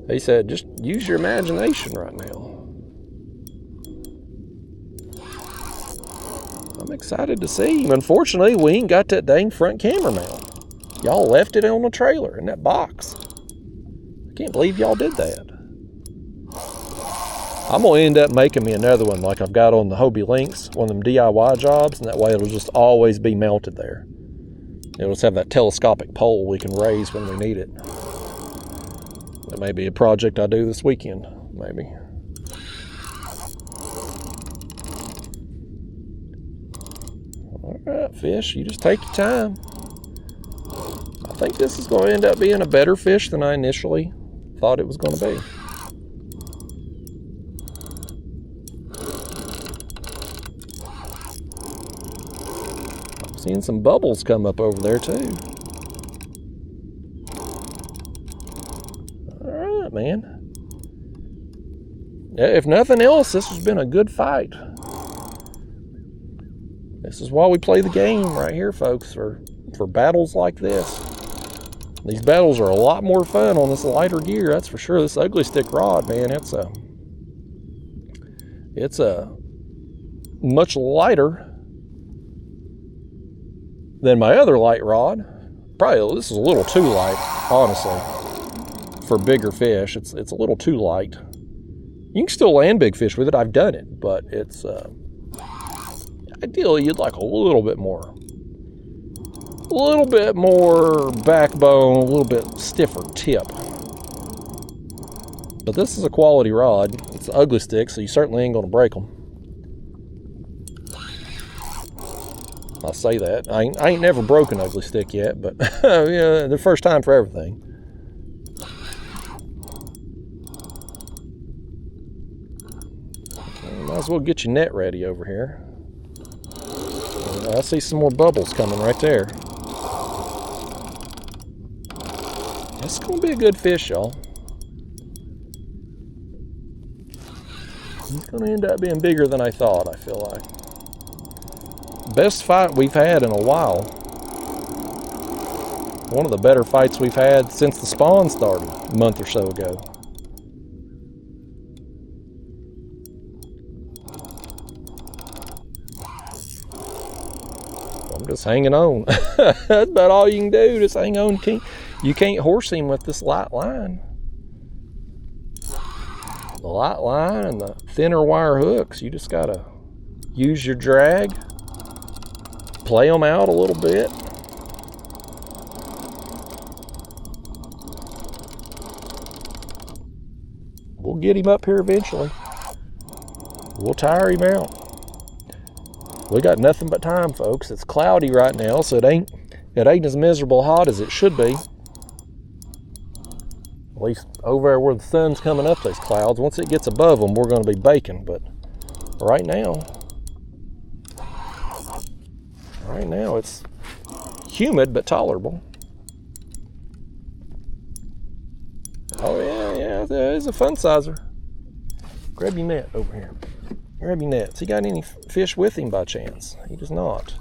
He said, just use your imagination right now. I'm excited to see him. Unfortunately, we ain't got that dang front camera mount. Y'all left it on the trailer in that box. I can't believe y'all did that. I'm going to end up making me another one like I've got on the Hobie Lynx, one of them DIY jobs, and that way it'll just always be mounted there. It'll just have that telescopic pole we can raise when we need it. That may be a project I do this weekend, maybe. Alright, fish, you just take your time. I think this is going to end up being a better fish than I initially thought it was going to be. I'm seeing some bubbles come up over there too. Alright, man. If nothing else, this has been a good fight. This is why we play the game right here, folks, for battles like this. These battles are a lot more fun on this lighter gear, that's for sure. This ugly stick rod, man, it's a much lighter than my other light rod. Probably this is a little too light, honestly, for bigger fish. It's a little too light. You can still land big fish with it. I've done it, but it's ideally you'd like a little bit more backbone, a little bit stiffer tip. But this is a quality rod. It's an ugly stick, so you certainly ain't going to break them. I'll say that. I ain't never broken an ugly stick yet, but yeah, the first time for everything. Might as well get your net ready over here. I see some more bubbles coming right there. It's going to be a good fish, y'all. It's going to end up being bigger than I thought, I feel like. Best fight we've had in a while. One of the better fights we've had since the spawn started a month or so ago. I'm just hanging on. That's about all you can do. Just hang on. You can't horse him with this light line. The light line and the thinner wire hooks. You just gotta use your drag, play them out a little bit. We'll get him up here eventually. We'll tire him out. We got nothing but time, folks. It's cloudy right now, so it ain't as miserable hot as it should be. At least over there where the sun's coming up those clouds. Once it gets above them, we're going to be baking. But right now it's humid but tolerable. Oh yeah, it's a fun sizer. Grab your net over here. Grab your nets. He got any fish with him by chance? He does not.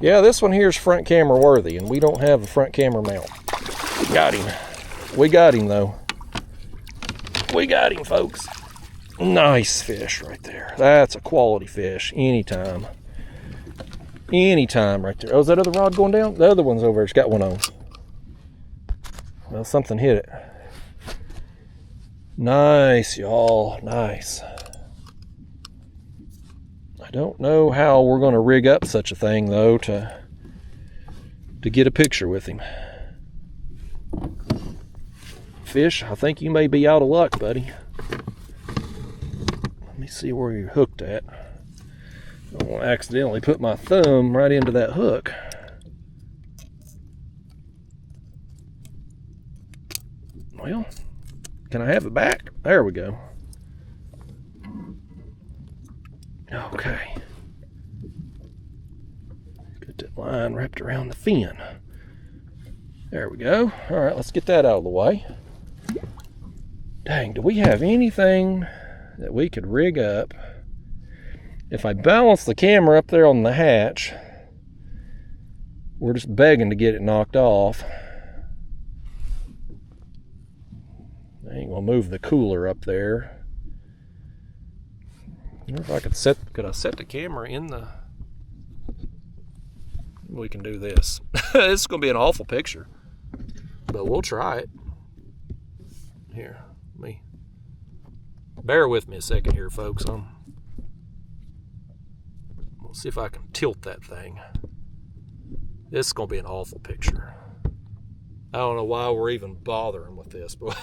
Yeah, this one here is front camera worthy, and we don't have a front camera mount. Got him. We got him, though. We got him, folks. Nice fish right there. That's a quality fish. Anytime. Anytime right there. Oh, is that other rod going down? The other one's over there. It's got one on. Well, something hit it. Nice, y'all. Nice. I don't know how we're going to rig up such a thing, though, to get a picture with him. Fish, I think you may be out of luck, buddy. Let me see where you're hooked at. I don't want to accidentally put my thumb right into that hook. Well, can I have it back? There we go. Okay. Get that line wrapped around the fin. There we go. All right, let's get that out of the way. Dang, do we have anything that we could rig up? If I balance the camera up there on the hatch, we're just begging to get it knocked off. I ain't gonna move the cooler up there. I wonder if I could I set the camera in the... We can do this. This is gonna be an awful picture, but we'll try it. Here, bear with me a second here, folks. We'll see if I can tilt that thing. This is gonna be an awful picture. I don't know why we're even bothering with this, but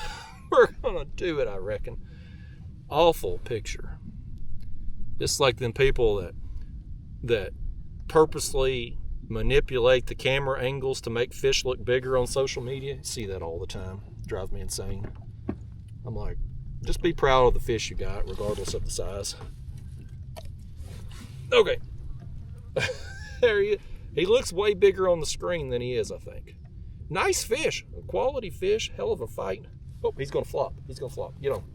we're gonna do it, I reckon. Awful picture. It's like them people that purposely manipulate the camera angles to make fish look bigger on social media. You see that all the time. Drives me insane. I'm like, just be proud of the fish you got, regardless of the size. Okay. There he is. He looks way bigger on the screen than he is, I think. Nice fish. A quality fish. Hell of a fight. Oh, he's going to flop. He's going to flop. Get on.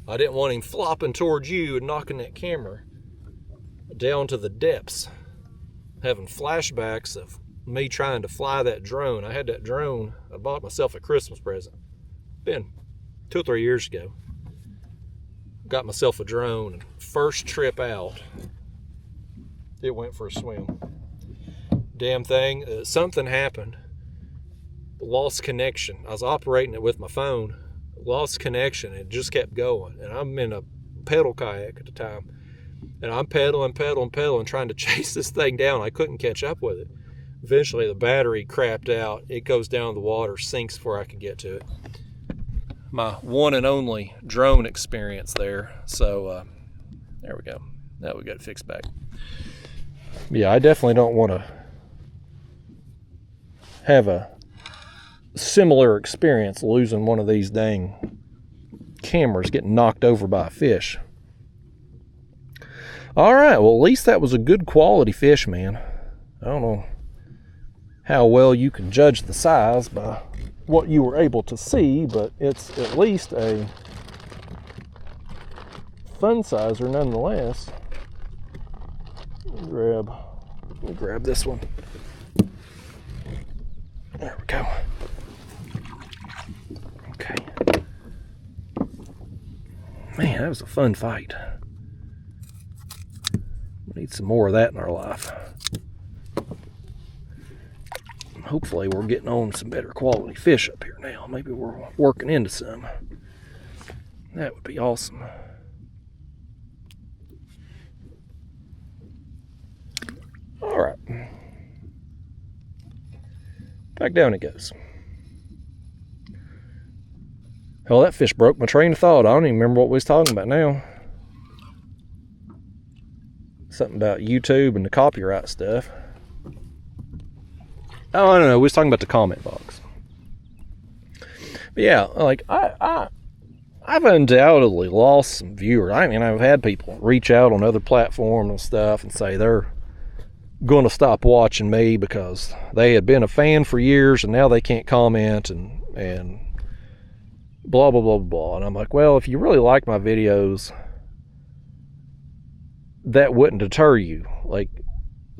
I didn't want him flopping towards you and knocking that camera down to the depths. Having flashbacks of me trying to fly that drone. I had that drone. I bought myself a Christmas present. Been 2 or 3 years ago. Got myself a drone, and first trip out, it went for a swim. Damn thing, something happened. Lost connection. I was operating it with my phone. Lost connection. It just kept going. And I'm in a pedal kayak at the time. And I'm pedaling, trying to chase this thing down. I couldn't catch up with it. Eventually, the battery crapped out. It goes down the water, sinks before I could get to it. My one and only drone experience there. So, there we go. Now we got it fixed back. Yeah, I definitely don't want to have a similar experience losing one of these dang cameras, getting knocked over by a fish. All right, well, at least that was a good quality fish, man. I don't know how well you can judge the size by what you were able to see, but it's at least a fun sizer nonetheless. Let me grab this one. There we go. Okay. Man, that was a fun fight. We need some more of that in our life. Hopefully we're getting on some better quality fish up here now. Maybe we're working into some. That would be awesome. All right. Back down it goes. Hell, that fish broke my train of thought. I don't even remember what we was talking about now. Something about YouTube and the copyright stuff. Oh, I don't know. We was talking about the comment box. But yeah, like I've undoubtedly lost some viewers. I mean, I've had people reach out on other platforms and stuff and say they're going to stop watching me because they had been a fan for years and now they can't comment and blah, blah, blah, blah. And I'm like, well, if you really like my videos, that wouldn't deter you. Like,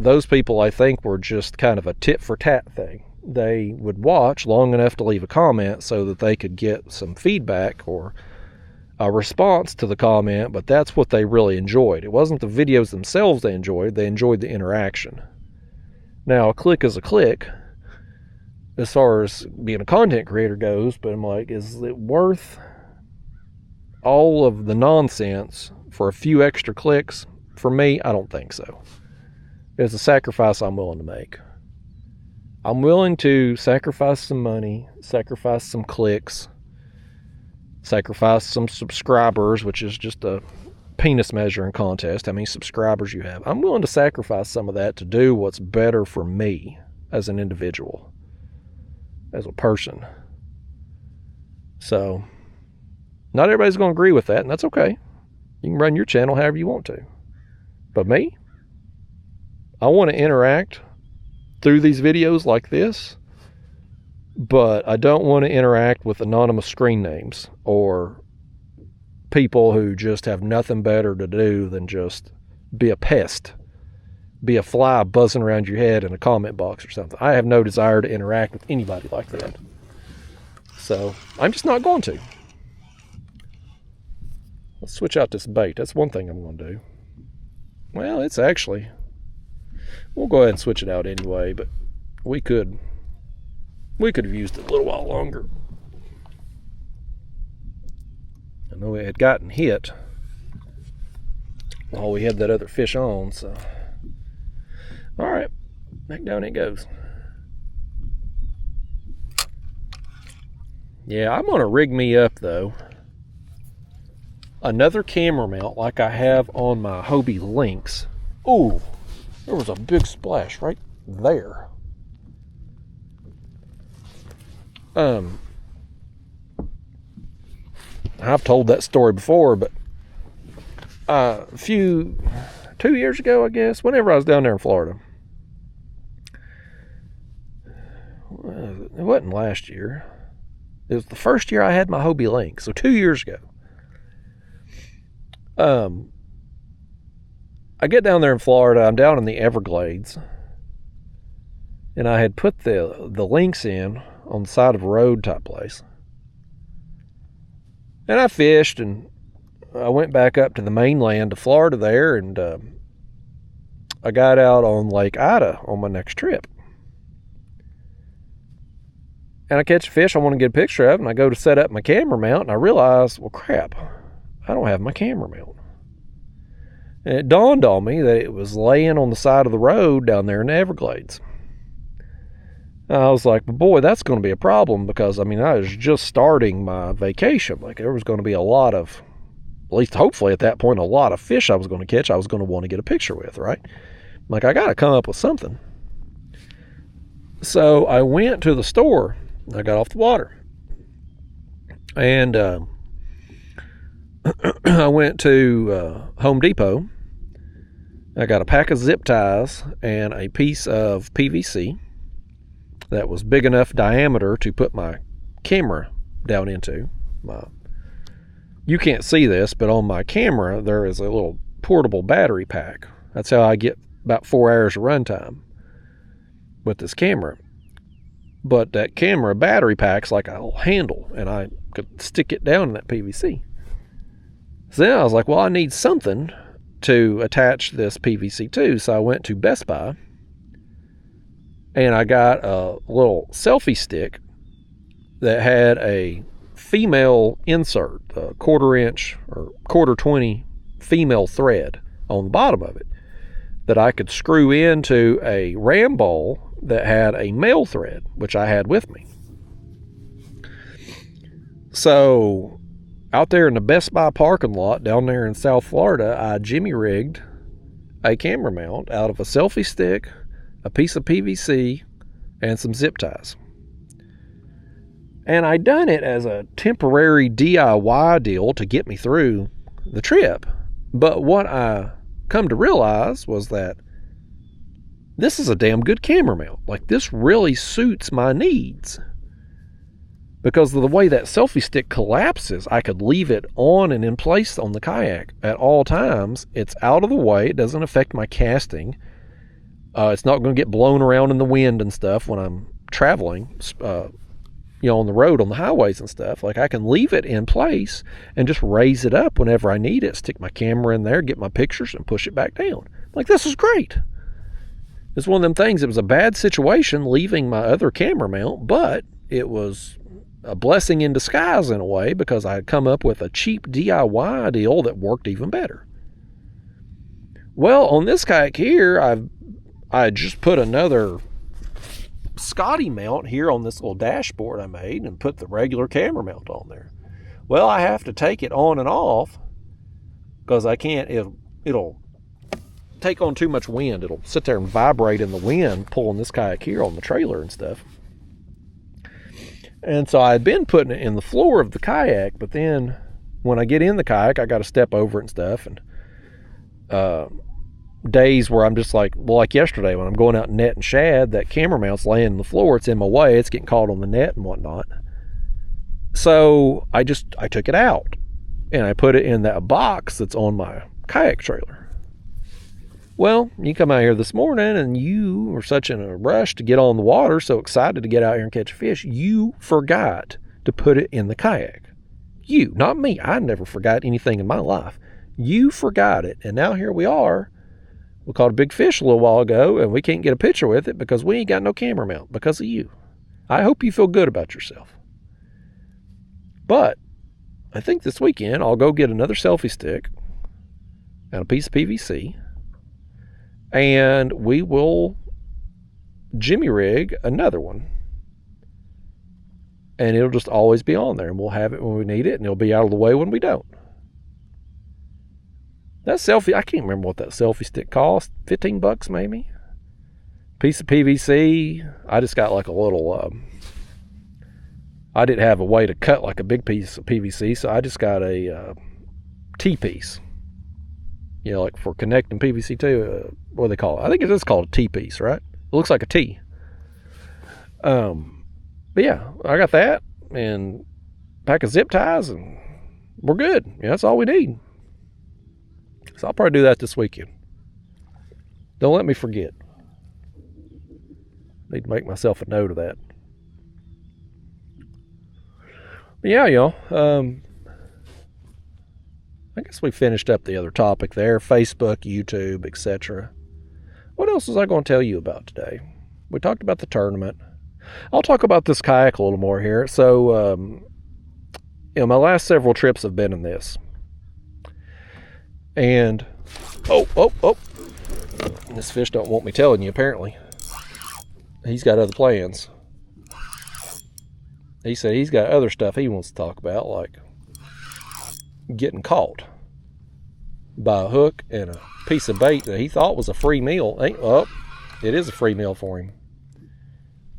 those people, I think, were just kind of a tit for tat thing. They would watch long enough to leave a comment so that they could get some feedback or a response to the comment, but that's what they really enjoyed. It wasn't the videos themselves they enjoyed the interaction. Now, a click is a click, as far as being a content creator goes, but I'm like, is it worth all of the nonsense for a few extra clicks? For me, I don't think so. It's a sacrifice I'm willing to make. I'm willing to sacrifice some money, sacrifice some clicks, sacrifice some subscribers, which is just a penis measuring contest, how many subscribers you have. I'm willing to sacrifice some of that to do what's better for me as an individual, as a person. So, not everybody's going to agree with that, and that's okay. You can run your channel however you want to. But me, I want to interact through these videos like this, but I don't want to interact with anonymous screen names or people who just have nothing better to do than just be a pest, be a fly buzzing around your head in a comment box or something. I have no desire to interact with anybody like that. So I'm just not going to. Let's switch out this bait. That's one thing I'm going to do. Well, it's actually, we'll go ahead and switch it out anyway, but we could have used it a little while longer. I know it had gotten hit while we had that other fish on, so. All right, back down it goes. Yeah, I'm gonna rig me up though another camera mount like I have on my Hobie Lynx. Ooh, there was a big splash right there. I've told that story before, but 2 years ago, I guess, whenever I was down there in Florida. It wasn't last year. It was the first year I had my Hobie Lynx, so 2 years ago. I get down there in Florida. I'm down in the Everglades, and I had put the Lynx in on the side of a road type place. And I fished, and I went back up to the mainland to Florida there, and I got out on Lake Ida on my next trip. And I catch a fish I want to get a picture of, and I go to set up my camera mount, and I realize, well, crap, I don't have my camera mount. And it dawned on me that it was laying on the side of the road down there in the Everglades. I was like, boy, that's going to be a problem, because, I mean, I was just starting my vacation. Like, there was going to be a lot of, at least hopefully at that point, a lot of fish I was going to catch I was going to want to get a picture with, right? Like, I got to come up with something. So I went to the store. I got off the water. And I went to Home Depot. I got a pack of zip ties and a piece of PVC that was big enough diameter to put my camera down into. You can't see this, but on my camera there is a little portable battery pack. That's how I get about 4 hours of runtime with this camera. But that camera battery pack's like a handle, and I could stick it down in that PVC. So then I was like, well, I need something to attach this PVC to. So I went to Best Buy, and I got a little selfie stick that had a female insert, a 1/4 inch or 1/4 20 female thread on the bottom of it that I could screw into a ram ball that had a male thread, which I had with me. So out there in the Best Buy parking lot down there in South Florida, I jimmy rigged a camera mount out of a selfie stick, a piece of PVC, and some zip ties. And I done it as a temporary DIY deal to get me through the trip. But what I come to realize was that this is a damn good camera mount. Like, this really suits my needs. Because of the way that selfie stick collapses, I could leave it on and in place on the kayak at all times. It's out of the way. It doesn't affect my casting. It's not going to get blown around in the wind and stuff when I'm traveling, on the road, on the highways and stuff. Like, I can leave it in place and just raise it up whenever I need it. Stick my camera in there, get my pictures, and push it back down. Like, this is great. It's one of them things. It was a bad situation leaving my other camera mount, but it was a blessing in disguise in a way, because I had come up with a cheap DIY deal that worked even better. Well, on this kayak here, I just put another Scotty mount here on this little dashboard I made and put the regular camera mount on there. Well, I have to take it on and off because I can't, it'll take on too much wind. It'll sit there and vibrate in the wind pulling this kayak here on the trailer and stuff. And so I had been putting it in the floor of the kayak, but then when I get in the kayak, I got to step over it and stuff. And days where I'm just like, well, like yesterday when I'm going out net and shad, that camera mount's laying on the floor. It's in my way. It's getting caught on the net and whatnot. So I took it out and I put it in that box that's on my kayak trailer. Well, you come out here this morning and you were such in a rush to get on the water, so excited to get out here and catch a fish, you forgot to put it in the kayak. You, not me. I never forgot anything in my life. You forgot it, and now here we are. We caught a big fish a little while ago, and we can't get a picture with it because we ain't got no camera mount because of you. I hope you feel good about yourself. But I think this weekend I'll go get another selfie stick and a piece of PVC, and we will jimmy rig another one. And it'll just always be on there, and we'll have it when we need it, and it'll be out of the way when we don't. That selfie, I can't remember what that selfie stick cost. $15 maybe? Piece of PVC. I just got like a little, I didn't have a way to cut like a big piece of PVC, so I just got a T-piece. You know, like for connecting PVC to, what do they call it? I think it is called a T-piece, right? It looks like a T. But yeah, I got that and a pack of zip ties and we're good. Yeah, that's all we need. So I'll probably do that this weekend. Don't let me forget. Need to make myself a note of that. But yeah, y'all. I guess we finished up the other topic there. Facebook, YouTube, etc. What else was I going to tell you about today? We talked about the tournament. I'll talk about this kayak a little more here. So, my last several trips have been in this. And, this fish don't want me telling you, apparently. He's got other plans. He said he's got other stuff he wants to talk about, like getting caught by a hook and a piece of bait that he thought was a free meal. It is a free meal for him.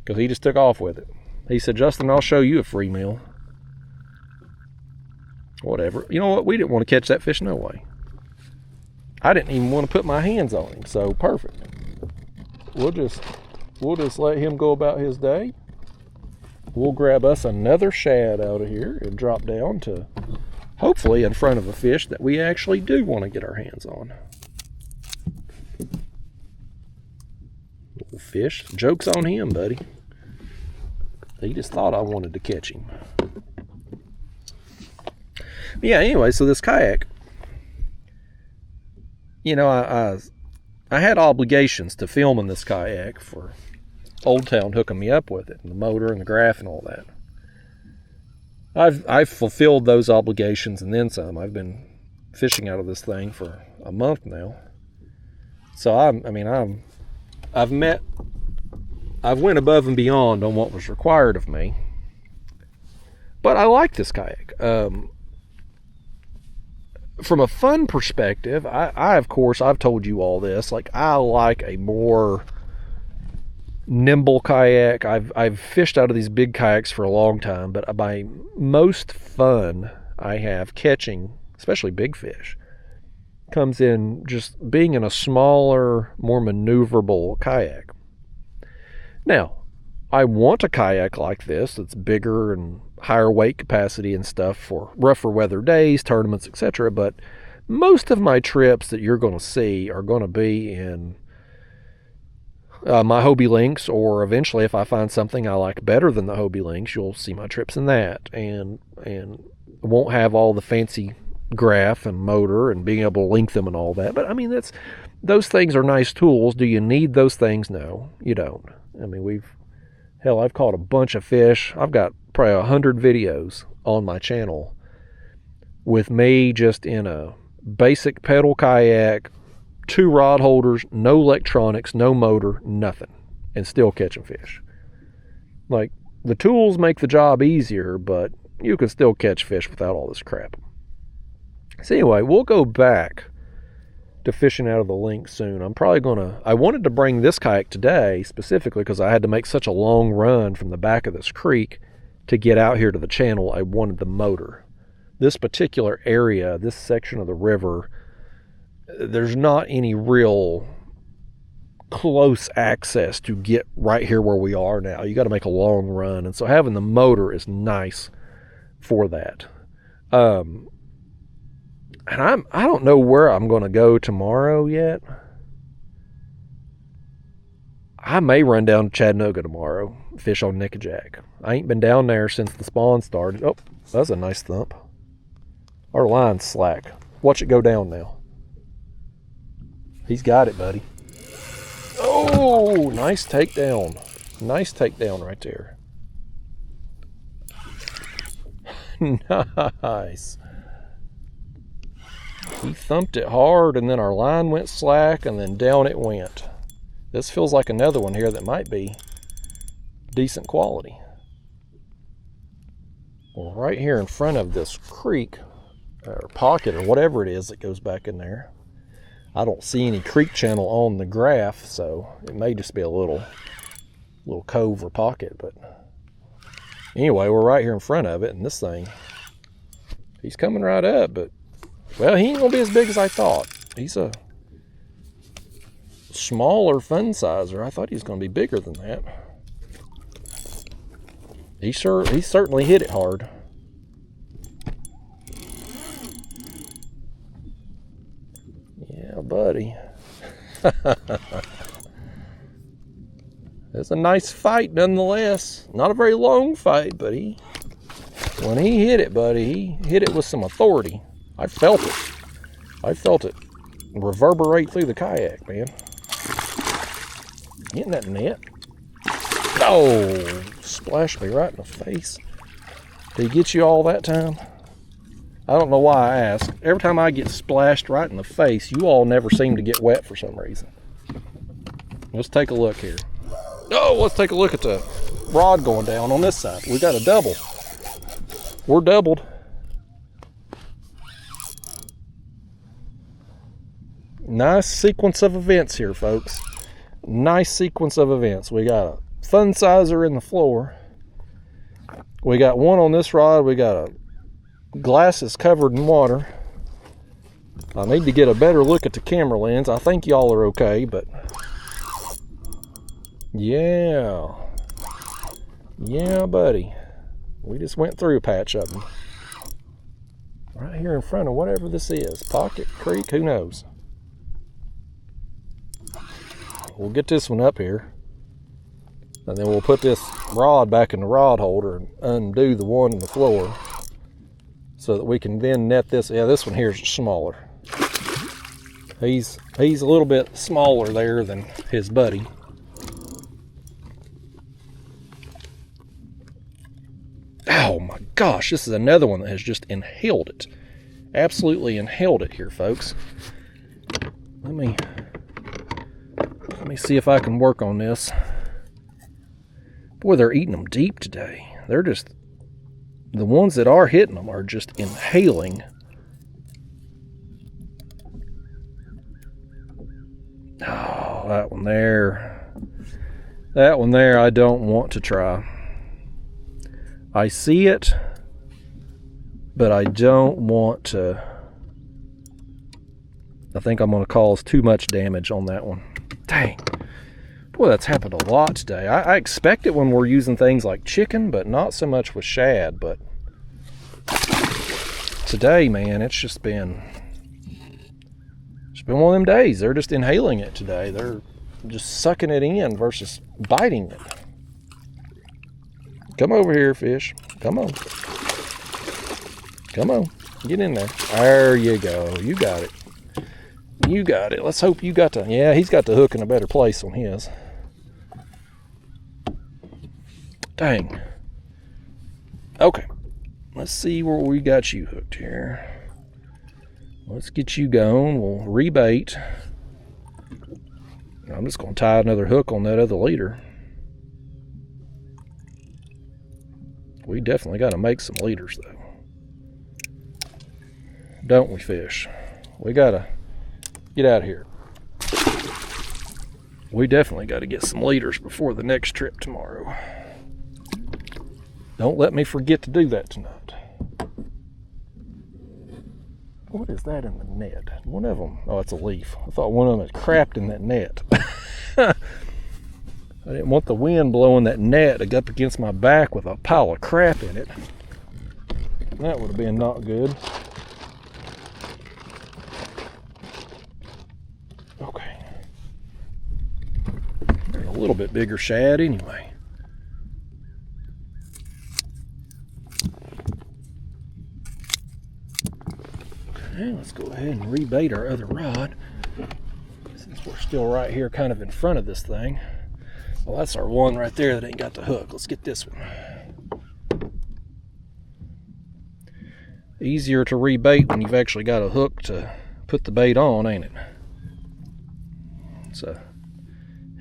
Because he just took off with it. He said, Justin, I'll show you a free meal. Whatever. You know what? We didn't want to catch that fish no way. I didn't even want to put my hands on him, so perfect. We'll just let him go about his day. We'll grab us another shad out of here and drop down to hopefully in front of a fish that we actually do want to get our hands on. Little fish. Joke's on him, buddy. He just thought I wanted to catch him. But yeah, anyway, so this kayak, I had obligations to filming this kayak for Old Town hooking me up with it, and the motor and the graph and all that. I've fulfilled those obligations and then some. I've been fishing out of this thing for a month now. So I've went above and beyond on what was required of me. But I like this kayak. From a fun perspective, I of course, I've told you all this, like I like a more nimble kayak. I've fished out of these big kayaks for a long time, but my most fun I have catching, especially big fish, comes in just being in a smaller, more maneuverable kayak. Now, I want a kayak like this that's bigger and higher weight capacity and stuff for rougher weather days, tournaments, etc. But most of my trips that you're going to see are going to be in my Hobie Lynx, or eventually if I find something I like better than the Hobie Lynx, you'll see my trips in that, and won't have all the fancy graph and motor and being able to link them and all that. But I mean, those things are nice tools. Do you need those things? No, you don't. I mean, I've caught a bunch of fish. I've got probably 100 videos on my channel with me just in a basic pedal kayak, 2 rod holders, no electronics, no motor, nothing, and still catching fish. Like, the tools make the job easier, but you can still catch fish without all this crap. So anyway, we'll go back to fishing out of the link soon. I wanted to bring this kayak today specifically because I had to make such a long run from the back of this creek to get out here to the channel. I wanted the motor. This particular area, this section of the river, there's not any real close access to get right here where we are now. You got to make a long run, and so having the motor is nice for that. And I don't know where I'm going to go tomorrow yet. I may run down to Chattanooga tomorrow, fish on Nickajack. I ain't been down there since the spawn started. Oh, that's a nice thump. Our line's slack. Watch it go down now. He's got it, buddy. Oh, nice takedown. Nice takedown right there. Nice. He thumped it hard, and then our line went slack, and then down it went. This feels like another one here that might be decent quality. Well, right here in front of this creek, or pocket, or whatever it is that goes back in there, I don't see any creek channel on the graph, so it may just be a little cove or pocket. But anyway, we're right here in front of it, and this thing, he's coming right up, but well, he ain't gonna be as big as I thought. He's a smaller fun sizer. I thought he was gonna be bigger than that. He certainly hit it hard. Yeah, buddy. It's a nice fight nonetheless. Not a very long fight, but when he hit it, buddy, he hit it with some authority. I felt it reverberate through the kayak, man. Getting that net. Oh, splashed me right in the face. Did he get you all that time? I don't know why I asked. Every time I get splashed right in the face, you all never seem to get wet for some reason. Let's take a look here. Oh, let's take a look at the rod going down on this side. We got a double. We're doubled. Nice sequence of events here, folks. Nice sequence of events. We got a fun sizer in the floor. We got one on this rod. We got a glasses covered in water. I need to get a better look at the camera lens. I think y'all are okay, but yeah, buddy. We just went through a patch of them. Right here in front of whatever this is. Pocket, creek, who knows? We'll get this one up here, and then we'll put this rod back in the rod holder and undo the one in the floor so that we can then net this. Yeah, this one here is smaller. He's a little bit smaller there than his buddy. Oh my gosh, this is another one that has just inhaled it. Absolutely inhaled it here, folks. Let me see if I can work on this. Boy, they're eating them deep today. They're just, the ones that are hitting them are just inhaling. Oh, that one there. That one there I don't want to try. I see it, but I don't want to. I think I'm going to cause too much damage on that one. Dang. Boy, that's happened a lot today. I expect it when we're using things like chicken, but not so much with shad. But today, man, it's been one of them days. They're just inhaling it today. They're just sucking it in versus biting it. Come over here, fish. Come on. Come on. Get in there. There you go. You got it. You got it. Let's hope you got to. Yeah, he's got the hook in a better place on his. Dang. Okay. Let's see where we got you hooked here. Let's get you going. We'll rebait. I'm just going to tie another hook on that other leader. We definitely got to make some leaders, though. Don't we, fish? We got to get out of here. We definitely got to get some leaders before the next trip tomorrow. Don't let me forget to do that tonight. What is that in the net? One of them, oh, it's a leaf. I thought one of them had crapped in that net. I didn't want the wind blowing that net up against my back with a pile of crap in it. That would have been not good. Okay. There's a little bit bigger shad anyway. Okay, let's go ahead and rebait our other rod. Since we're still right here kind of in front of this thing. Well, that's our one right there that ain't got the hook. Let's get this one. Easier to rebait when you've actually got a hook to put the bait on, ain't it? It's a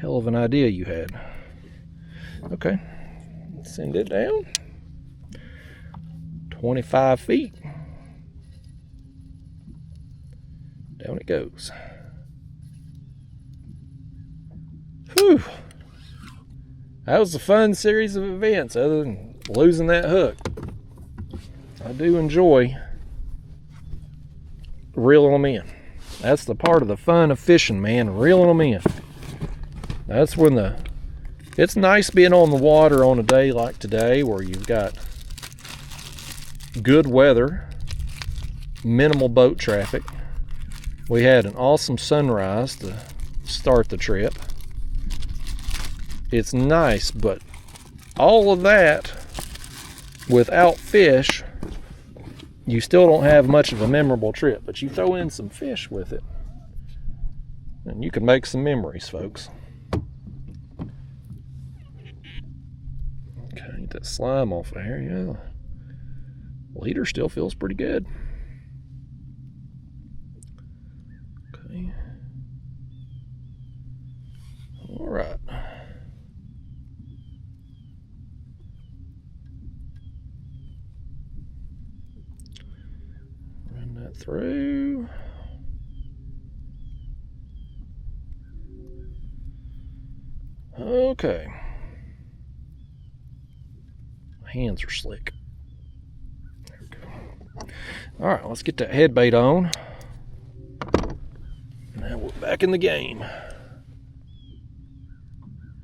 hell of an idea you had. Okay, send it down. 25 feet. Down it goes. Whew. That was a fun series of events other than losing that hook. I do enjoy reeling them in. That's the part of the fun of fishing, man, reeling them in. That's when it's nice being on the water on a day like today where you've got good weather, minimal boat traffic. We had an awesome sunrise to start the trip. It's nice, but all of that without fish, you still don't have much of a memorable trip, but you throw in some fish with it and you can make some memories, folks. Okay, get that slime off of here. Yeah, leader still feels pretty good. Okay. All right. Run that through. Okay. My hands are slick. There we go. All right, let's get that head bait on. Now we're back in the game.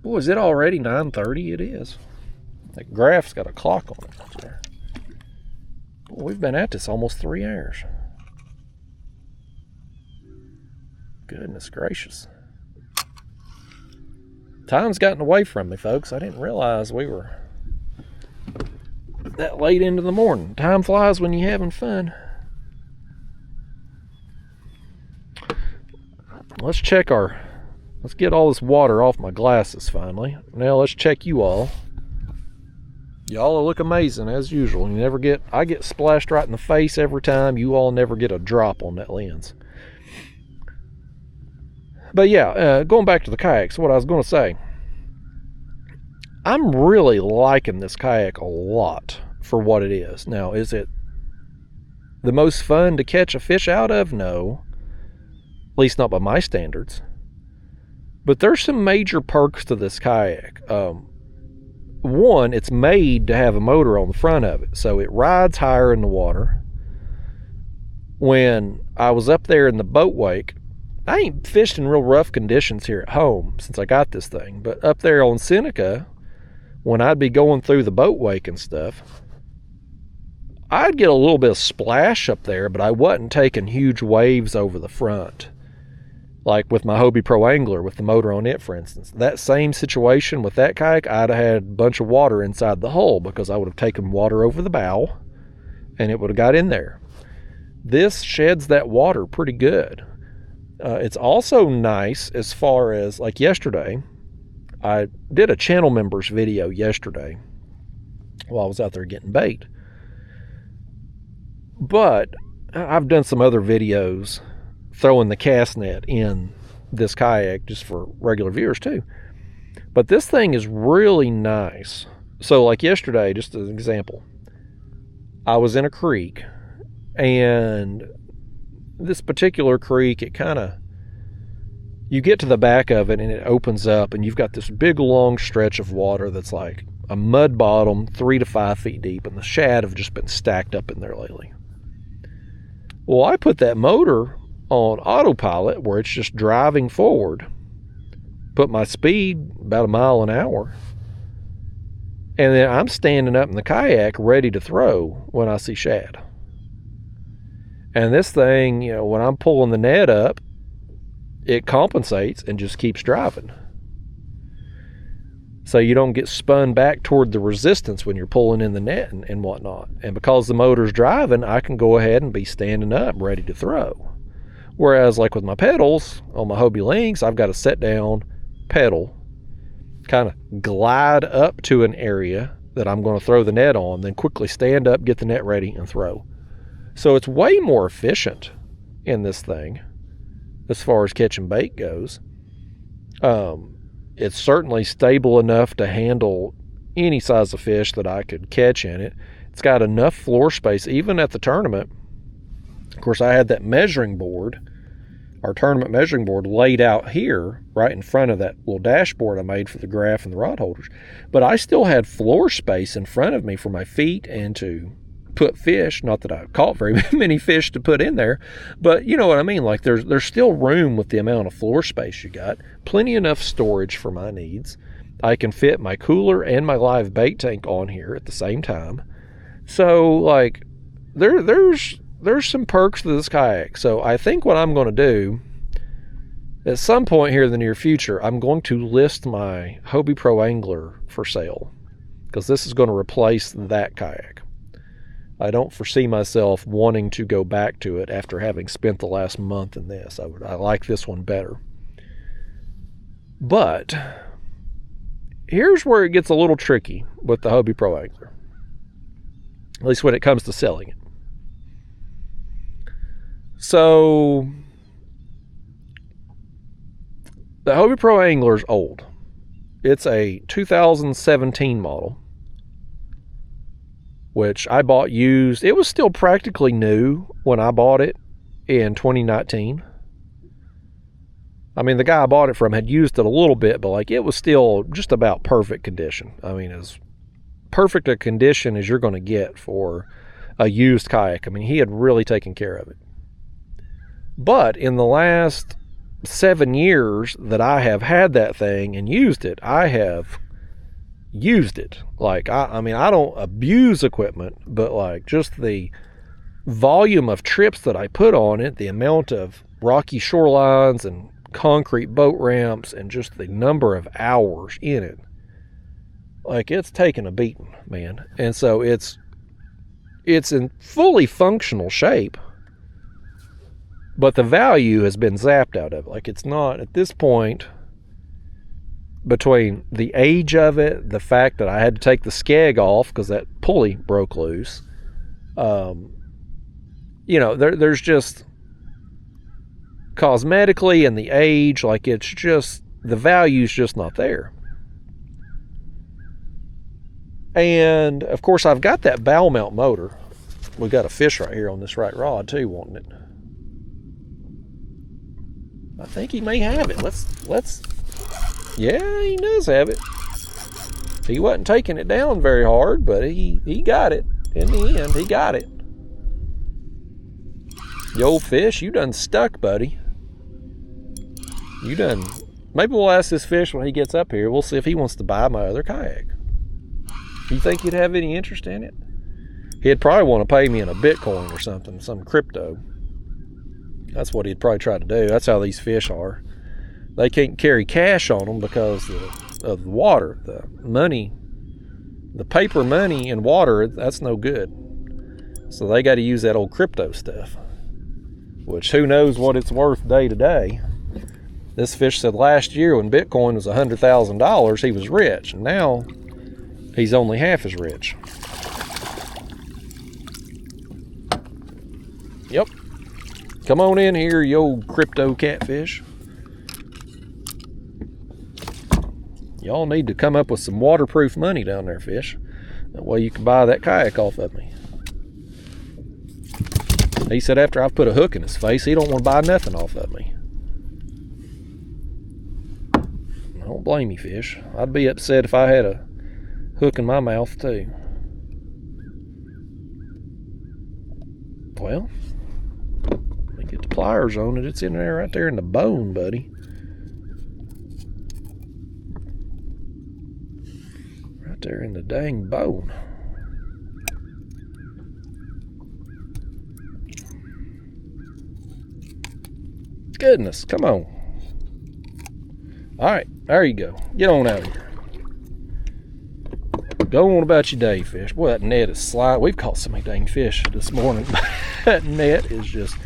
Boy, is it already 9:30? It is. That graph's got a clock on it right there. Boy, we've been at this almost 3 hours. Goodness gracious. Time's gotten away from me, folks. I didn't realize we were that late into the morning. Time flies when you're having fun. Let's get all this water off my glasses finally. Now let's check you all. Y'all look amazing as usual. I get splashed right in the face every time. You all never get a drop on that lens. But yeah, going back to the kayaks, what I was going to say. I'm really liking this kayak a lot for what it is. Now, is it the most fun to catch a fish out of? No. At least not by my standards. But there's some major perks to this kayak. One, it's made to have a motor on the front of it, so it rides higher in the water. When I was up there in the boat wake, I ain't fished in real rough conditions here at home since I got this thing, but up there on Seneca, when I'd be going through the boat wake and stuff, I'd get a little bit of splash up there, but I wasn't taking huge waves over the front. Like with my Hobie Pro Angler with the motor on it, for instance. That same situation with that kayak, I'd have had a bunch of water inside the hull because I would have taken water over the bow and it would have got in there. This sheds that water pretty good. It's also nice as far as, like yesterday, I did a channel members video yesterday while I was out there getting bait. But I've done some other videos throwing the cast net in this kayak just for regular viewers too. But this thing is really nice. So like yesterday, just as an example, I was in a creek, and this particular creek, it kind of, you get to the back of it and it opens up, and you've got this big long stretch of water that's like a mud bottom 3 to 5 feet deep, and the shad have just been stacked up in there lately. Well, I put that motor on autopilot where it's just driving forward, put my speed about 1 mile an hour, and then I'm standing up in the kayak ready to throw when I see shad. And this thing, you know, when I'm pulling the net up, it compensates and just keeps driving. So you don't get spun back toward the resistance when you're pulling in the net and whatnot. And because the motor's driving, I can go ahead and be standing up ready to throw. Whereas like with my pedals on my Hobie Lynx, I've got to set down, pedal, kind of glide up to an area that I'm going to throw the net on, then quickly stand up, get the net ready, and throw. So it's way more efficient in this thing as far as catching bait goes. It's certainly stable enough to handle any size of fish that I could catch in it. It's got enough floor space, even at the tournament. Of course, I had that measuring board, our tournament measuring board, laid out here right in front of that little dashboard I made for the graph and the rod holders. But I still had floor space in front of me for my feet and to put fish. Not that I caught very many fish to put in there, but you know what I mean. Like there's still room with the amount of floor space you got. Plenty enough storage for my needs. I can fit my cooler and my live bait tank on here at the same time. So like there's some perks to this kayak. So I think what I'm going to do at some point here in the near future, I'm going to list my Hobie Pro Angler for sale, because this is going to replace that kayak. I don't foresee myself wanting to go back to it after having spent the last month in this. I like this one better. But here's where it gets a little tricky with the Hobie Pro Angler, at least when it comes to selling it. So the Hobie Pro Angler is old. It's a 2017 model, which I bought used. It was still practically new when I bought it in 2019. I mean, the guy I bought it from had used it a little bit, but like it was still just about perfect condition. I mean, as perfect a condition as you're going to get for a used kayak. I mean, he had really taken care of it. But in the last 7 years that I have had that thing and used it, I have used it. Like, I mean, I don't abuse equipment, but like just the volume of trips that I put on it, the amount of rocky shorelines and concrete boat ramps, and just the number of hours in it, like it's taken a beating, man. And so it's in fully functional shape, but the value has been zapped out of it. Like, it's not at this point, between the age of it, the fact that I had to take the skeg off because that pulley broke loose, you know, there's just cosmetically, and the age, like it's just, the value's just not there. And of course I've got that bow mount motor. We got a fish right here on this right rod too, wanting it. I think he may have it. Let's yeah, he does have it. He wasn't taking it down very hard, but he got it. In the end, he got it. The old fish, you done stuck, buddy. You done. Maybe we'll ask this fish when he gets up here. We'll see if he wants to buy my other kayak. You think he'd have any interest in it? He'd probably want to pay me in a Bitcoin or something, some crypto. That's what he'd probably try to do. That's how these fish are. They can't carry cash on them because of the water, the money, the paper money and water. That's no good. So they got to use that old crypto stuff. which who knows what it's worth day to day. This fish said last year when Bitcoin was $100,000, he was rich, and now he's only half as rich. Yep. Come on in here, you old crypto catfish. Y'all need to come up with some waterproof money down there, fish. That way you can buy that kayak off of me. He said after I've put a hook in his face, he don't want to buy nothing off of me. I don't blame you, fish. I'd be upset if I had a hook in my mouth too. Well, let me get the pliers on it. It's in there, right there in the bone, buddy. Right there in the dang bone. Goodness, come on. All right, there you go. Get on out of here. Go on about your day, fish. Boy, that net is slide. We've caught so many dang fish this morning. That net is just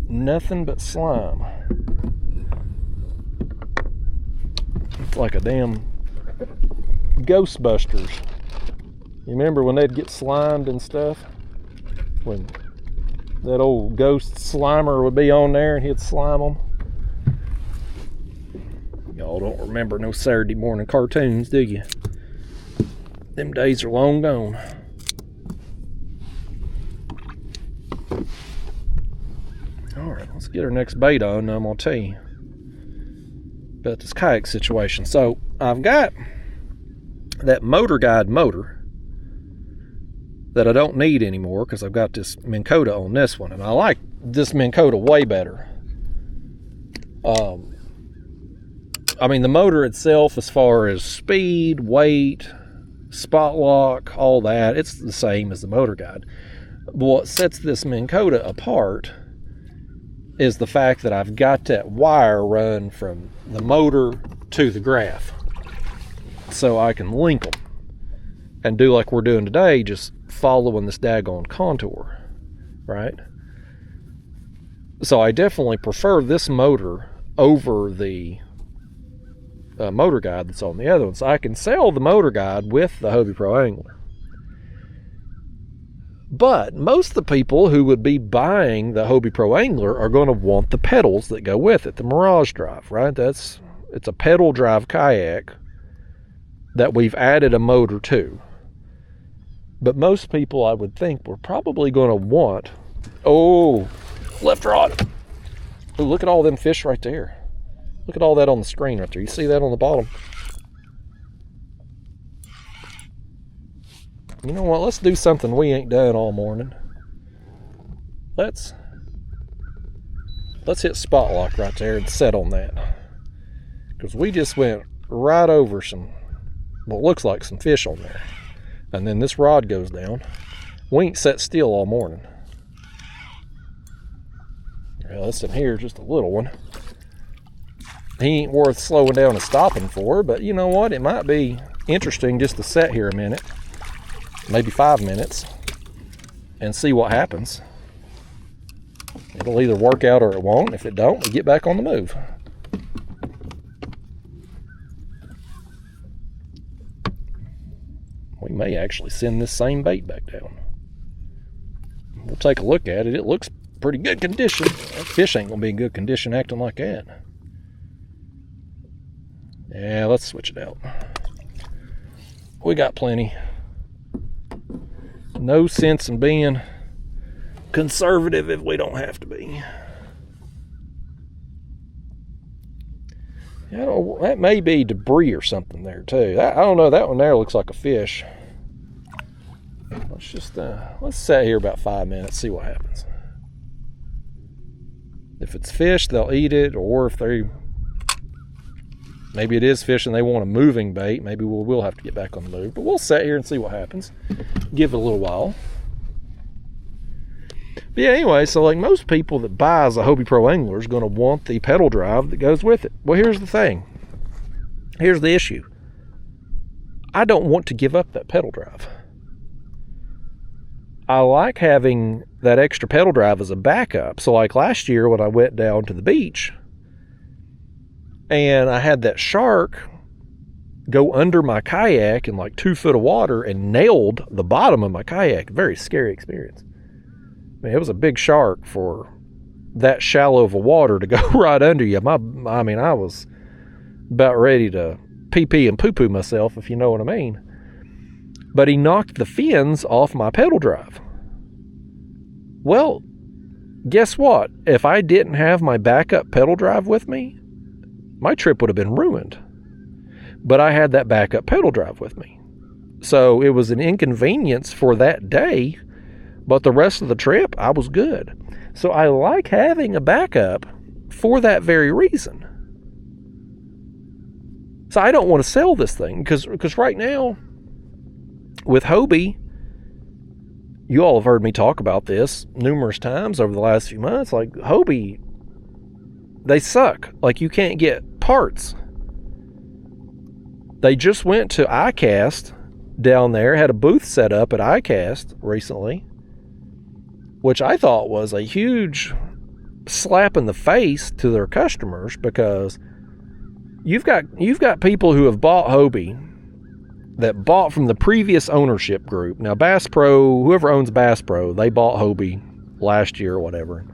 nothing but slime. It's like a damn Ghostbusters. You remember when they'd get slimed and stuff? When that old ghost slimer would be on there and he'd slime them. Y'all don't remember no Saturday morning cartoons, do you? Them days are long gone. Alright, let's get our next bait on, and I'm going to tell you about this kayak situation. So, I've got that Motor Guide motor that I don't need anymore because I've got this Minn Kota on this one, and I like this Minn Kota way better. I mean, the motor itself, as far as speed, weight, spot lock, all that, it's the same as the Motor Guide. But what sets this Minn Kota apart is the fact that I've got that wire run from the motor to the graph, so I can link them and do like we're doing today, just following this daggone contour, right? So I definitely prefer this motor over the Motor Guide that's on the other one. So I can sell the Motor Guide with the Hobie Pro Angler. But most of the people who would be buying the Hobie Pro Angler are going to want the pedals that go with it, the Mirage Drive, right? It's a pedal drive kayak that we've added a motor to. But most people, I would think, were probably going to want, oh, left rod. Oh, look at all them fish right there. Look at all that on the screen right there. You see that on the bottom? You know what? Let's do something we ain't done all morning. Let's hit spot lock right there and set on that. Because we just went right over some, what looks like some fish on there. And then this rod goes down. We ain't set still all morning. Well, this in here is just a little one. He ain't worth slowing down and stopping for, but you know what? It might be interesting just to set here a minute, maybe 5 minutes, and see what happens. It'll either work out or it won't. If it don't, we get back on the move. We may actually send this same bait back down. We'll take a look at it. It looks pretty good condition. That fish ain't gonna be in good condition acting like that. Yeah, let's switch it out. We got plenty. No sense in being conservative if we don't have to be. Yeah, that may be debris or something there too. I don't know. That one there looks like a fish. Let's just let's sit here about 5 minutes, see what happens. If it's fish, they'll eat it, or if maybe it is fish and they want a moving bait, maybe we'll have to get back on the move. But we'll sit here and see what happens. Give it a little while. But yeah, anyway, so like most people that buys a Hobie Pro Angler is going to want the pedal drive that goes with it. Well, here's the thing. Here's the issue. I don't want to give up that pedal drive. I like having that extra pedal drive as a backup. So like last year when I went down to the beach and I had that shark go under my kayak in like 2 foot of water and nailed the bottom of my kayak. Very scary experience. I mean, it was a big shark for that shallow of a water to go right under you. I was about ready to pee and poo myself, if you know what I mean. But he knocked the fins off my pedal drive. Well, guess what? If I didn't have my backup pedal drive with me, my trip would have been ruined. But I had that backup pedal drive with me. So it was an inconvenience for that day, but the rest of the trip, I was good. So I like having a backup for that very reason. So I don't want to sell this thing because right now with Hobie, you all have heard me talk about this numerous times over the last few months. Like Hobie, they suck. Like you can't get parts. They just went to ICAST down there, had a booth set up at ICAST recently, which I thought was a huge slap in the face to their customers, because you've got people who have bought Hobie that bought from the previous ownership group. Now Bass Pro, whoever owns Bass Pro, they bought Hobie last year or whatever.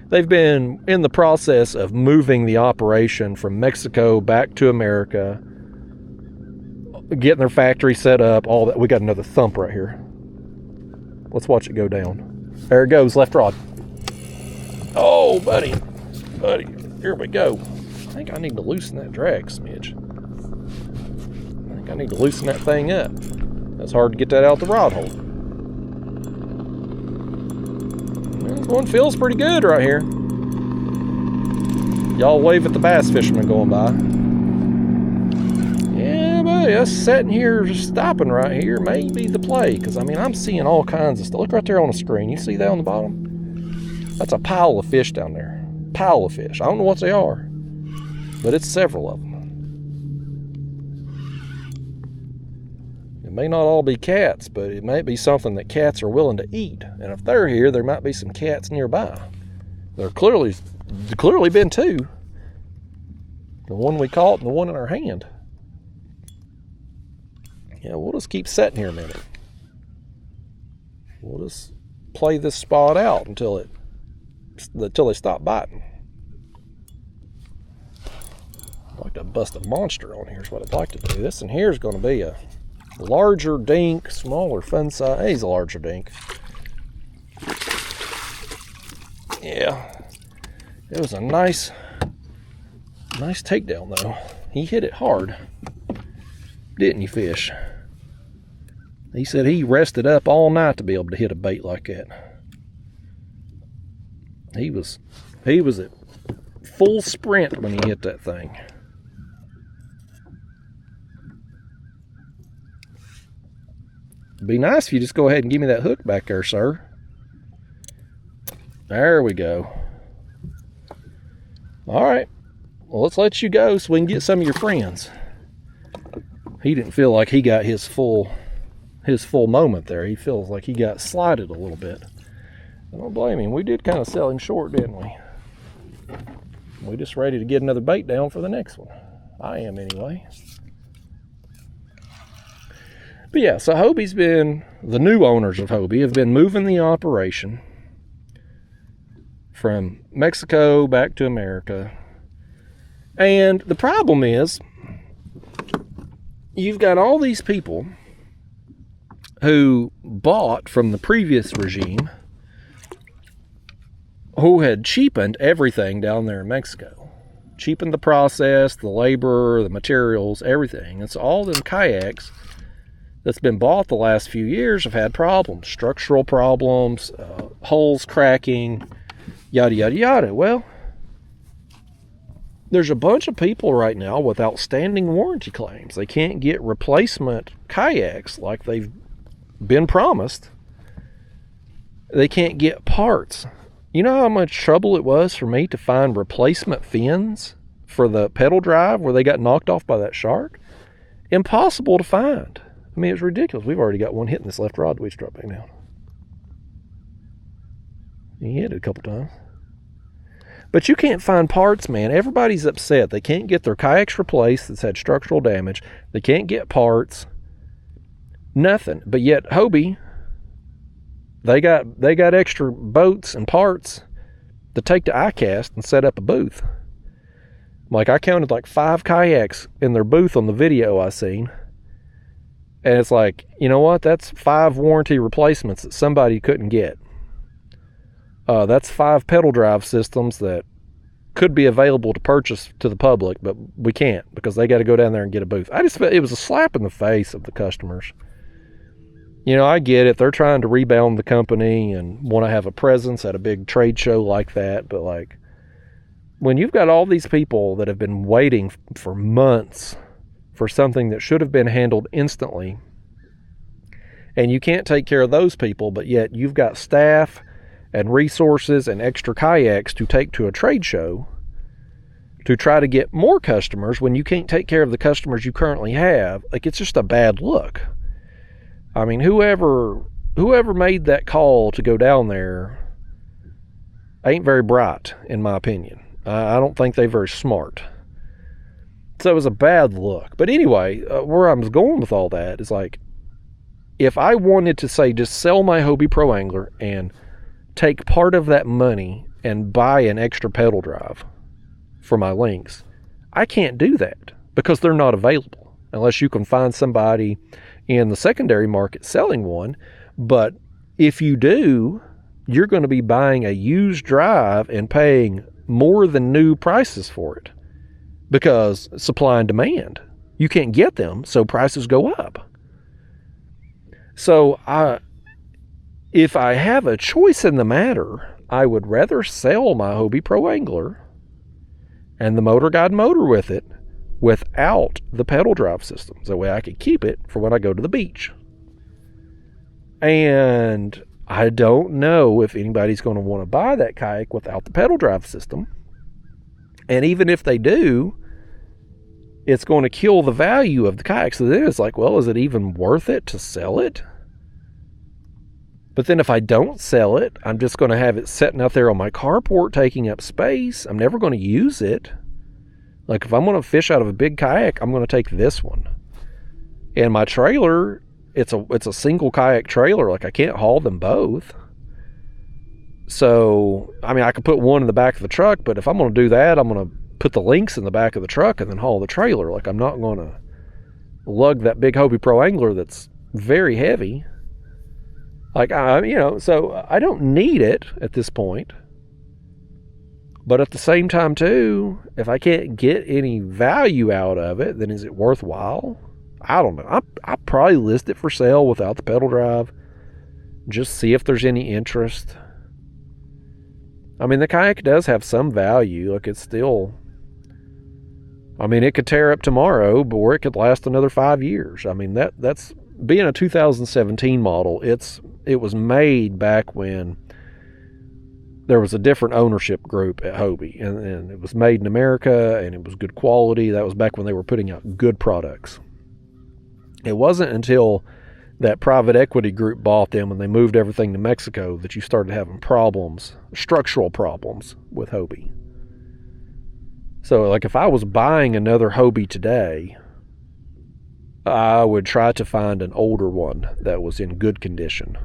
They've been in the process of moving the operation from Mexico back to America, getting their factory set up, all that. We got another thump right here. Let's watch it go down. There it goes, left rod. Oh, buddy, here we go. I think I need to loosen that drag smidge. I think I need to loosen that thing up. That's hard to get that out the rod hole. This one feels pretty good right here. Y'all wave at the bass fishermen going by. Yeah, buddy, us sitting here stopping right here may be the play, because I mean I'm seeing all kinds of stuff. Look right there on the screen. You see that on the bottom? That's a pile of fish down there. Pile of fish. I don't know what they are, but it's several of them. It may not all be cats, but it may be something that cats are willing to eat. And if they're here, there might be some cats nearby. There clearly been two. The one we caught and the one in our hand. Yeah, we'll just keep sitting here a minute. We'll just play this spot out until they stop biting. I'd like to bust a monster on here is what I'd like to do. This in here is going to be a larger dink, smaller fun size. He's a larger dink. Yeah. It was a nice takedown though. He hit it hard. Didn't you, fish? He said he rested up all night to be able to hit a bait like that. He was at full sprint when he hit that thing. It'd be nice if you just go ahead and give me that hook back there, sir. There we go. All right. Well, let's let you go so we can get some of your friends. He didn't feel like he got his full moment there. He feels like he got slighted a little bit. I don't blame him. We did kind of sell him short, didn't we? We're just ready to get another bait down for the next one. I am anyway. But yeah, so the new owners of Hobie have been moving the operation from Mexico back to America. And the problem is, you've got all these people who bought from the previous regime who had cheapened everything down there in Mexico. Cheapened the process, the labor, the materials, everything. And so all them kayaks that's been bought the last few years have had problems. Structural problems, holes cracking, yada, yada, yada. Well, there's a bunch of people right now with outstanding warranty claims. They can't get replacement kayaks like they've been promised. They can't get parts. You know how much trouble it was for me to find replacement fins for the pedal drive where they got knocked off by that shark? Impossible to find. I mean, it's ridiculous. We've already got one hitting this left rod. We struck back down. He hit it a couple times. But you can't find parts, man. Everybody's upset. They can't get their kayaks replaced that's had structural damage. They can't get parts. Nothing. But yet Hobie, they got extra boats and parts to take to ICAST and set up a booth. Like, I counted like 5 kayaks in their booth on the video I seen. And it's like, you know what? That's 5 warranty replacements that somebody couldn't get. That's 5 pedal drive systems that could be available to purchase to the public, but we can't because they got to go down there and get a booth. I just felt it was a slap in the face of the customers. You know, I get it. They're trying to rebound the company and want to have a presence at a big trade show like that. But like, when you've got all these people that have been waiting for months for something that should have been handled instantly, and you can't take care of those people, but yet you've got staff and resources and extra kayaks to take to a trade show to try to get more customers when you can't take care of the customers you currently have, like, it's just a bad look. I mean, whoever made that call to go down there ain't very bright, in my opinion. I don't think they're very smart. So it was a bad look. But anyway, where I was going with all that is like, if I wanted to say just sell my Hobie Pro Angler and take part of that money and buy an extra pedal drive for my links, I can't do that because they're not available unless you can find somebody in the secondary market selling one. But if you do, you're going to be buying a used drive and paying more than new prices for it because supply and demand. You can't get them, so prices go up. So if I have a choice in the matter, I would rather sell my Hobie Pro Angler and the Motor Guide motor with it without the pedal drive systems. That way I could keep it for when I go to the beach. And I don't know if anybody's going to want to buy that kayak without the pedal drive system. And even if they do, it's going to kill the value of the kayak. So then it's like, well, is it even worth it to sell it? But then if I don't sell it, I'm just going to have it sitting out there on my carport taking up space. I'm never going to use it. Like, if I'm going to fish out of a big kayak, I'm going to take this one. And my trailer, it's a single kayak trailer. Like, I can't haul them both. So, I mean, I could put one in the back of the truck, but if I'm going to do that, I'm going to put the links in the back of the truck and then haul the trailer. Like, I'm not going to lug that big Hobie Pro Angler that's very heavy. Like, so I don't need it at this point. But at the same time, too, if I can't get any value out of it, then is it worthwhile? I don't know. I'll probably list it for sale without the pedal drive. Just see if there's any interest. I mean, the kayak does have some value. Like, it's still... I mean, it could tear up tomorrow, but or it could last another 5 years. I mean, that's... Being a 2017 model, it was made back when there was a different ownership group at Hobie, and it was made in America, and it was good quality. That was back when they were putting out good products. It wasn't until that private equity group bought them and they moved everything to Mexico that you started having problems, structural problems with Hobie. So, like, if I was buying another Hobie today, I would try to find an older one that was in good condition.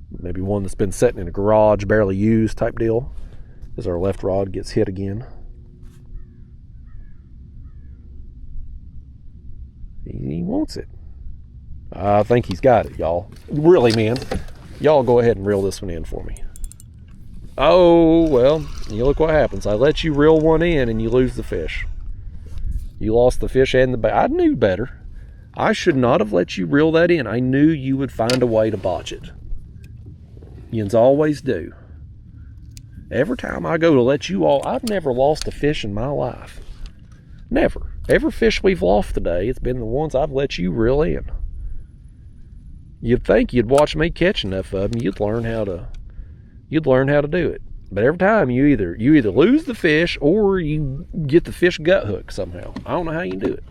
Maybe one that's been sitting in a garage, barely used type deal, as our left rod gets hit again. He wants it. I think he's got it, y'all. Really, man. Y'all go ahead and reel this one in for me. Oh, well, you look what happens. I let you reel one in and you lose the fish. You lost the fish and the bait. I knew better. I should not have let you reel that in. I knew you would find a way to botch it. Yins always do. Every time I go to let you all, I've never lost a fish in my life. Never. Every fish we've lost today, it's been the ones I've let you reel in. You'd think you'd watch me catch enough of them, you'd learn how to do it. But every time you either lose the fish or you get the fish gut hook somehow. I don't know how you do it.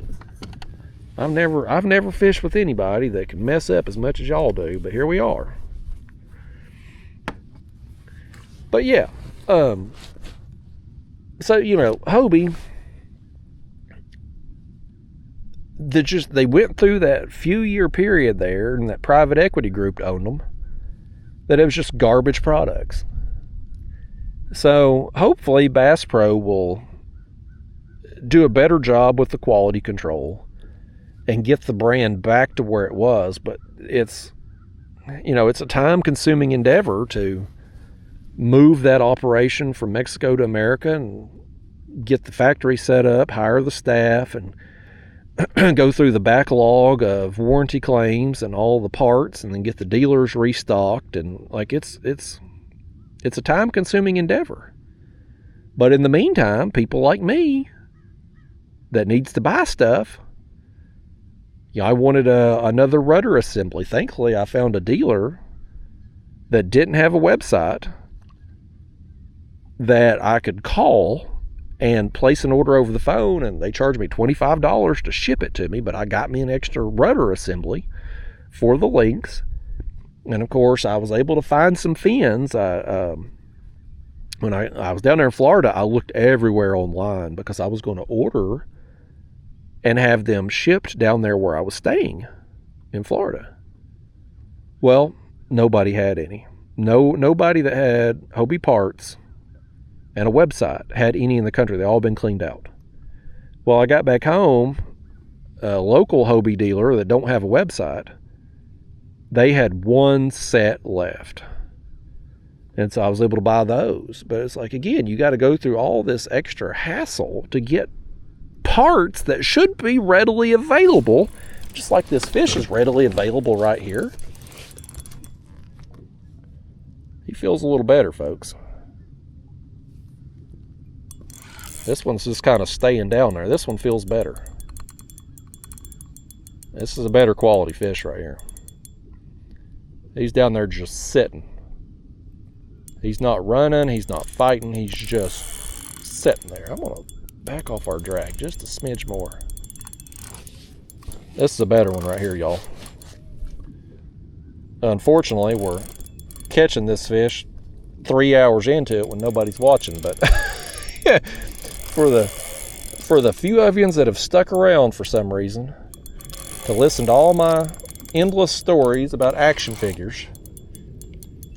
I've never fished with anybody that can mess up as much as y'all do, but here we are. But yeah, so, Hobie, they went through that few year period there, and that private equity group owned them, that it was just garbage products. So hopefully Bass Pro will do a better job with the quality control and get the brand back to where it was. But it's a time-consuming endeavor to move that operation from Mexico to America and get the factory set up, hire the staff, and go through the backlog of warranty claims and all the parts, and then get the dealers restocked. And it's a time-consuming endeavor. But in the meantime, people like me that needs to buy stuff, I wanted another rudder assembly. Thankfully, I found a dealer that didn't have a website that I could call and place an order over the phone, and they charged me $25 to ship it to me, but I got me an extra rudder assembly for the links. And of course, I was able to find some fins. When I was down there in Florida, I looked everywhere online because I was going to order and have them shipped down there where I was staying in Florida. Well, nobody had any. Nobody that had Hobie parts and a website had any in the country. They all been cleaned out. Well, I got back home, a local Hobie dealer that don't have a website, they had one set left. And so I was able to buy those. But it's like, again, you got to go through all this extra hassle to get parts that should be readily available, just like this fish is readily available right here. He feels a little better, folks. This one's just kind of staying down there. This one feels better. This is a better quality fish right here. He's down there just sitting. He's not running. He's not fighting. He's just sitting there. I'm going to back off our drag just a smidge more. This is a better one right here, y'all. Unfortunately, we're catching this fish 3 hours into it when nobody's watching. But for the few of you that have stuck around for some reason to listen to all my endless stories about action figures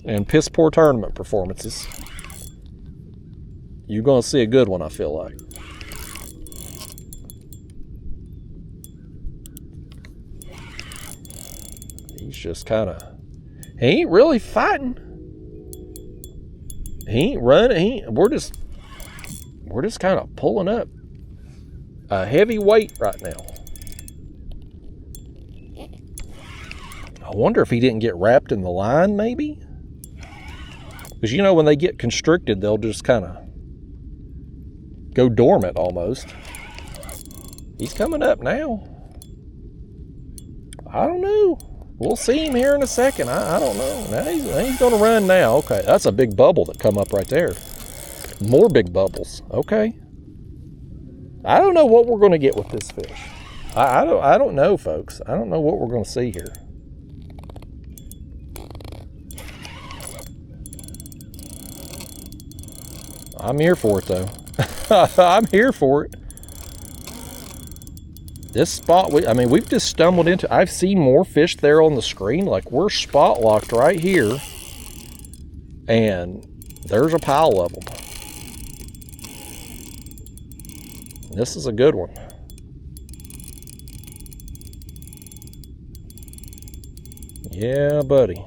and piss poor tournament performances, you're going to see a good one, I feel like. He's just kind of, he ain't really fighting. He ain't running. We're just kind of pulling up a heavy weight right now. I wonder if he didn't get wrapped in the line, maybe? Because, when they get constricted, they'll just kind of go dormant almost. He's coming up now. I don't know. We'll see him here in a second. I don't know. Now he's going to run now. Okay, that's a big bubble that come up right there. More big bubbles. Okay. I don't know what we're going to get with this fish. I don't know, folks. I don't know what we're going to see here. I'm here for it, though. I'm here for it. This spot, we've just stumbled into, I've seen more fish there on the screen. Like, we're spot locked right here. And there's a pile of them. This is a good one. Yeah, buddy.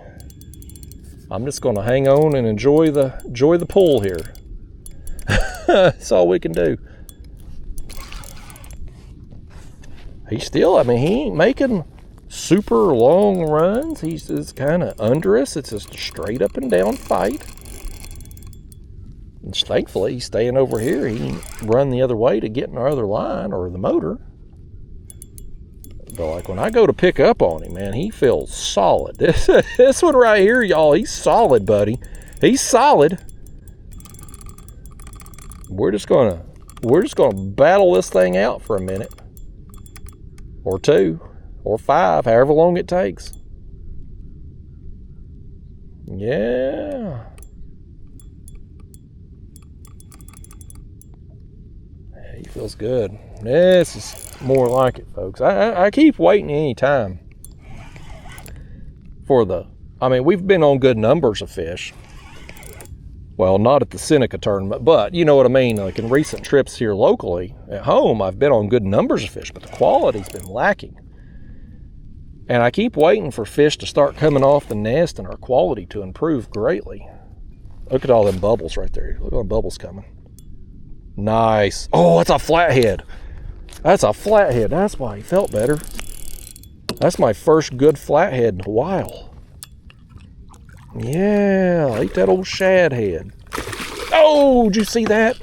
I'm just going to hang on and enjoy the pull here. That's all we can do. He's still, he ain't making super long runs. He's just kind of under us. It's just a straight up and down fight. And thankfully, he's staying over here. He ain't run the other way to get in our other line or the motor. But like when I go to pick up on him, man, he feels solid. This one right here, y'all, he's solid, buddy. He's solid. We're just gonna battle this thing out for a minute. Or 2. Or 5, however long it takes. Yeah. Yeah, he feels good. This is more like it, folks. I keep waiting any time for the... I mean, we've been on good numbers of fish. Well, not at the Seneca tournament, but you know what I mean. Like in recent trips here locally, at home, I've been on good numbers of fish, but the quality's been lacking. And I keep waiting for fish to start coming off the nest and our quality to improve greatly. Look at all them bubbles right there. Look at all the bubbles coming. Nice. Oh, that's a flathead. That's a flathead. That's why he felt better. That's my first good flathead in a while. Yeah, I'll eat that old shad head. Oh, did you see that?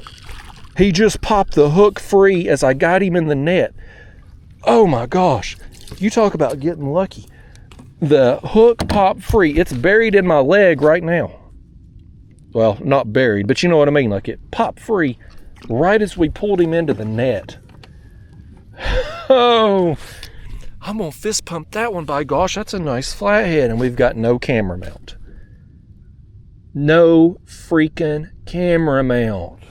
He just popped the hook free as I got him in the net. Oh my gosh. You talk about getting lucky. The hook popped free. It's buried in my leg right now. Well, not buried, but you know what I mean. Like it popped free right as we pulled him into the net. Oh, I'm going to fist pump that one, by gosh. That's a nice flathead, and we've got no camera mount. No freaking camera mount.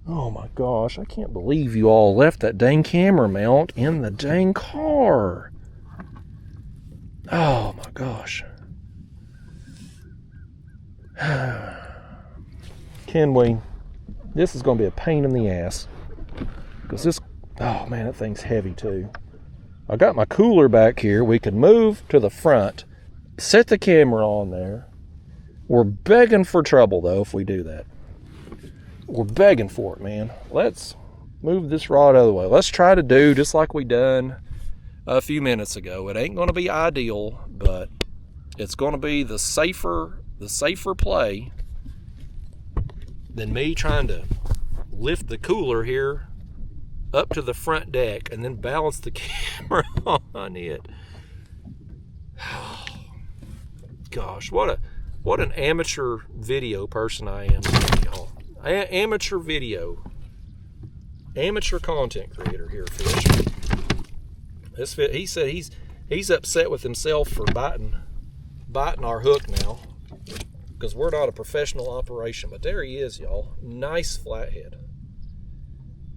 Oh my gosh, I can't believe you all left that dang camera mount in the dang car. Oh my gosh. Can we? This is going to be a pain in the ass. Because this, oh man, that thing's heavy too. I got my cooler back here. We could move to the front, set the camera on there. We're begging for trouble though if we do that. We're begging for it, man. Let's move this rod out of the way. Let's try to do just like we done a few minutes ago. It ain't going to be ideal, but it's going to be the safer play than me trying to lift the cooler here up to the front deck and then balance the camera on it. Gosh, what an amateur video person I am, y'all. Amateur content creator here, fish. He said he's upset with himself for biting our hook now because we're not a professional operation. But there he is, y'all. Nice flathead.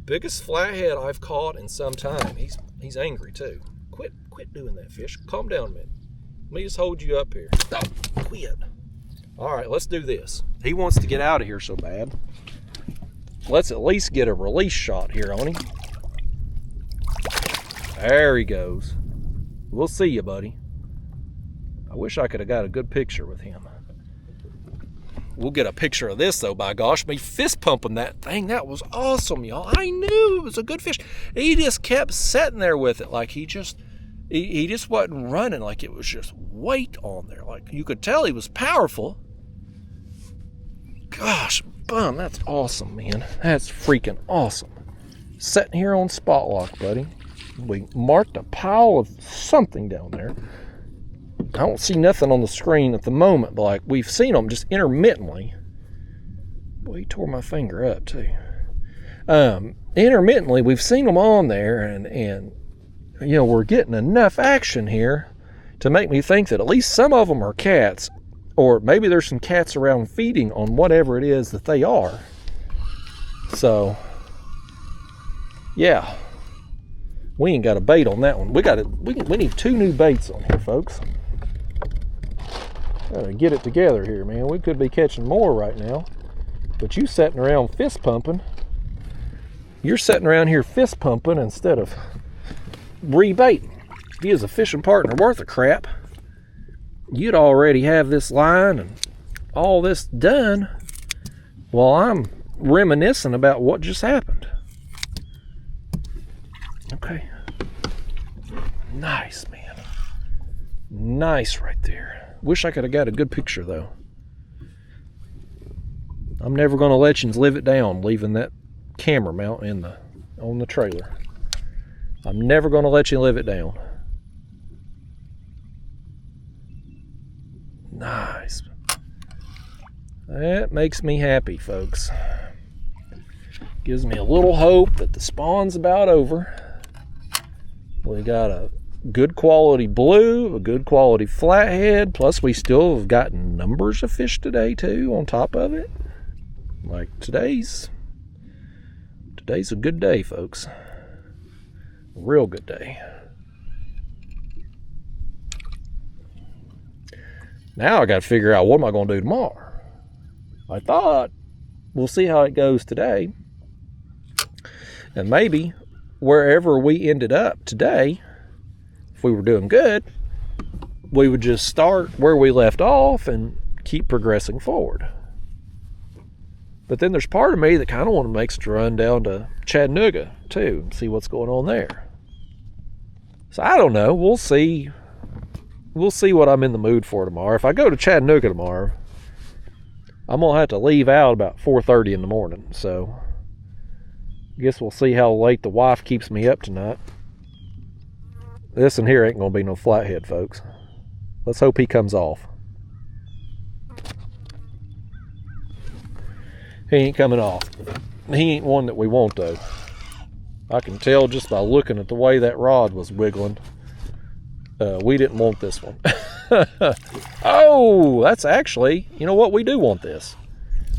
Biggest flathead I've caught in some time. He's angry too. Quit doing that, fish. Calm down a minute. Let me just hold you up here. Oh, quit. All right, let's do this. He wants to get out of here so bad. Let's at least get a release shot here on him. There he goes. We'll see you, buddy. I wish I could have got a good picture with him. We'll get a picture of this, though, by gosh. Me fist pumping that thing. That was awesome, y'all. I knew it was a good fish. He just kept sitting there with it like he just wasn't running. Like it was just weight on there. Like you could tell he was powerful. Gosh, bum, that's awesome, man. That's freaking awesome. Sitting here on spot lock, buddy. We marked a pile of something down there. I don't see nothing on the screen at the moment, but like we've seen them just intermittently. Boy, he tore my finger up too. Intermittently, we've seen them on there, and you know, we're getting enough action here to make me think that at least some of them are cats, or maybe there's some cats around feeding on whatever it is that they are. So, yeah, we ain't got a bait on that one. We need 2 new baits on here, folks. Gotta get it together here, man. We could be catching more right now, but you sitting around fist pumping. You're sitting around here fist pumping instead of rebaiting. If you was a fishing partner worth of crap, you'd already have this line and all this done while I'm reminiscing about what just happened. Okay. Nice, man. Nice right there. Wish I could have got a good picture, though. I'm never going to let you live it down, leaving that camera mount on the trailer. I'm never going to let you live it down. Nice. That makes me happy, folks. Gives me a little hope that the spawn's about over. We got a good quality blue, a good quality flathead, plus we still have gotten numbers of fish today too on top of it. Like today's Today's a good day, folks. A real good day. Now I got to figure out what am I going to do tomorrow. I thought we'll see how it goes today. And maybe wherever we ended up today, if we were doing good, we would just start where we left off and keep progressing forward. But then there's part of me that kind of want to make a run down to Chattanooga too and see what's going on there. So I don't know. We'll see. We'll see what I'm in the mood for tomorrow. If I go to Chattanooga tomorrow, I'm going to have to leave out about 4:30 in the morning. So I guess we'll see how late the wife keeps me up tonight. This in here ain't going to be no flathead, folks. Let's hope he comes off. He ain't coming off. He ain't one that we want, though. I can tell just by looking at the way that rod was wiggling. We didn't want this one. Oh, that's actually, you know what? We do want this.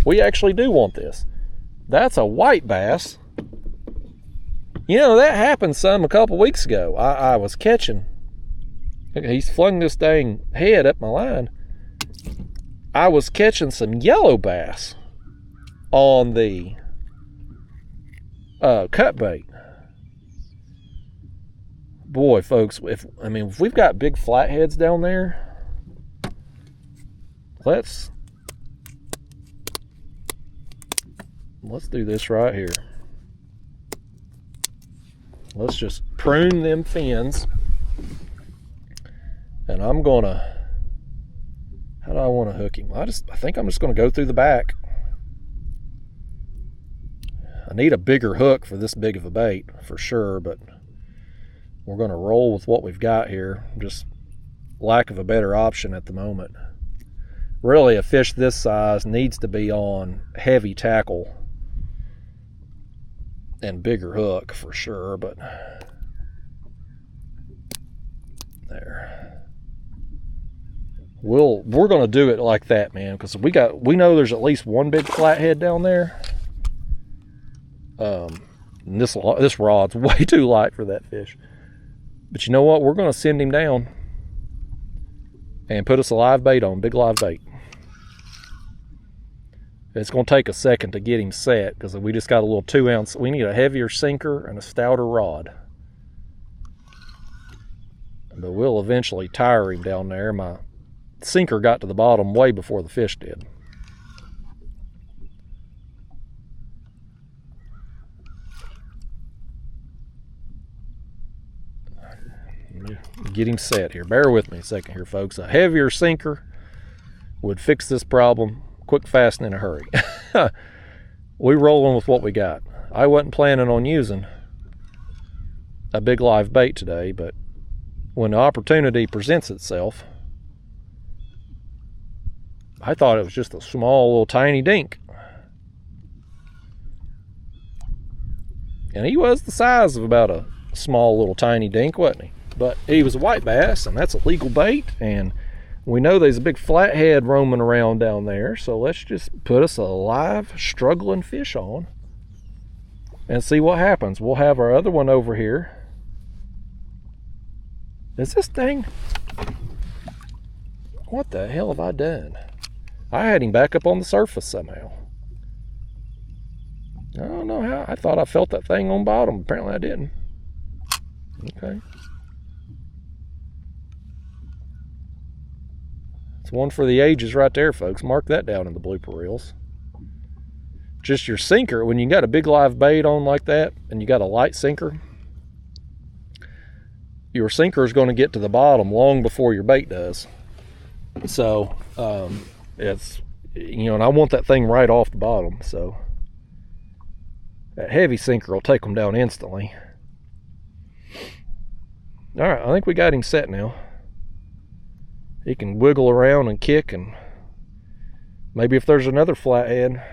We actually do want this. That's a white bass. You know, that happened some a couple weeks ago. I was catching. He's flung this dang head up my line. I was catching some yellow bass on the cut bait. Boy, folks, if we've got big flatheads down there, let's do this right here. Let's just prune them fins, and I'm gonna. How do I want to hook him? I think I'm just gonna go through the back. I need a bigger hook for this big of a bait for sure, but we're going to roll with what we've got here. Just lack of a better option at the moment. Really, a fish this size needs to be on heavy tackle and bigger hook for sure, but there. We're going to do it like that, man, because we know there's at least one big flathead down there. This rod's way too light for that fish. But you know what? We're going to send him down and put us a live bait on, big live bait. It's going to take a second to get him set because we just got a little 2-ounce. We need a heavier sinker and a stouter rod. But we'll eventually tire him down there. My sinker got to the bottom way before the fish did. Get him set here. Bear with me a second here, folks. A heavier sinker would fix this problem quick, fast, and in a hurry. We rolling with what we got. I wasn't planning on using a big live bait today, but when the opportunity presents itself, I thought it was just a small little tiny dink. And he was the size of about a small little tiny dink, wasn't he? But he was a white bass, and that's a legal bait, and we know there's a big flathead roaming around down there, so let's just put us a live, struggling fish on and see what happens. We'll have our other one over here. Is this thing... What the hell have I done? I had him back up on the surface somehow. I don't know how. I thought I felt that thing on bottom. Apparently I didn't. Okay. It's one for the ages right there, folks. Mark that down in the blooper reels. Just your sinker, when you got a big live bait on like that and you got a light sinker, your sinker is going to get to the bottom long before your bait does. So it's, and I want that thing right off the bottom. So that heavy sinker will take them down instantly. All right, I think we got him set now. He can wiggle around and kick, and maybe if there's another flathead,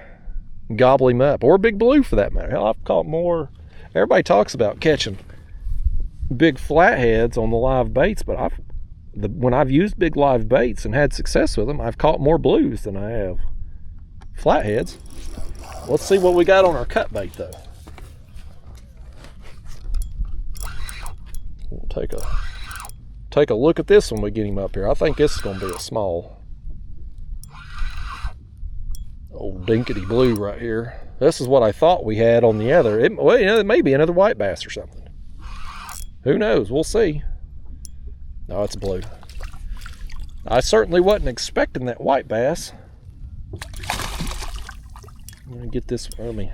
gobble him up. Or a big blue for that matter. Hell, I've caught more. Everybody talks about catching big flatheads on the live baits, but when I've used big live baits and had success with them, I've caught more blues than I have flatheads. Let's see what we got on our cut bait, though. take a look at this when we get him up here. I think this is going to be a small. Old dinkety blue right here. This is what I thought we had on the other. Well, you know, it may be another white bass or something. Who knows? We'll see. No, it's a blue. I certainly wasn't expecting that white bass. I'm going to get this. Let me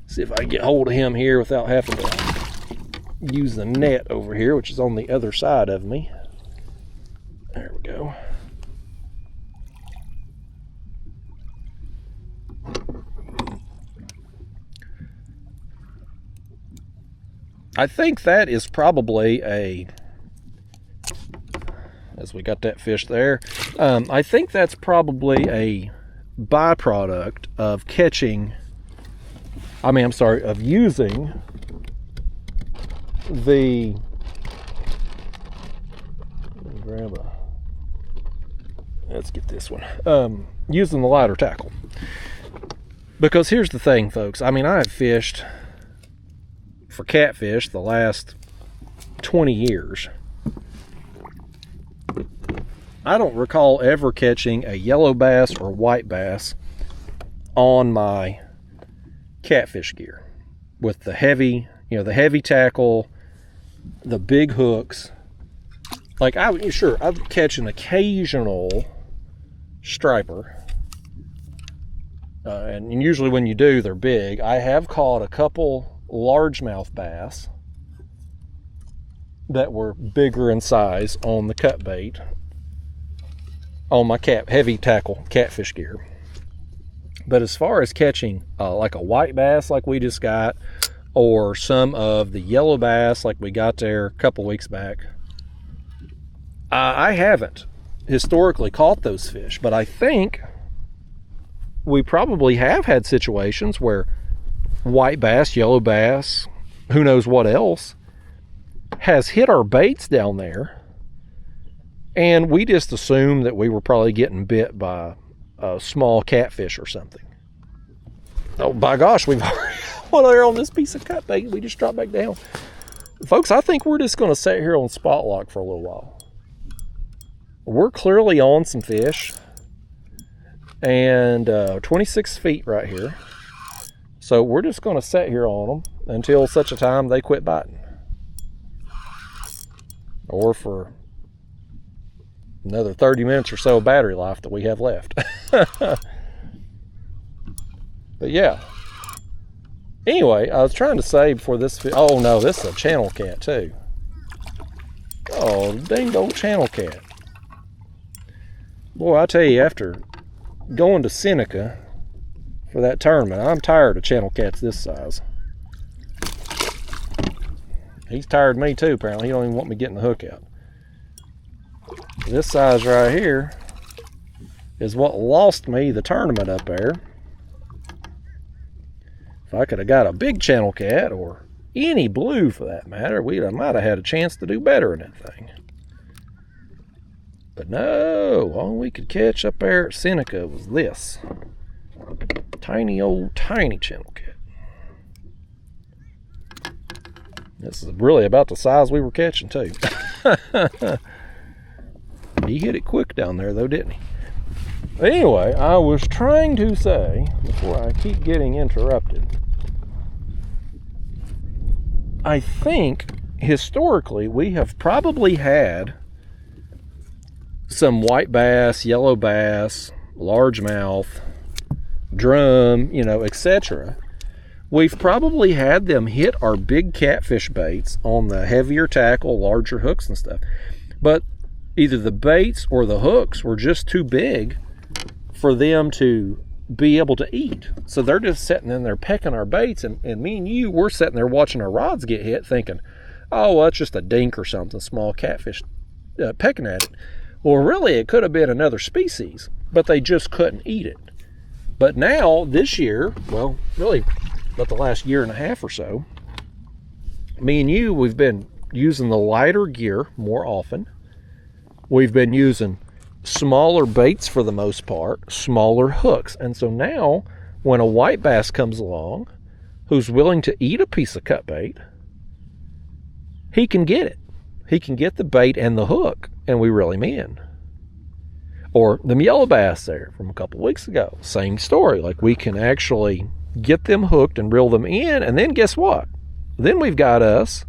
see if I can get hold of him here without having to use the net over here, which is on the other side of me. There we go. I think that is probably as we got that fish there, I think that's probably a byproduct of of using the, let's get this one, using the lighter tackle. Because here's the thing, folks, I mean, I have fished for catfish the last 20 years. I don't recall ever catching a yellow bass or white bass on my catfish gear with the heavy, the heavy tackle, the big hooks. Like, I'd catch an occasional striper, and usually when you do, they're big. I have caught a couple largemouth bass that were bigger in size on the cut bait on my heavy tackle catfish gear. But as far as catching like a white bass like we just got, or some of the yellow bass like we got there a couple weeks back, I haven't historically caught those fish. But I think we probably have had situations where white bass, yellow bass, who knows what else, has hit our baits down there, and we just assumed that we were probably getting bit by a small catfish or something. Oh, by gosh, we've already one there on this piece of cut bait. We just dropped back down. Folks, I think we're just going to sit here on spot lock for a little while. We're clearly on some fish, and 26 feet right here. So we're just going to sit here on them until such a time they quit biting. Or for another 30 minutes or so of battery life that we have left. But yeah. Anyway, I was trying to say before this... Oh no, this is a channel cat too. Oh, dang old channel cat. Boy, I tell you, after going to Seneca for that tournament, I'm tired of channel cats this size. He's tired of me too, apparently. He don't even want me getting the hook out. This size right here is what lost me the tournament up there. If I could have got a big channel cat, or any blue for that matter, I might have had a chance to do better in that thing. But no, all we could catch up there at Seneca was this. Tiny channel cat. This is really about the size we were catching too. He hit it quick down there though, didn't he? But anyway, I was trying to say, before I keep getting interrupted, I think historically we have probably had some white bass, yellow bass, largemouth, drum, etc. We've probably had them hit our big catfish baits on the heavier tackle, larger hooks and stuff. But either the baits or the hooks were just too big for them to be able to eat. So they're just sitting in there pecking our baits, and me and you, we're sitting there watching our rods get hit thinking, oh, well, that's just a dink or something, small catfish pecking at it. Well, really, it could have been another species, but they just couldn't eat it. But now, this year, well, really, about the last year and a half or so, me and you, we've been using the lighter gear more often. We've been using smaller baits for the most part, smaller hooks. And so now, when a white bass comes along who's willing to eat a piece of cut bait, he can get it. he can get the bait and the hook, and we reel him in. Or the yellow bass there from a couple weeks ago, same story. Like, we can actually get them hooked and reel them in, and then guess what? Then we've got us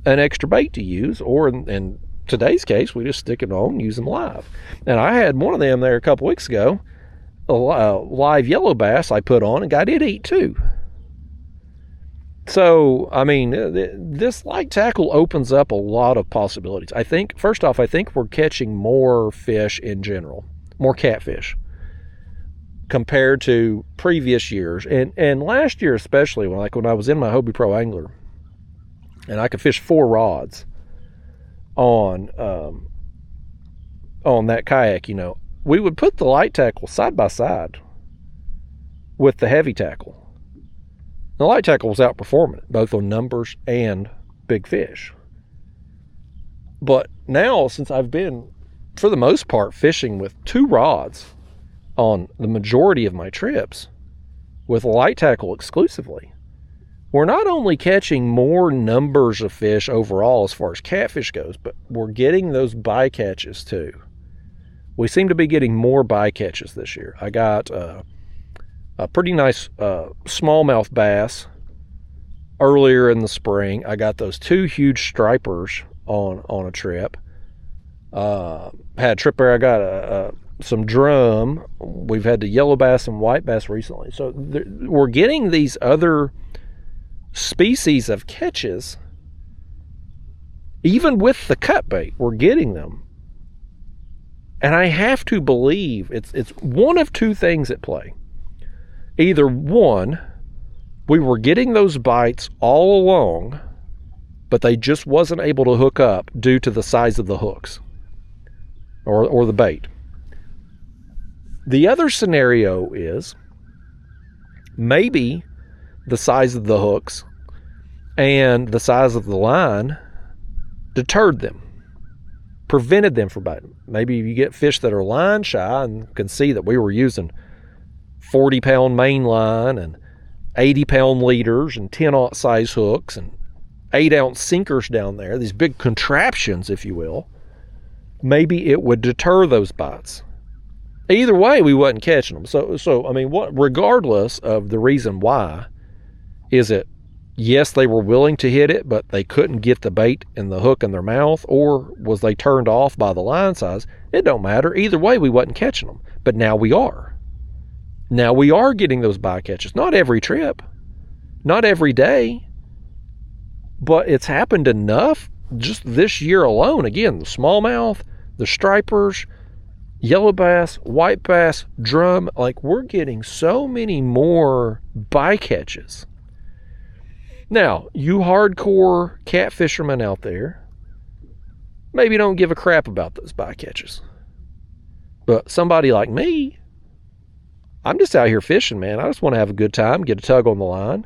an extra bait to use, or in today's case, we just stick it on and use them live. And I had one of them there a couple weeks ago, a live yellow bass I put on, and guy did eat too. So, I mean, this light tackle opens up a lot of possibilities. I think, first off, I think we're catching more fish in general, more catfish, compared to previous years. And last year especially, when I was in my Hobie Pro Angler, and I could fish 4 rods on that kayak, you know, we would put the light tackle side by side with the heavy tackle. The light tackle was outperforming it, both on numbers and big fish. But now, since I've been, for the most part, fishing with 2 rods on the majority of my trips, with light tackle exclusively, we're not only catching more numbers of fish overall as far as catfish goes, but we're getting those bycatches too. We seem to be getting more bycatches this year. I got a pretty nice smallmouth bass earlier in the spring. I got those 2 huge stripers on a trip. Had a trip where I got some drum. We've had the yellow bass and white bass recently. So we're getting these other species of catches. Even with the cut bait, we're getting them. And I have to believe it's one of 2 things at play. Either one, we were getting those bites all along, but they just wasn't able to hook up due to the size of the hooks or the bait. The other scenario is maybe the size of the hooks and the size of the line deterred them, prevented them from biting. Maybe you get fish that are line shy and can see that we were using 40-pound main line and 80-pound leaders and 10-aught size hooks and 8-ounce sinkers down there, these big contraptions, if you will. Maybe it would deter those bites. Either way, we wasn't catching them. So I mean, regardless of the reason why, is it, yes, they were willing to hit it, but they couldn't get the bait and the hook in their mouth, or was they turned off by the line size? It don't matter. Either way, we wasn't catching them. But now we are. Now we are getting those bycatches. Not every trip, not every day, but it's happened enough just this year alone. Again, the smallmouth, the stripers, yellow bass, white bass, drum, like, we're getting so many more bycatches. Now, you hardcore catfishermen out there maybe don't give a crap about those bycatches. But somebody like me, I'm just out here fishing, man. I just want to have a good time, get a tug on the line.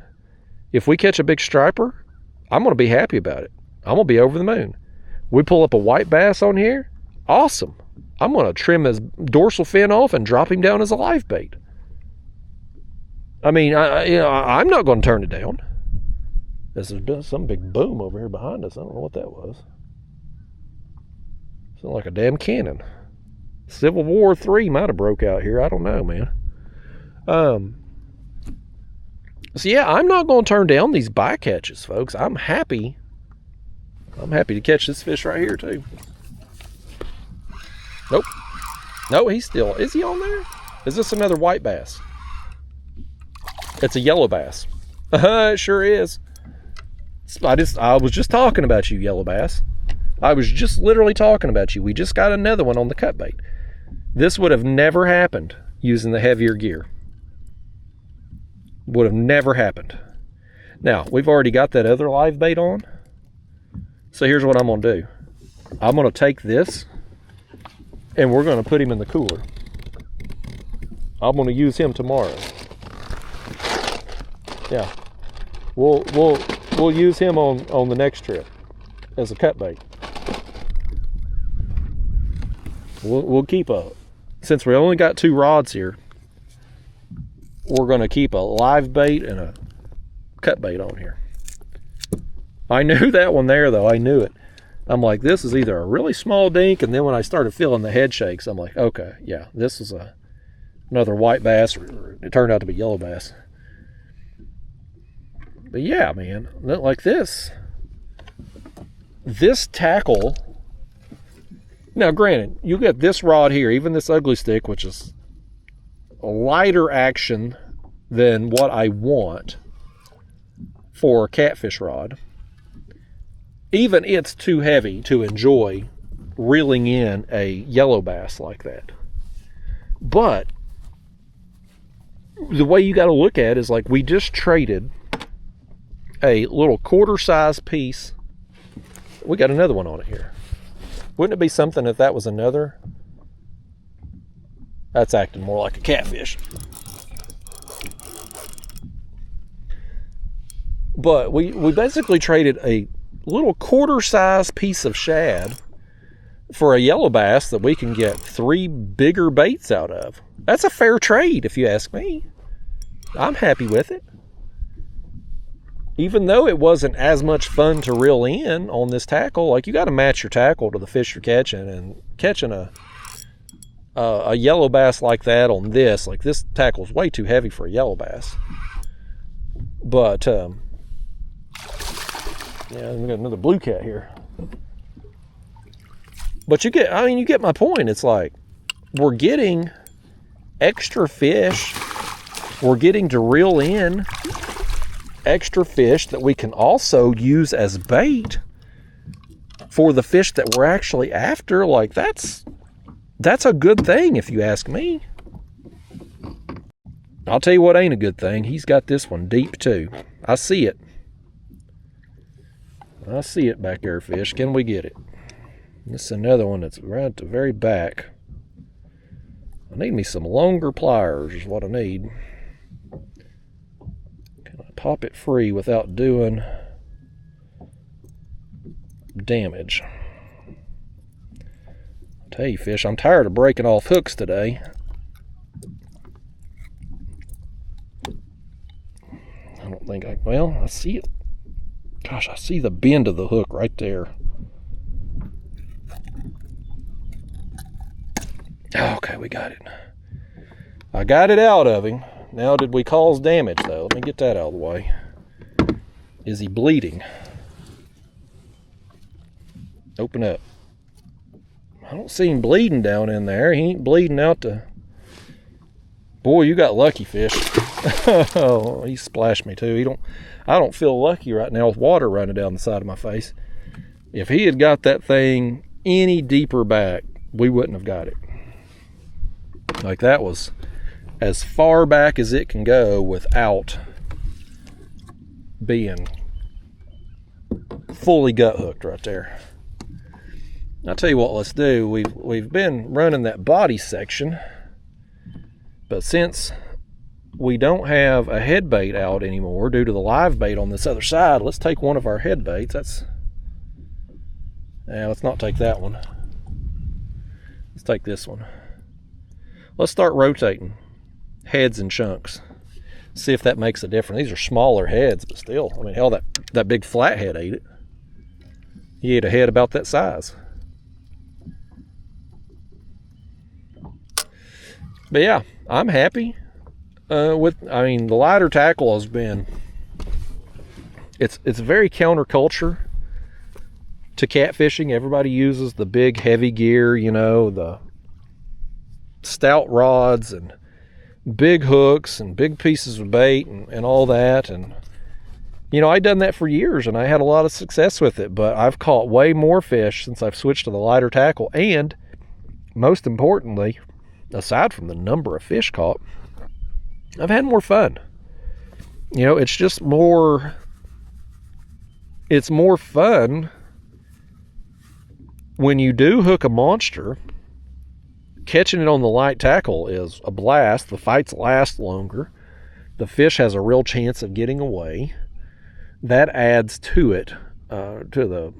If we catch a big striper, I'm going to be happy about it. I'm going to be over the moon. We pull up a white bass on here, awesome. I'm going to trim his dorsal fin off and drop him down as a live bait. I mean, I'm not going to turn it down. There's been some big boom over here behind us. I don't know what that was. Sounded like a damn cannon. Civil War III might have broke out here. I don't know, man. So yeah, I'm not going to turn down these bycatches, folks. I'm happy to catch this fish right here too. Nope. No, he's still, is he on there? Is this another white bass? It's a yellow bass. It sure is. I was just talking about you, yellow bass. I was just literally talking about you. We just got another one on the cut bait. This would have never happened using the heavier gear. Would have never happened. Now, we've already got that other live bait on. So here's what I'm going to do. I'm going to take this and we're going to put him in the cooler. I'm going to use him tomorrow. Yeah. We'll use him on the next trip as a cut bait. We'll keep since we only got 2 rods here, we're going to keep a live bait and a cut bait on here. I knew that one there, though. I knew it. I'm like, this is either a really small dink, and then when I started feeling the head shakes, I'm like, okay, yeah, this is another white bass, or it turned out to be yellow bass. But yeah, man, like this tackle. Now, granted, you get this rod here, even this ugly stick, which is a lighter action than what I want for a catfish rod. Even it's too heavy to enjoy reeling in a yellow bass like that. But the way you got to look at it is like, we just traded a little quarter-size piece. We got another one on it here. Wouldn't it be something if that was another? That's acting more like a catfish. But we basically traded a little quarter-size piece of shad for a yellow bass that we can get 3 bigger baits out of. That's a fair trade, if you ask me. I'm happy with it. Even though it wasn't as much fun to reel in on this tackle, like, you got to match your tackle to the fish you're catching, and catching a yellow bass like that on this, like, this tackle's way too heavy for a yellow bass. But yeah, we got another blue cat here. But you get my point. It's like, we're getting extra fish. We're getting to reel in extra fish that we can also use as bait for the fish that we're actually after. Like, that's a good thing, if you ask me. I'll tell you what ain't a good thing. He's got this one deep too. I see it. I see it back there, fish. Can we get it? This is another one that's right at the very back. I need me some longer pliers is what I need. Can I pop it free without doing damage? I tell you, fish, I'm tired of breaking off hooks today. I don't think well, I see it. Gosh, I see the bend of the hook right there. Okay, we got it. I got it out of him. Now, did we cause damage, though? Let me get that out of the way. Is he bleeding? Open up. I don't see him bleeding down in there. He ain't bleeding out to... Boy, you got lucky, fish. Oh, he splashed me, too. I don't feel lucky right now with water running down the side of my face. If he had got that thing any deeper back, we wouldn't have got it. Like, that was as far back as it can go without being fully gut hooked right there. I'll tell you what, let's do. We've been running that body section, but since we don't have a head bait out anymore due to the live bait on this other side, let's take one of our head baits. Let's not take that one. Let's take this one. Let's start rotating heads and chunks. See if that makes a difference. These are smaller heads, but still, I mean, hell, that big flathead ate it. He ate a head about that size. But yeah, I'm happy the lighter tackle has been, it's very counterculture to catfishing. Everybody uses the big heavy gear, the stout rods and big hooks and big pieces of bait and all that. And I'd done that for years and I had a lot of success with it, but I've caught way more fish since I've switched to the lighter tackle. And most importantly, aside from the number of fish caught, I've had more fun. It's just more, it's more fun when you do hook a monster. Catching it on the light tackle is a blast. The fights last longer. The fish has a real chance of getting away. That adds to it, to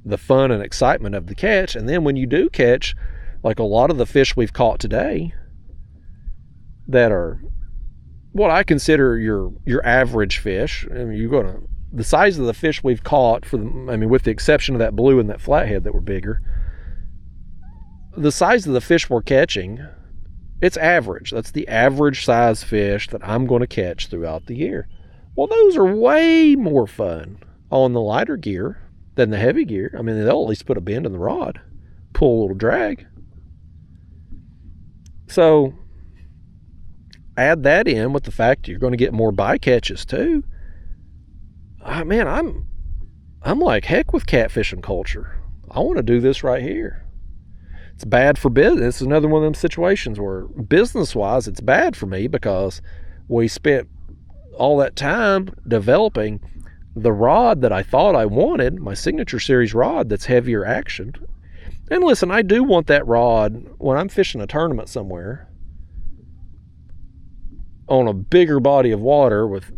the fun and excitement of the catch. And then when you do catch, like a lot of the fish we've caught today that are what I consider your average fish, and you're going to the size of the fish we've caught, with the exception of that blue and that flathead that were bigger, the size of the fish we're catching, it's average. That's the average size fish that I'm going to catch throughout the year. Well, those are way more fun on the lighter gear than the heavy gear. I mean, they'll at least put a bend in the rod, pull a little drag. So add that in with the fact you're going to get more bycatches too. Man, I'm like heck with catfishing culture. I want to do this right here. It's bad for business. It's another one of them situations where business-wise it's bad for me because we spent all that time developing the rod that I thought I wanted, my signature series rod that's heavier action. And listen, I do want that rod when I'm fishing a tournament somewhere on a bigger body of water with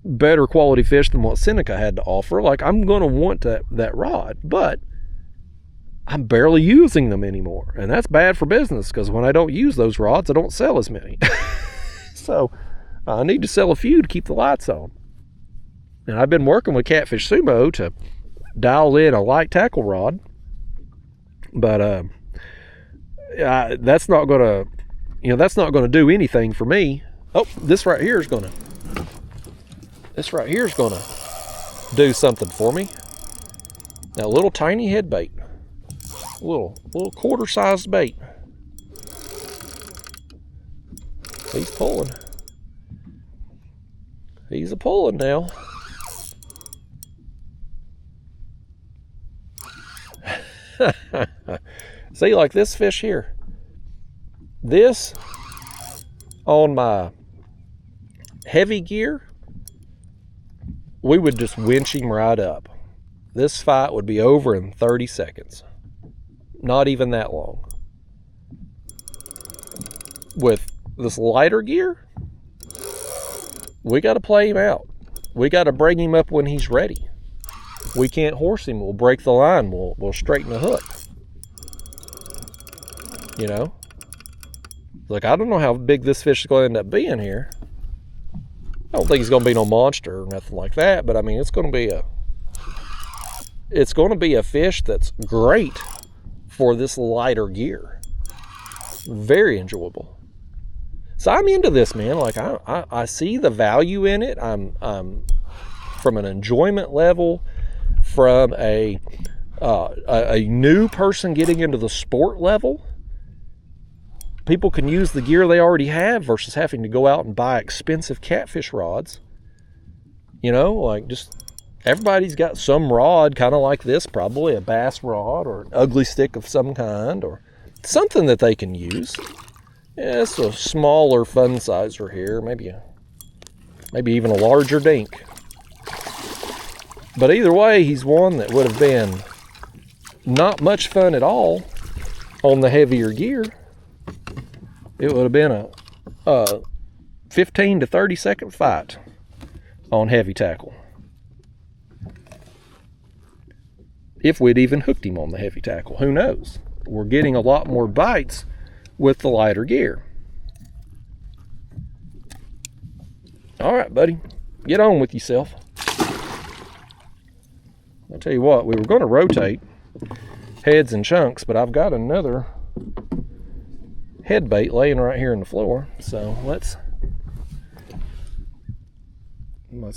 better quality fish than what Seneca had to offer. Like, I'm going to want that rod, but I'm barely using them anymore. And that's bad for business because when I don't use those rods, I don't sell as many. So I need to sell a few to keep the lights on. And I've been working with Catfish Sumo to dial in a light tackle rod, but that's not going to do anything for me. Oh, this right here is going to do something for me. Now, a little tiny head bait, little quarter-sized bait. He's pulling. He's a-pulling now. See, like this fish here. This, on my heavy gear, we would just winch him right up. This fight would be over in 30 seconds. Not even that long. With this lighter gear, we got to play him out. We got to bring him up when he's ready. We can't horse him. We'll break the line. We'll straighten the hook. You know? Like, I don't know how big this fish is going to end up being here. I don't think he's going to be no monster or nothing like that, but I mean, it's going to be a fish that's great for this lighter gear. Very enjoyable. So I'm into this, man. Like, I see the value in it. I'm from an enjoyment level, from a new person getting into the sport level. People can use the gear they already have versus having to go out and buy expensive catfish rods. You know, like, just everybody's got some rod kind of like this, probably a bass rod or an ugly stick of some kind or something that they can use. Yeah, it's a smaller fun sizer here, maybe even a larger dink. But either way, he's one that would have been not much fun at all on the heavier gear. It would have been a 15 to 30 second fight on heavy tackle. If we'd even hooked him on the heavy tackle, who knows? We're getting a lot more bites with the lighter gear. All right, buddy, get on with yourself. I'll tell you what, we were going to rotate heads and chunks, but I've got another head bait laying right here on the floor. So that's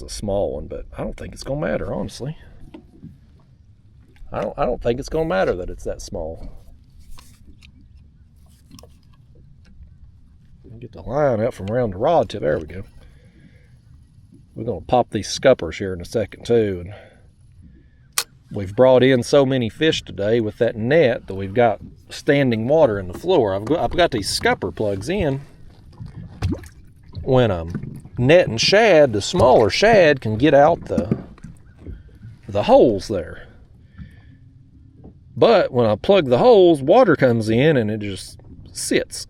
a small one, but I don't think it's going to matter, honestly. I don't think it's going to matter that it's that small. Get the line out from around the rod tip. There we go. We're going to pop these scuppers here in a second too. And we've brought in so many fish today with that net that we've got standing water in the floor. I've got these scupper plugs in. When I'm netting shad, the smaller shad can get out the holes there. But when I plug the holes, water comes in and it just sits.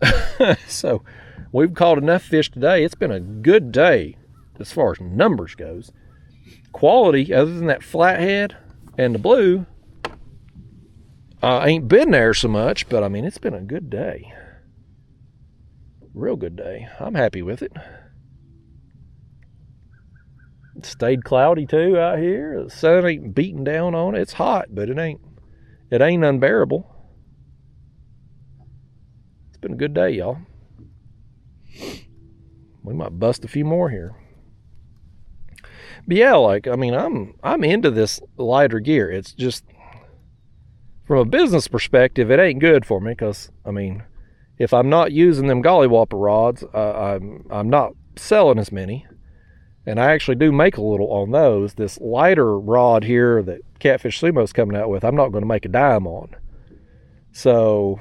So we've caught enough fish today. It's been a good day as far as numbers goes. Quality, other than that flathead and the blue, ain't been there so much, but I mean, it's been a good day. Real good day. I'm happy with it. It stayed cloudy too out here. The sun ain't beating down on it. It's hot, but it ain't unbearable. It's been a good day, y'all. We might bust a few more here. But yeah, like, I mean, I'm into this lighter gear. It's just, from a business perspective, it ain't good for me because, I mean, if I'm not using them gollywhopper rods, I'm not selling as many. And I actually do make a little on those. This lighter rod here that Catfish Sumo's coming out with, I'm not going to make a dime on. So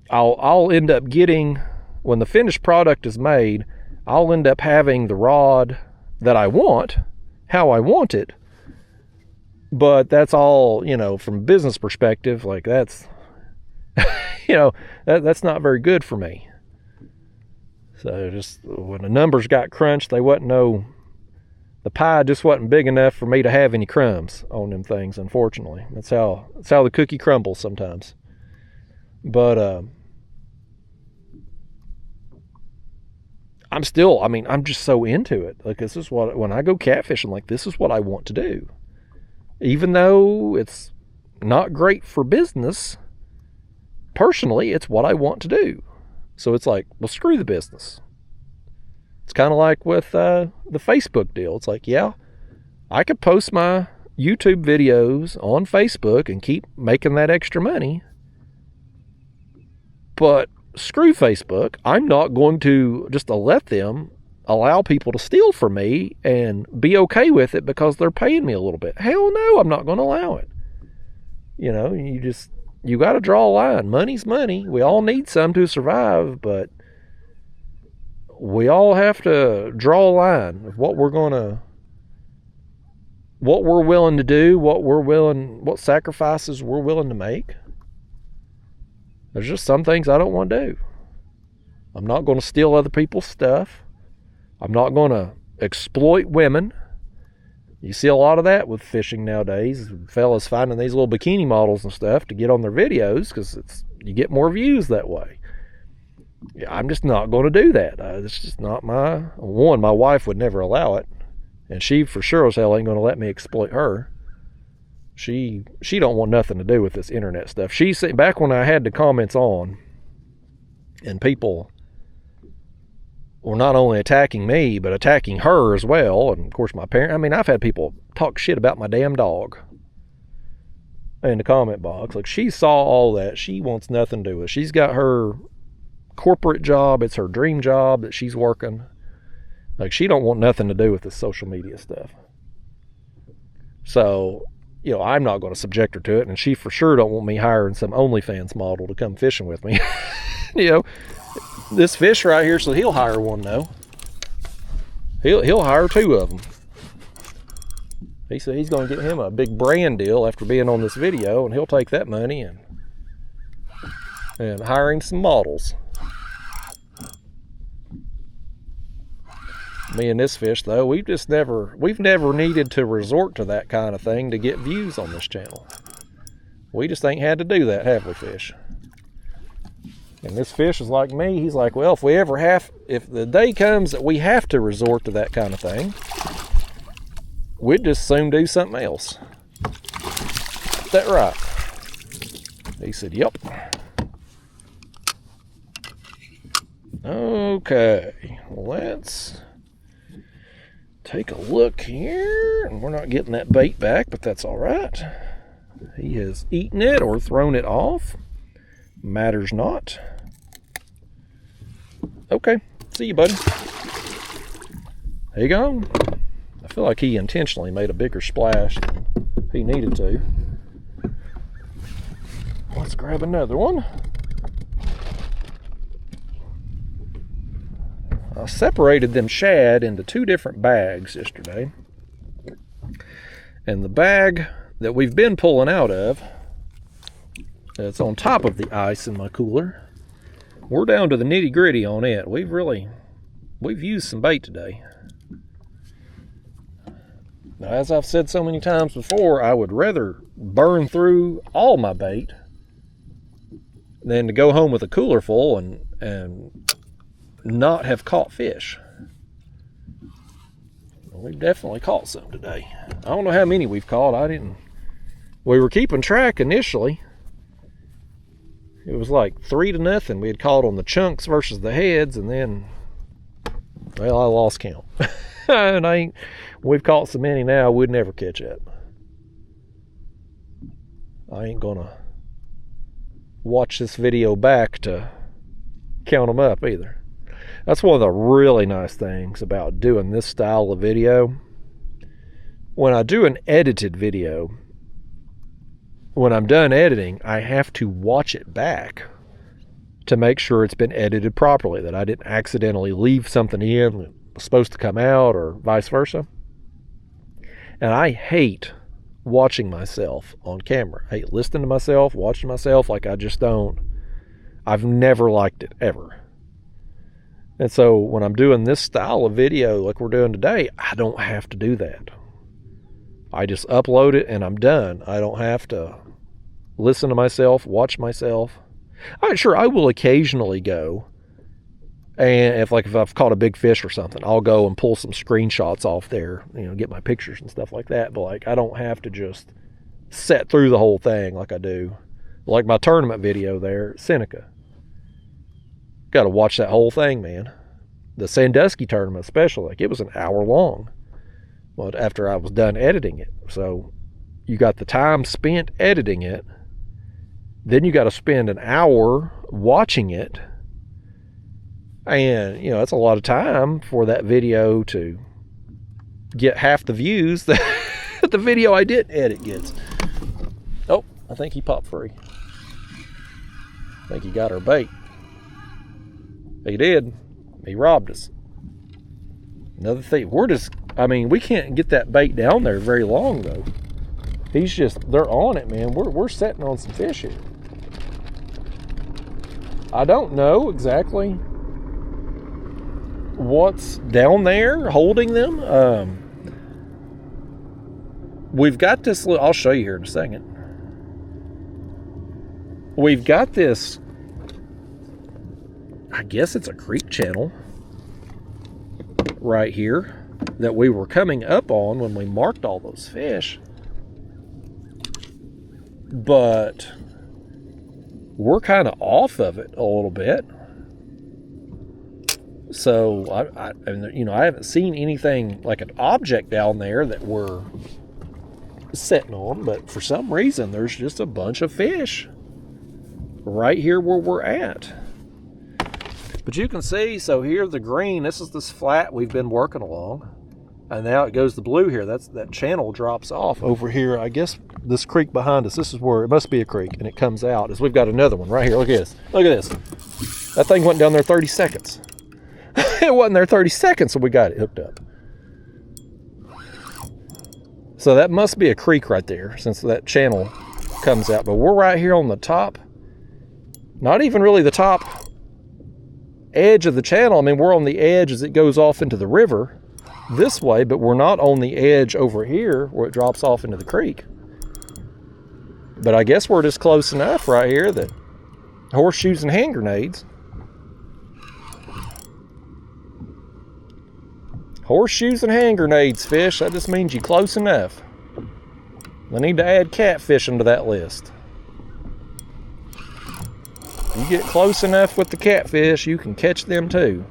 I'll end up getting, when the finished product is made, I'll end up having the rod that I want, how I want it. But that's all, you know, from a business perspective, like that's, you know, that's not very good for me. So just when the numbers got crunched, the pie just wasn't big enough for me to have any crumbs on them things, unfortunately. That's how the cookie crumbles sometimes. But I'm just so into it. Like, this is what, when I go catfishing, like, this is what I want to do. Even though it's not great for business, personally, it's what I want to do. So it's like, well, screw the business. It's kind of like with the Facebook deal. It's like, yeah, I could post my YouTube videos on Facebook and keep making that extra money. But screw Facebook. I'm not going to just allow people to steal from me and be okay with it because they're paying me a little bit. Hell no, I'm not going to allow it. You know, you got to draw a line. Money's money. We all need some to survive, but we all have to draw a line of what we're willing to do, what sacrifices we're willing to make. There's just some things I don't want to do. I'm not going to steal other people's stuff. I'm not going to exploit women. You see a lot of that with fishing nowadays. Fellas finding these little bikini models and stuff to get on their videos because you get more views that way. I'm just not going to do that. It's just not my wife would never allow it. And she for sure as hell ain't going to let me exploit her. She don't want nothing to do with this internet stuff. She said, back when I had the comments on and people were not only attacking me, but attacking her as well. And of course my parents, I mean, I've had people talk shit about my damn dog in the comment box. Like, she saw all that. She wants nothing to do with it. She's got her corporate job. It's her dream job that she's working. Like, she don't want nothing to do with this social media stuff. So, you know, I'm not going to subject her to it, and she for sure don't want me hiring some OnlyFans model to come fishing with me. You know, this fish right here, so he'll hire one though. He'll hire two of them. He said he's going to get him a big brand deal after being on this video, and he'll take that money and hiring some models. Me and this fish though, we've never needed to resort to that kind of thing to get views on this channel. We just ain't had to do that, have we, fish? And this fish is like me. He's like, well, if the day comes that we have to resort to that kind of thing, we'd just soon do something else. Is that right? He said, yep. Okay, let's take a look here. And we're not getting that bait back, but that's all right. He has eaten it or thrown it off. Matters not. Okay, see you, buddy. There you go. I feel like he intentionally made a bigger splash than he needed to. Let's grab another one. I separated them shad into two different bags yesterday. And the bag that we've been pulling out of, that's on top of the ice in my cooler, we're down to the nitty gritty on it. We've used some bait today. Now, as I've said so many times before, I would rather burn through all my bait than to go home with a cooler full and not have caught fish. We've definitely caught some today. I don't know how many we've caught. We were keeping track initially. It was like 3-0. We had caught on the chunks versus the heads, and then, well, I lost count. And we've caught so many now, we'd never catch that. I ain't gonna watch this video back to count them up either. That's one of the really nice things about doing this style of video. When I do an edited video, when I'm done editing, I have to watch it back to make sure it's been edited properly, that I didn't accidentally leave something in that was supposed to come out, or vice versa. And I hate watching myself on camera. I hate listening to myself, watching myself. Like, I've never liked it, ever. And so when I'm doing this style of video like we're doing today, I don't have to do that. I just upload it and I'm done. I don't have to listen to myself, watch myself. Sure, I will occasionally go, and if I've caught a big fish or something, I'll go and pull some screenshots off there, get my pictures and stuff like that. But like, I don't have to just set through the whole thing like I do. Like my tournament video there at Seneca. Got to watch that whole thing, man. The Sandusky tournament especially, like, it was an hour long. Well, after I was done editing it. So you got the time spent editing it. Then you got to spend an hour watching it. And, that's a lot of time for that video to get half the views that the video I didn't edit gets. Oh, I think he popped free. I think he got our bait. He did. He robbed us. Another thing, we can't get that bait down there very long though. They're on it, man. We're setting on some fish here. I don't know exactly what's down there holding them. We've got this, I'll show you here in a second. We've got this, I guess it's a creek channel right here that we were coming up on when we marked all those fish. But we're kind of off of it a little bit. So I haven't seen anything like an object down there that we're sitting on, but for some reason there's just a bunch of fish right here where we're at. But you can see, so here the green, this is this flat we've been working along, and now it goes the blue here. That channel drops off over here. I guess this creek behind us, this is where it must be a creek, and it comes out as we've got another one right here. Look at this. Look at this. That thing went down there 30 seconds. It wasn't there 30 seconds, so we got it hooked up. So that must be a creek right there, since that channel comes out. But we're right here on the top, not even really the top edge of the channel. I mean, we're on the edge as it goes off into the river this way, but we're not on the edge over here where it drops off into the creek. But I guess we're just close enough right here that horseshoes and hand grenades. Horseshoes and hand grenades, fish. That just means you're close enough. I need to add catfishing to that list. You get close enough with the catfish, you can catch them too.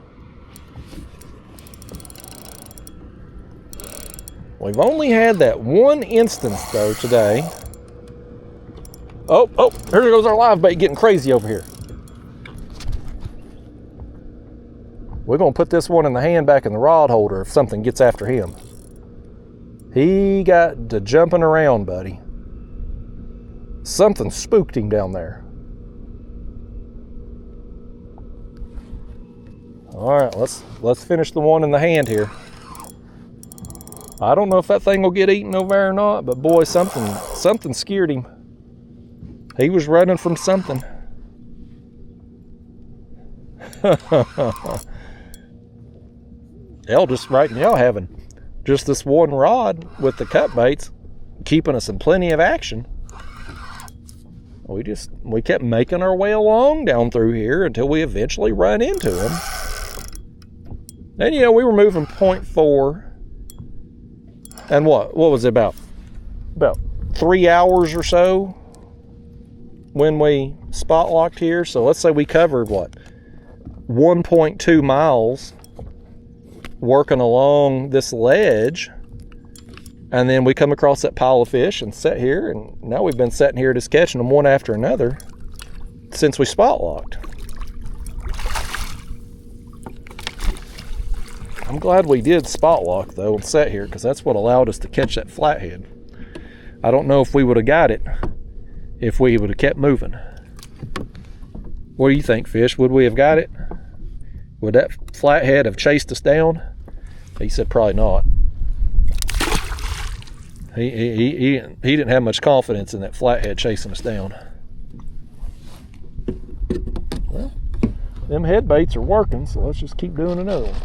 We've only had that one instance though today. Oh, here goes our live bait getting crazy over here. We're going to put this one in the hand back in the rod holder if something gets after him. He got to jumping around, buddy. Something spooked him down there. All right, let's finish the one in the hand here. I don't know if that thing will get eaten over there or not, but boy, something scared him. He was running from something. Hell, just right now having just this one rod with the cut baits, keeping us in plenty of action. We kept making our way along down through here until we eventually run into them. And we were moving 0.4 And what was it, about 3 hours or so when we spot locked here? So let's say we covered, what, 1.2 miles working along this ledge, and then we come across that pile of fish and set here, and now we've been sitting here just catching them one after another since we spot locked. I'm glad we did spot lock though and set here, because that's what allowed us to catch that flathead. I don't know if we would have got it if we would have kept moving. What do you think, Fish? Would we have got it? Would that flathead have chased us down? He said probably not. He didn't have much confidence in that flathead chasing us down. Well, them head baits are working, so let's just keep doing another one.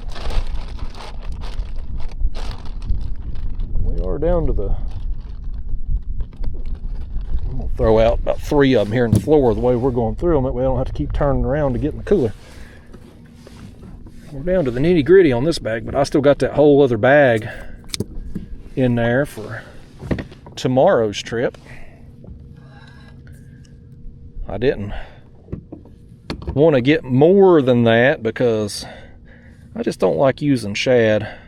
We are down to the... I'm going to throw out about 3 of them here in the floor the way we're going through them. That way I don't have to keep turning around to get in the cooler. We're down to the nitty gritty on this bag, but I still got that whole other bag in there for tomorrow's trip. I didn't want to get more than that because I just don't like using shad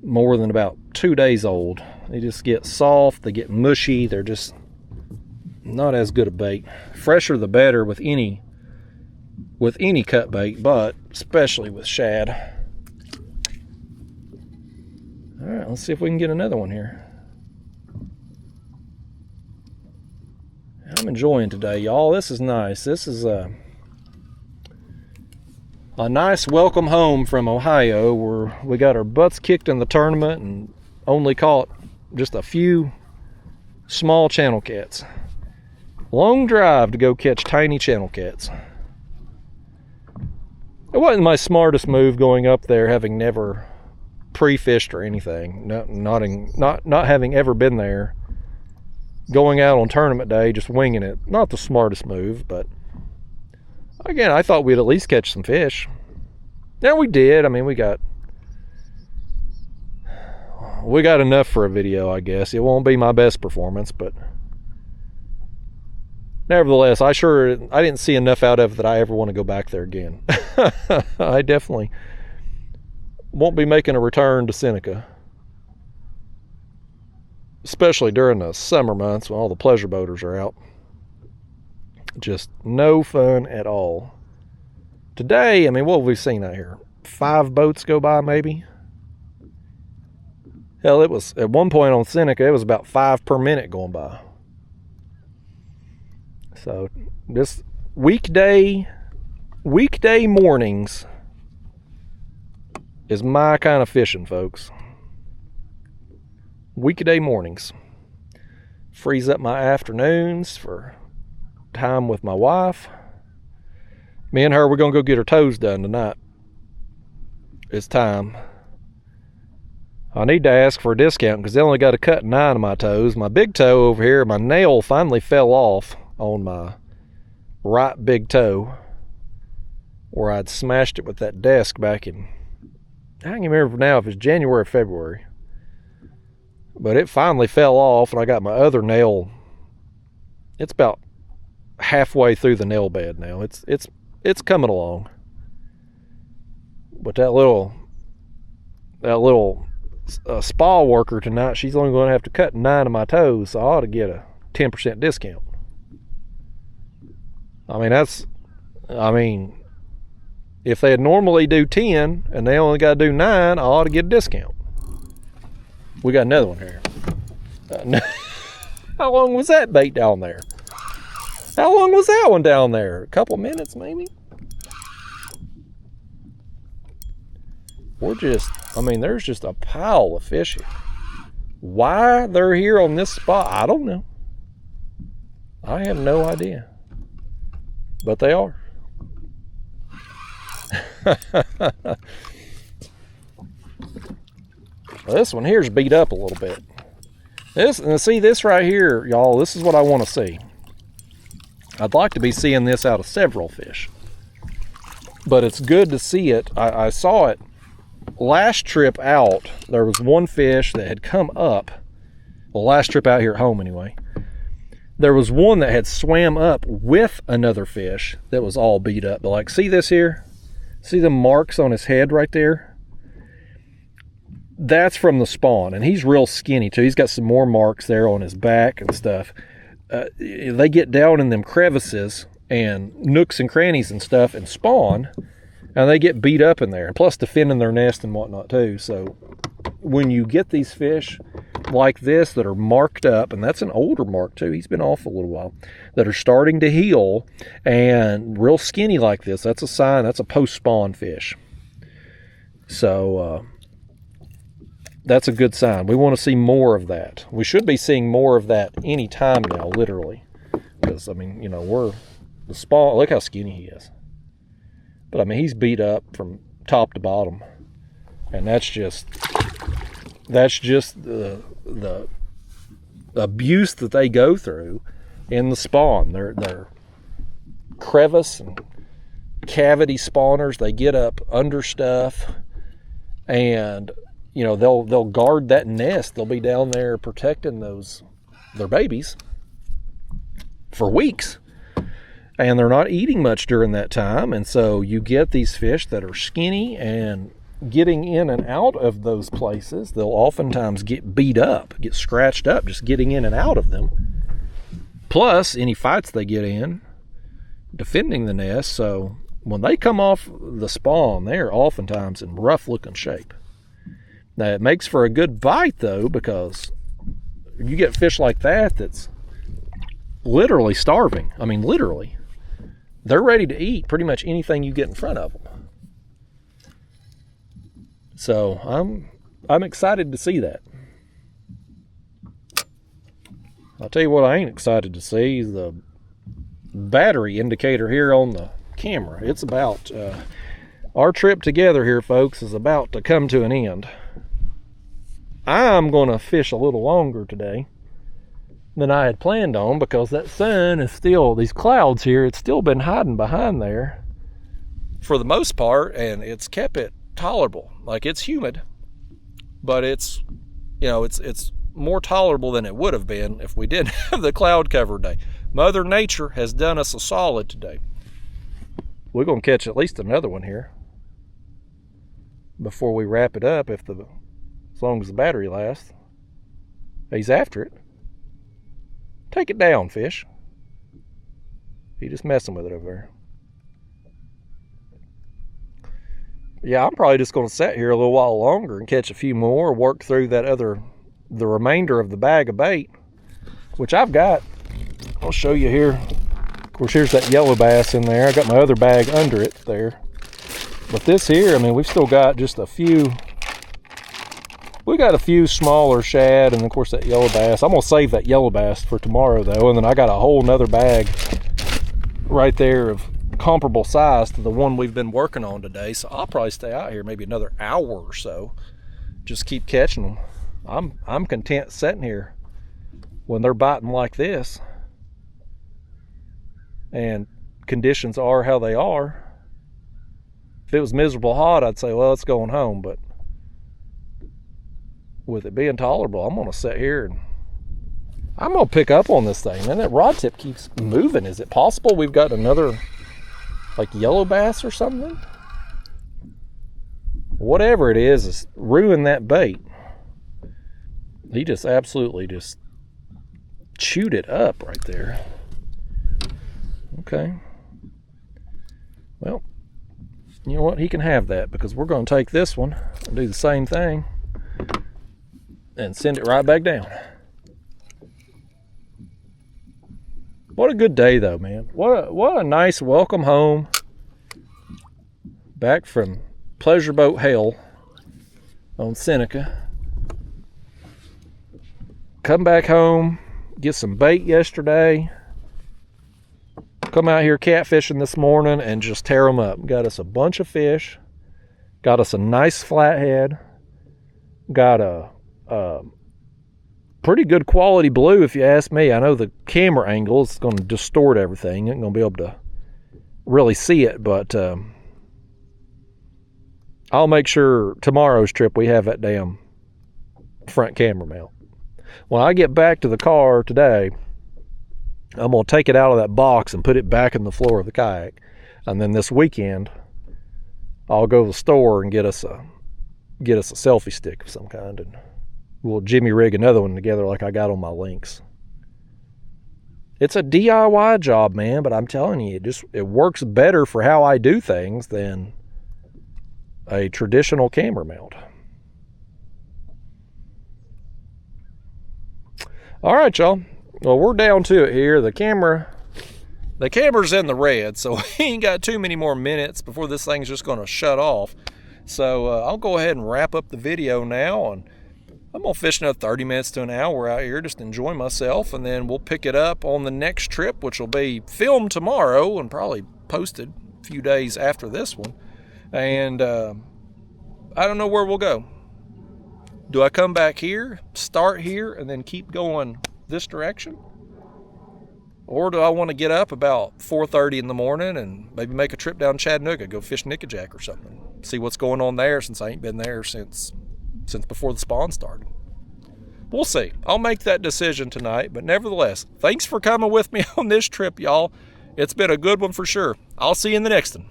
more than about 2 days old. They just get soft, they get mushy, they're just not as good a bait. Fresher the better with any cut bait, but especially with shad. All right, let's see if we can get another one here. I'm enjoying today, y'all. This is nice. This is a nice welcome home from Ohio, where we got our butts kicked in the tournament and only caught just a few small channel cats. Long drive to go catch tiny channel cats. It wasn't my smartest move going up there, having never pre-fished or anything, not having ever been there. Going out on tournament day, just winging it. Not the smartest move, but again, I thought we'd at least catch some fish. Yeah, we did. I mean, we got enough for a video, I guess. It won't be my best performance, but nevertheless, I didn't see enough out of it that I ever want to go back there again. I definitely won't be making a return to Seneca, especially during the summer months when all the pleasure boaters are out. Just no fun at all. Today, I mean, what have we seen out here? 5 boats go by, maybe? Hell, it was, at one point on Seneca, it was about 5 per minute going by. So, this weekday mornings is my kind of fishing, folks. Weekday mornings. Frees up my afternoons for time with my wife. Me and her, we're going to go get her toes done tonight. It's time. I need to ask for a discount because they only got to cut 9 of my toes. My big toe over here, my nail finally fell off on my right big toe where I'd smashed it with that desk back in, I can't remember now if it's January or February. But it finally fell off, and I got my other nail. It's about halfway through the nail bed now. It's coming along. But that little spa worker tonight, she's only going to have to cut 9 of my toes, so I ought to get a 10% discount. I mean, if they normally do 10 and they only got to do 9, I ought to get a discount. We got another one here. How long was that bait down there? How long was that one down there? A couple minutes, maybe? There's just a pile of fish here. Why they're here on this spot, I don't know. I have no idea. But they are. This one here's beat up a little bit. This right here, y'all, this is what I want to see. I'd like to be seeing this out of several fish. But it's good to see it. I saw it last trip out, there was one fish that had come up. Well, last trip out here at home anyway. There was one that had swam up with another fish that was all beat up. But like, see this here? See the marks on his head right there? That's from the spawn, and he's real skinny too. He's got some more marks there on his back and stuff. They get down in them crevices and nooks and crannies and stuff and spawn, and they get beat up in there. And plus defending their nest and whatnot too. So when you get these fish like this that are marked up, and that's an older mark too, he's been off a little while, that are starting to heal and real skinny like this, that's a sign, that's a post-spawn fish. So that's a good sign. We want to see more of that. We should be seeing more of that any time now, literally, because I mean, you know, we're the spawn, look how skinny he is, but I mean, he's beat up from top to bottom, and that's just the abuse that they go through in the spawn. They're crevice and cavity spawners. They get up under stuff, and you know, they'll guard that nest. They'll be down there protecting their babies for weeks, and they're not eating much during that time. And so you get these fish that are skinny and getting in and out of those places. They'll oftentimes get beat up, get scratched up just getting in and out of them, plus any fights they get in defending the nest. So when they come off the spawn, they're oftentimes in rough looking shape. Now it makes for a good bite though, because you get fish like that that's literally starving. I mean, literally, they're ready to eat pretty much anything you get in front of them. So I'm excited to see that. I'll tell you what I ain't excited to see is the battery indicator here on the camera. It's about, our trip together here, folks, is about to come to an end. I'm going to fish a little longer today than I had planned on, because that sun is still, these clouds here, it's still been hiding behind there for the most part, and it's kept it tolerable. Like, it's humid, but it's, you know, it's more tolerable than it would have been if we didn't have the cloud cover day. Mother Nature has done us a solid today. We're going to catch at least another one here before we wrap it up, as long as the battery lasts. He's after it. Take it down, fish. He's just messing with it over there. Yeah, I'm probably just going to sit here a little while longer and catch a few more, work through the remainder of the bag of bait, which I've got. I'll show you here. Of course, here's that yellow bass in there. I got my other bag under it there. But this here, I mean, we've still got just a few. We got a few smaller shad, and of course that yellow bass. I'm going to save that yellow bass for tomorrow though, and then I got a whole nother bag right there of comparable size to the one we've been working on today. So I'll probably stay out here maybe another hour or so, just keep catching them. I'm content sitting here when they're biting like this and conditions are how they are. If it was miserable hot, I'd say, well, it's going home, but with it being tolerable, I'm going to sit here and I'm going to pick up on this thing. And that rod tip keeps moving. Is it possible we've got another like yellow bass or something? Whatever it is ruined that bait. He just absolutely just chewed it up right there. Okay. Well, you know what? He can have that, because we're going to take this one and do the same thing and send it right back down. What a good day though, man. What a nice welcome home back from pleasure boat hell on Seneca. Come back home, get some bait yesterday, come out here catfishing this morning and just tear them up. Got us a bunch of fish, got us a nice flathead, got a pretty good quality blue if you ask me. I know the camera angle is going to distort everything. You're not going to be able to really see it, but I'll make sure tomorrow's trip we have that damn front camera mount. When I get back to the car today, I'm going to take it out of that box and put it back in the floor of the kayak. And then this weekend, I'll go to the store and get us a selfie stick of some kind, and we'll jimmy rig another one together like I got on my links. It's a DIY job, man, but I'm telling you, it works better for how I do things than a traditional camera mount. All right, y'all. Well, we're down to it here. The camera's in the red, so we ain't got too many more minutes before this thing's just going to shut off. So I'll go ahead and wrap up the video now, and I'm going to fish another 30 minutes to an hour out here, just enjoy myself, and then we'll pick it up on the next trip, which will be filmed tomorrow and probably posted a few days after this one. And I don't know where we'll go. Do I come back here, start here, and then keep going this direction? Or do I want to get up about 4:30 in the morning and maybe make a trip down Chattanooga, go fish Nickajack or something, see what's going on there, since I ain't been there since before the spawn started. We'll see. I'll make that decision tonight, but nevertheless, thanks for coming with me on this trip, y'all. It's been a good one for sure. I'll see you in the next one.